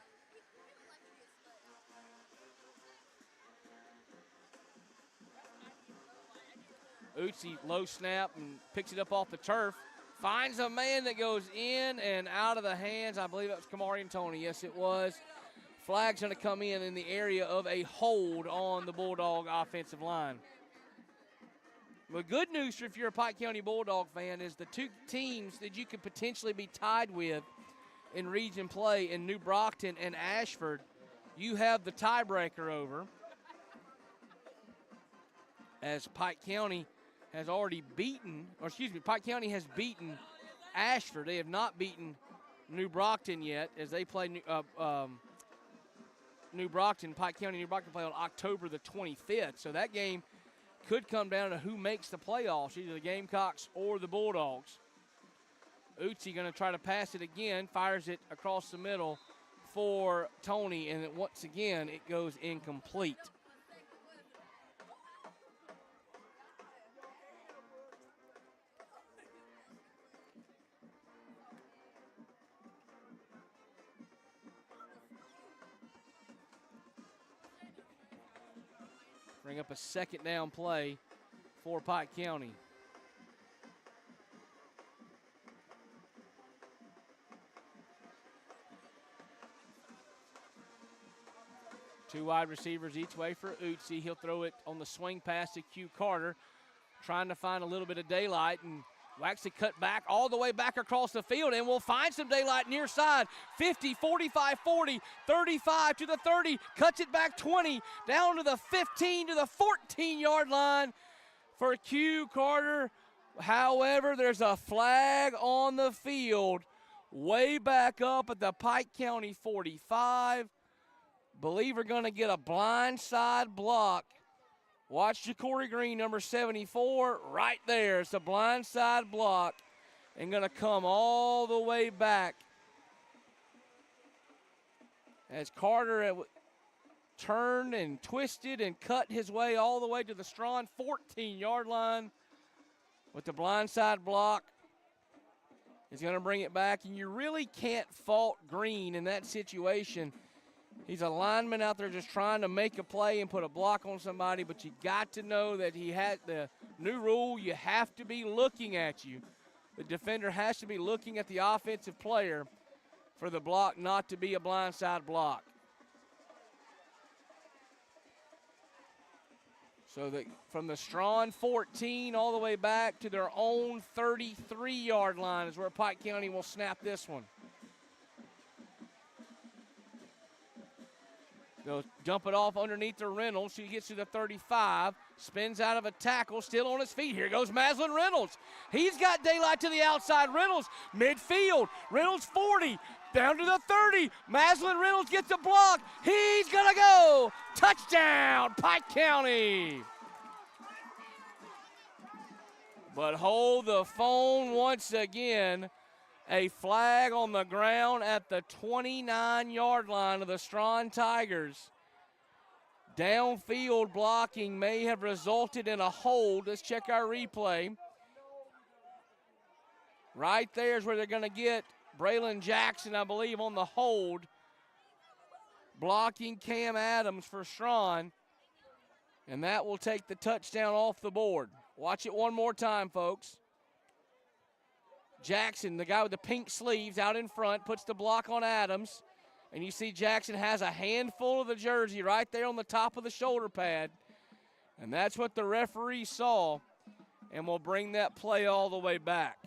Utsi low snap and picks it up off the turf. Finds a man that goes in and out of the hands. I believe that was Kamari and Tony. Yes, it was. Flag's going to come in the area of a hold on the Bulldog offensive line. The good news if you're a Pike County Bulldog fan is the two teams that you could potentially be tied with in region play in New Brockton and Ashford, you have the tiebreaker over, as Pike County has already beaten, Pike County has beaten Ashford. They have not beaten New Brockton yet as they play New Brockton. Pike County and New Brockton play on October the 25th. So that game could come down to who makes the playoffs, either the Gamecocks or the Bulldogs. Utsi going to try to pass it again, fires it across the middle for Tony, and then once again it goes incomplete. Bring up a second down play for Pike County. Two wide receivers each way for Utsi. He'll throw it on the swing pass to Q Carter, trying to find a little bit of daylight, and Waxy cut back all the way back across the field, and we'll find some daylight near side. 50, 45, 40, 35 to the 30, cuts it back 20, down to the 15 to the 14-yard line for Q Carter. However, there's a flag on the field way back up at the Pike County 45. Believe we're going to get a blindside block. Watch Ja'Cory Green, number 74, right there. It's a blindside block and going to come all the way back as Carter turned and twisted and cut his way all the way to the Straughn 14-yard line with the blindside block. He's going to bring it back, and you really can't fault Green in that situation. He's a lineman out there just trying to make a play and put a block on somebody, but you got to know that he had the new rule. You have to be looking at you. The defender has to be looking at the offensive player for the block not to be a blindside block. So from the Straughn 14 all the way back to their own 33-yard line is where Pike County will snap this one. They'll dump it off underneath the Reynolds. He gets to the 35, spins out of a tackle, still on his feet. Here goes Maslin Reynolds. He's got daylight to the outside. Reynolds, midfield. Reynolds 40, down to the 30. Maslin Reynolds gets a block. He's going to go. Touchdown, Pike County. But hold the phone once again. A flag on the ground at the 29-yard line of the Straughn Tigers. Downfield blocking may have resulted in a hold. Let's check our replay. Right there is where they're going to get Braylon Jackson, I believe, on the hold. Blocking Cam Adams for Straughn. And that will take the touchdown off the board. Watch it one more time, folks. Jackson, the guy with the pink sleeves out in front, puts the block on Adams. And you see Jackson has a handful of the jersey right there on the top of the shoulder pad. And that's what the referee saw. And will bring that play all the way back.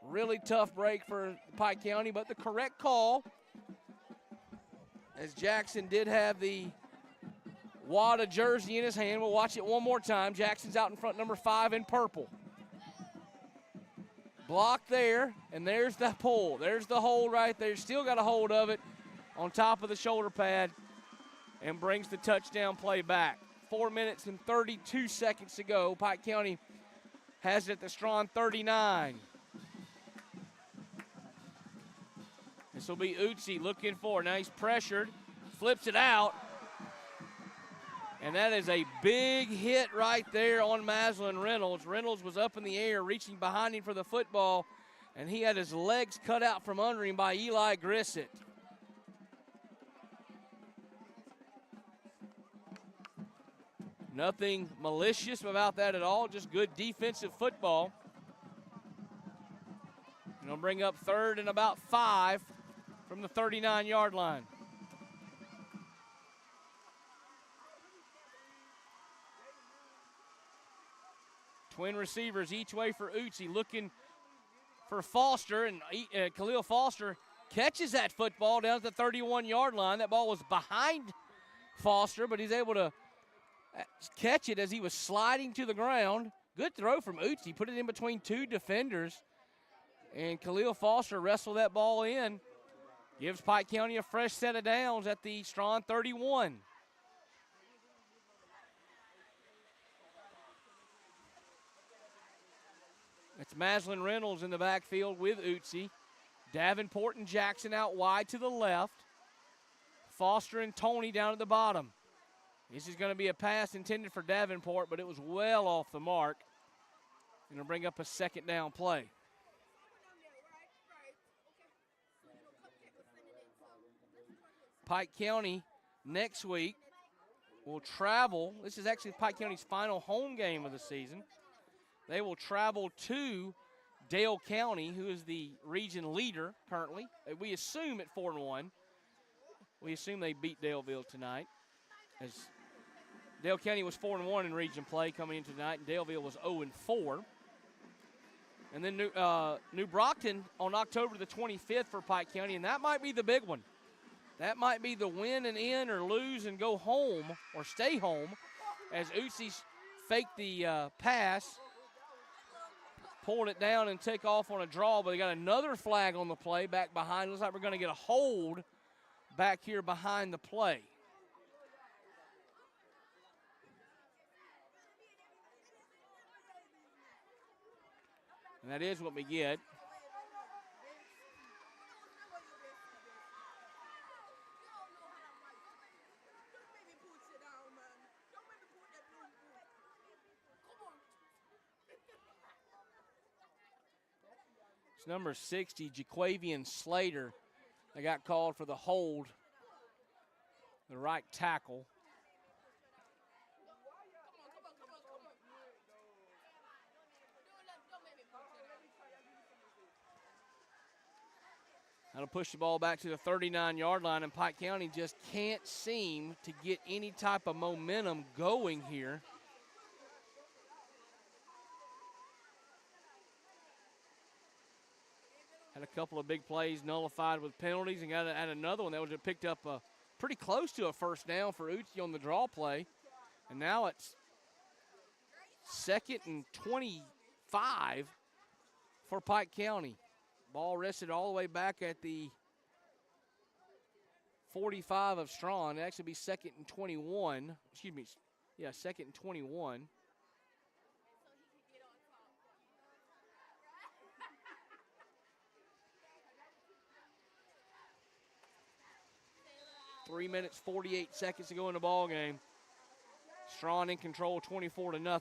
Really tough break for Pike County, but the correct call. As Jackson did have the wad of jersey in his hand. We'll watch it one more time. Jackson's out in front, number 5 in purple. Block there, and there's the pull. There's the hold right there. Still got a hold of it on top of the shoulder pad and brings the touchdown play back. 4 minutes and 32 seconds to go. Pike County has it at the Straughn 39. This will be Utsi looking for. Now he's pressured, flips it out. And that is a big hit right there on Maslin Reynolds. Reynolds was up in the air, reaching behind him for the football, and he had his legs cut out from under him by Eli Grissett. Nothing malicious about that at all, just good defensive football. And they'll bring up 3rd and about 5 from the 39-yard line. Twin receivers each way for Utsi, looking for Foster, and Khalil Foster catches that football down at the 31-yard line. That ball was behind Foster, but he's able to catch it as he was sliding to the ground. Good throw from Utsi, put it in between 2 defenders, and Khalil Foster wrestled that ball in. Gives Pike County a fresh set of downs at the Straughn 31. It's Maslin Reynolds in the backfield with Utsi. Davenport and Jackson out wide to the left. Foster and Tony down at the bottom. This is going to be a pass intended for Davenport, but it was well off the mark. And it'll bring up a 2nd down play. Pike County next week will travel. This is actually Pike County's final home game of the season. They will travel to Dale County, who is the region leader currently. We assume at 4-1. We assume they beat Daleville tonight, as Dale County was 4-1 in region play coming into tonight, and Daleville was 0-4. and then New Brockton on October the 25th for Pike County, and that might be the big one. That might be the win and in or lose and go home or stay home as Uzi faked the pass, pulled it down and take off on a draw, but they got another flag on the play back behind. Looks like we're going to get a hold back here behind the play. And that is what we get. It's number 60, Jaquavian Slater. They got called for the hold, the right tackle. That'll push the ball back to the 39-yard line, and Pike County just can't seem to get any type of momentum going here. Had a couple of big plays nullified with penalties, and got another one that was picked up pretty close to a first down for Uzi on the draw play. And now it's 2nd and 25 for Pike County. Ball rested all the way back at the 45 of Straughn. It actually be 2nd and 21. Excuse me. Yeah, 2nd and 21. Three minutes, 48 seconds to go in the ball game. Straughn in control, 24-0.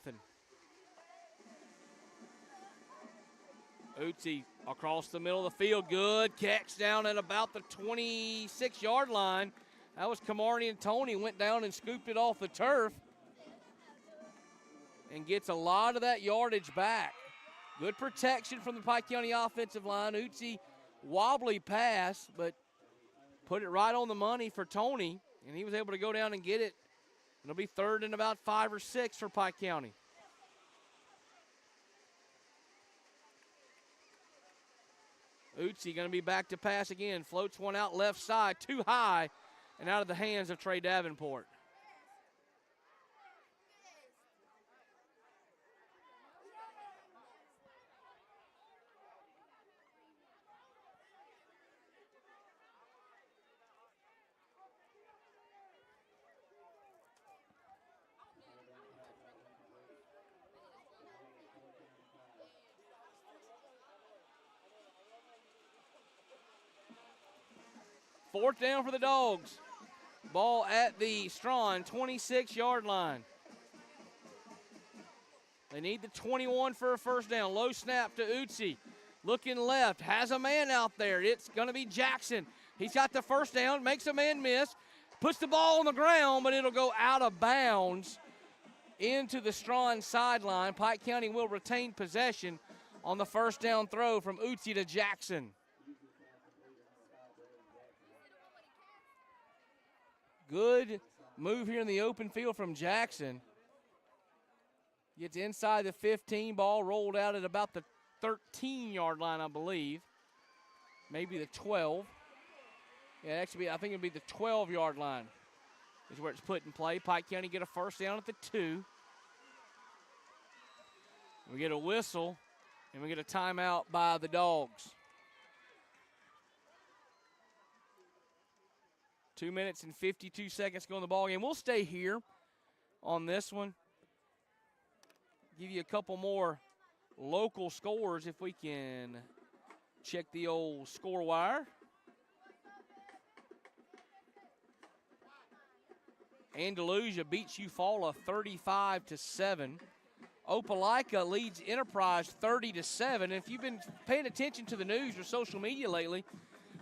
Uzi across the middle of the field. Good catch down at about the 26-yard line. That was Camardi and Tony. Went down and scooped it off the turf. And gets a lot of that yardage back. Good protection from the Pike County offensive line. Uzi wobbly pass, but put it right on the money for Tony. And he was able to go down and get it. It'll be 3rd and about 5 or 6 for Pike County. Uzi going to be back to pass again. Floats one out left side, too high, and out of the hands of Trey Davenport. Fourth down for the Dogs. Ball at the Straughn 26-yard line. They need the 21 for a first down. Low snap to Uzi. Looking left, has a man out there. It's going to be Jackson. He's got the first down, makes a man miss, puts the ball on the ground, but it'll go out of bounds into the Straughn sideline. Pike County will retain possession on the first down throw from Uzi to Jackson. Good move here in the open field from Jackson. Gets inside the 15, ball rolled out at about the 13-yard line, I believe. Maybe the 12. Yeah, actually, I think it'll be the 12-yard line is where it's put in play. Pike County get a first down at the 2. We get a whistle, and we get a timeout by the Dogs. 2 minutes and 52 seconds to go in the ballgame. We'll stay here on this one. Give you a couple more local scores if we can check the old score wire. Andalusia beats Eufaula 35-7. Opelika leads Enterprise 30-7. If you've been paying attention to the news or social media lately,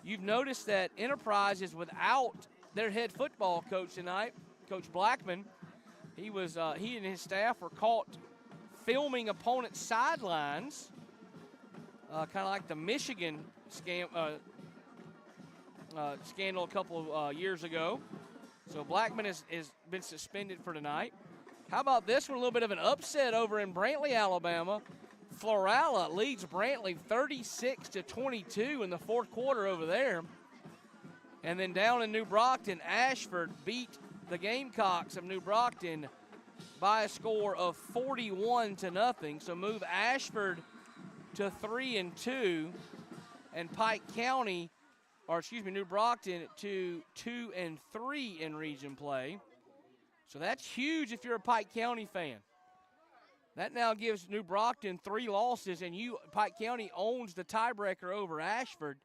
you've noticed that Enterprise is without their head football coach tonight, Coach Blackman. He and his staff were caught filming opponent sidelines, kind of like the Michigan scandal a couple of years ago. So Blackman has been suspended for tonight. How about this one? A little bit of an upset over in Brantley, Alabama. Florala leads Brantley 36-22 in the fourth quarter over there. And then down in New Brockton, Ashford beat the Gamecocks of New Brockton by a score of 41-0. So move Ashford to 3-2, and Pike County, New Brockton to 2-3 in region play. So that's huge if you're a Pike County fan. That now gives New Brockton 3 losses, and Pike County owns the tiebreaker over Ashford.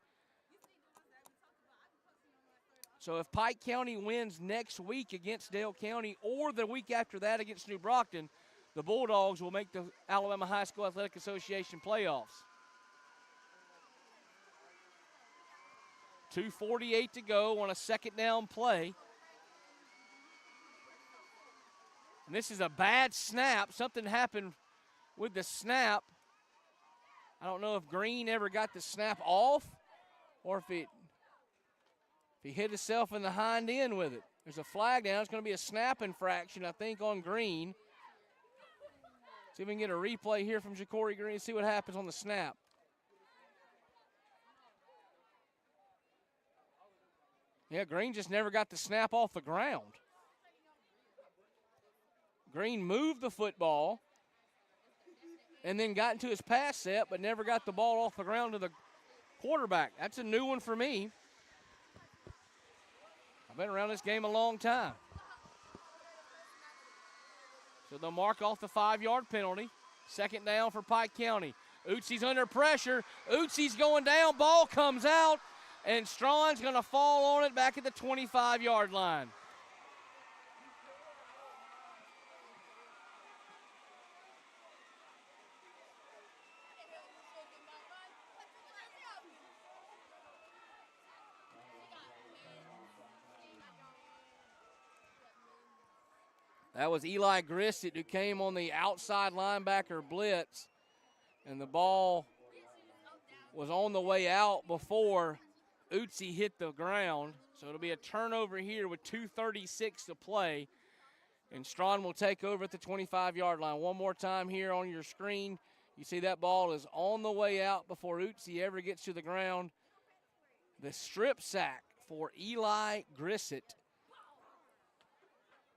So if Pike County wins next week against Dale County or the week after that against New Brockton, the Bulldogs will make the Alabama High School Athletic Association playoffs. 2:48 to go on a second down play. And this is a bad snap. Something happened with the snap. I don't know if Green ever got the snap off or if he hit himself in the hind end with it. There's a flag down. It's going to be a snap infraction, I think, on Green. See if we can get a replay here from Ja'Cory Green, see what happens on the snap. Yeah, Green just never got the snap off the ground. Green moved the football and then got into his pass set, but never got the ball off the ground to the quarterback. That's a new one for me. I've been around this game a long time. So they'll mark off the 5-yard penalty. Second down for Pike County. Utsi's under pressure. Utsi's going down. Ball comes out, and Straughn's going to fall on it back at the 25-yard line. That was Eli Grissett who came on the outside linebacker blitz, and the ball was on the way out before Utsi hit the ground. So it'll be a turnover here with 2:36 to play, and Straughn will take over at the 25-yard line. One more time here on your screen. You see that ball is on the way out before Utsi ever gets to the ground. The strip sack for Eli Grissett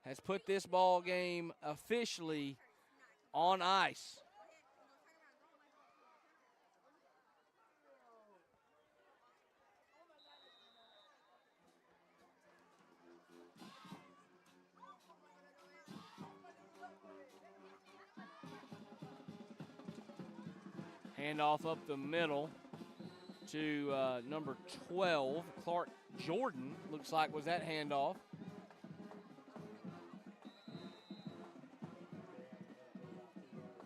has put this ball game officially on ice. Handoff up the middle to number 12, Clark Jordan, looks like was that handoff.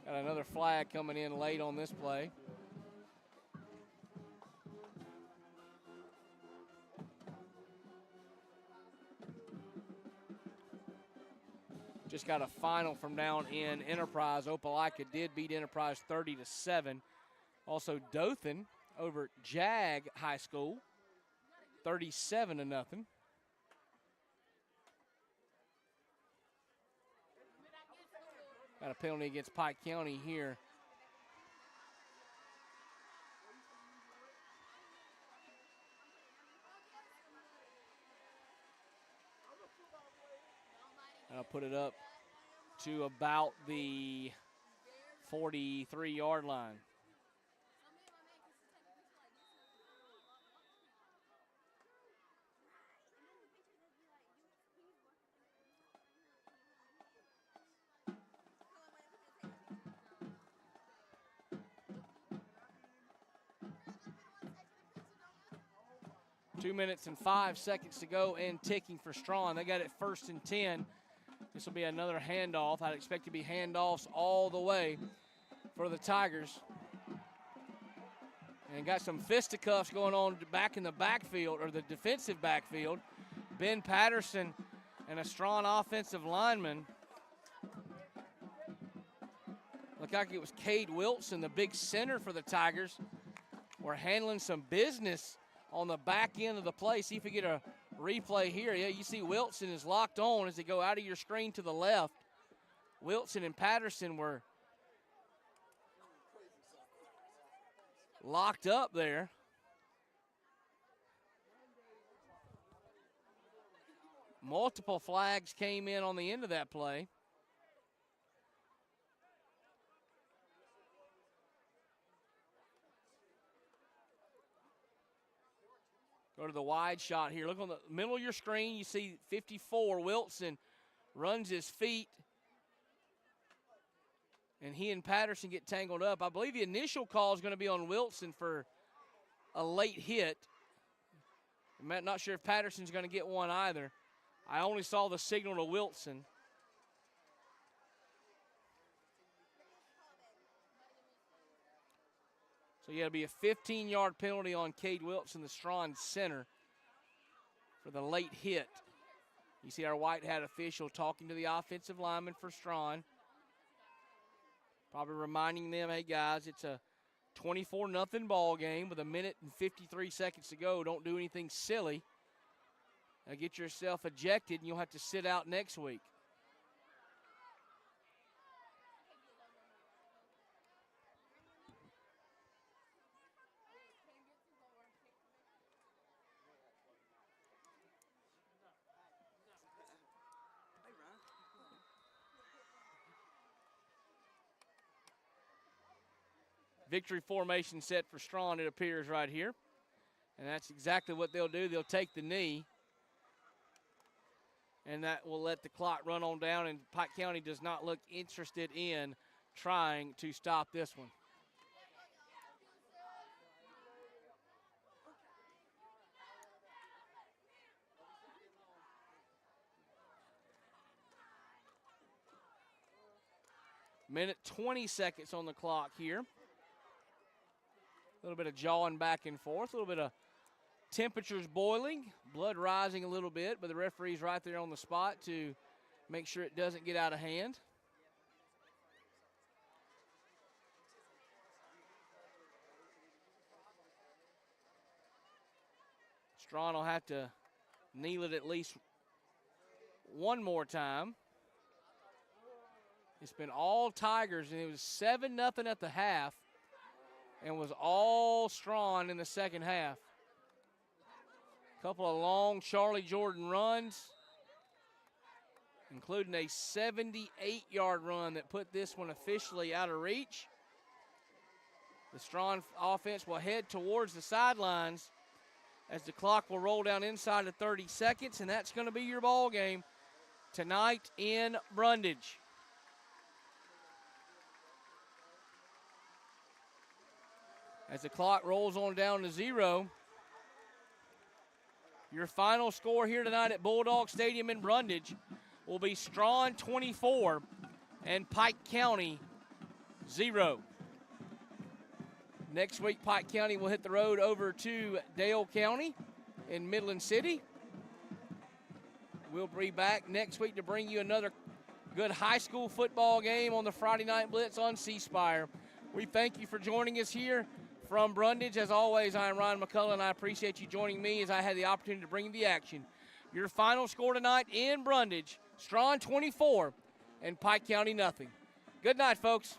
Got another flag coming in late on this play. Just got a final from down in Enterprise. Opelika did beat Enterprise 30-7. Also Dothan over Jag High School, 37-0. Got a penalty against Pike County here. And I'll put it up to about the 43-yard line. Two minutes and 5 seconds to go and ticking for Straughn. They got it 1st and 10. This will be another handoff. I'd expect to be handoffs all the way for the Tigers. And got some fisticuffs going on back in the backfield, or the defensive backfield. Ben Patterson and a Straughn offensive lineman. Looked like it was Cade Wilson, the big center for the Tigers. We're handling some business on the back end of the play. See if we get a replay here. Yeah, you see Wilson is locked on as they go out of your screen to the left. Wilson and Patterson were locked up there. Multiple flags came in on the end of that play. Go to the wide shot here. Look on the middle of your screen. You see 54, Wilson runs his feet. And he and Patterson get tangled up. I believe the initial call is going to be on Wilson for a late hit. I'm not sure if Patterson's going to get one either. I only saw the signal to Wilson. So yeah, it'll be a 15-yard penalty on Cade Wilson, the Straughn center, for the late hit. You see our white hat official talking to the offensive lineman for Straughn. Probably reminding them, hey guys, it's a 24-0 ball game with 1 minute and 53 seconds to go. Don't do anything silly. Now get yourself ejected, and you'll have to sit out next week. Victory formation set for Straughn, it appears right here. And that's exactly what they'll do. They'll take the knee. And that will let the clock run on down, and Pike County does not look interested in trying to stop this one. Minute 20 seconds on the clock here. A little bit of jawing back and forth, a little bit of temperatures boiling, blood rising a little bit, but the referee's right there on the spot to make sure it doesn't get out of hand. Straughn will have to kneel it at least one more time. It's been all Tigers, and it was 7-0 at the half, and was all Straughn in the second half. Couple of long Charlie Jordan runs, including a 78-yard run that put this one officially out of reach. The Straughn offense will head towards the sidelines as the clock will roll down inside of 30 seconds, and that's going to be your ball game tonight in Brundage. As the clock rolls on down to 0, your final score here tonight at Bulldog Stadium in Brundage will be Straughn 24 and Pike County 0. Next week, Pike County will hit the road over to Dale County in Midland City. We'll be back next week to bring you another good high school football game on the Friday Night Blitz on C-Spire. We thank you for joining us here from Brundage. As always, I am Ryan McCullough, and I appreciate you joining me as I had the opportunity to bring you the action. Your final score tonight in Brundage, Straughn 24 and Pike County 0. Good night, folks.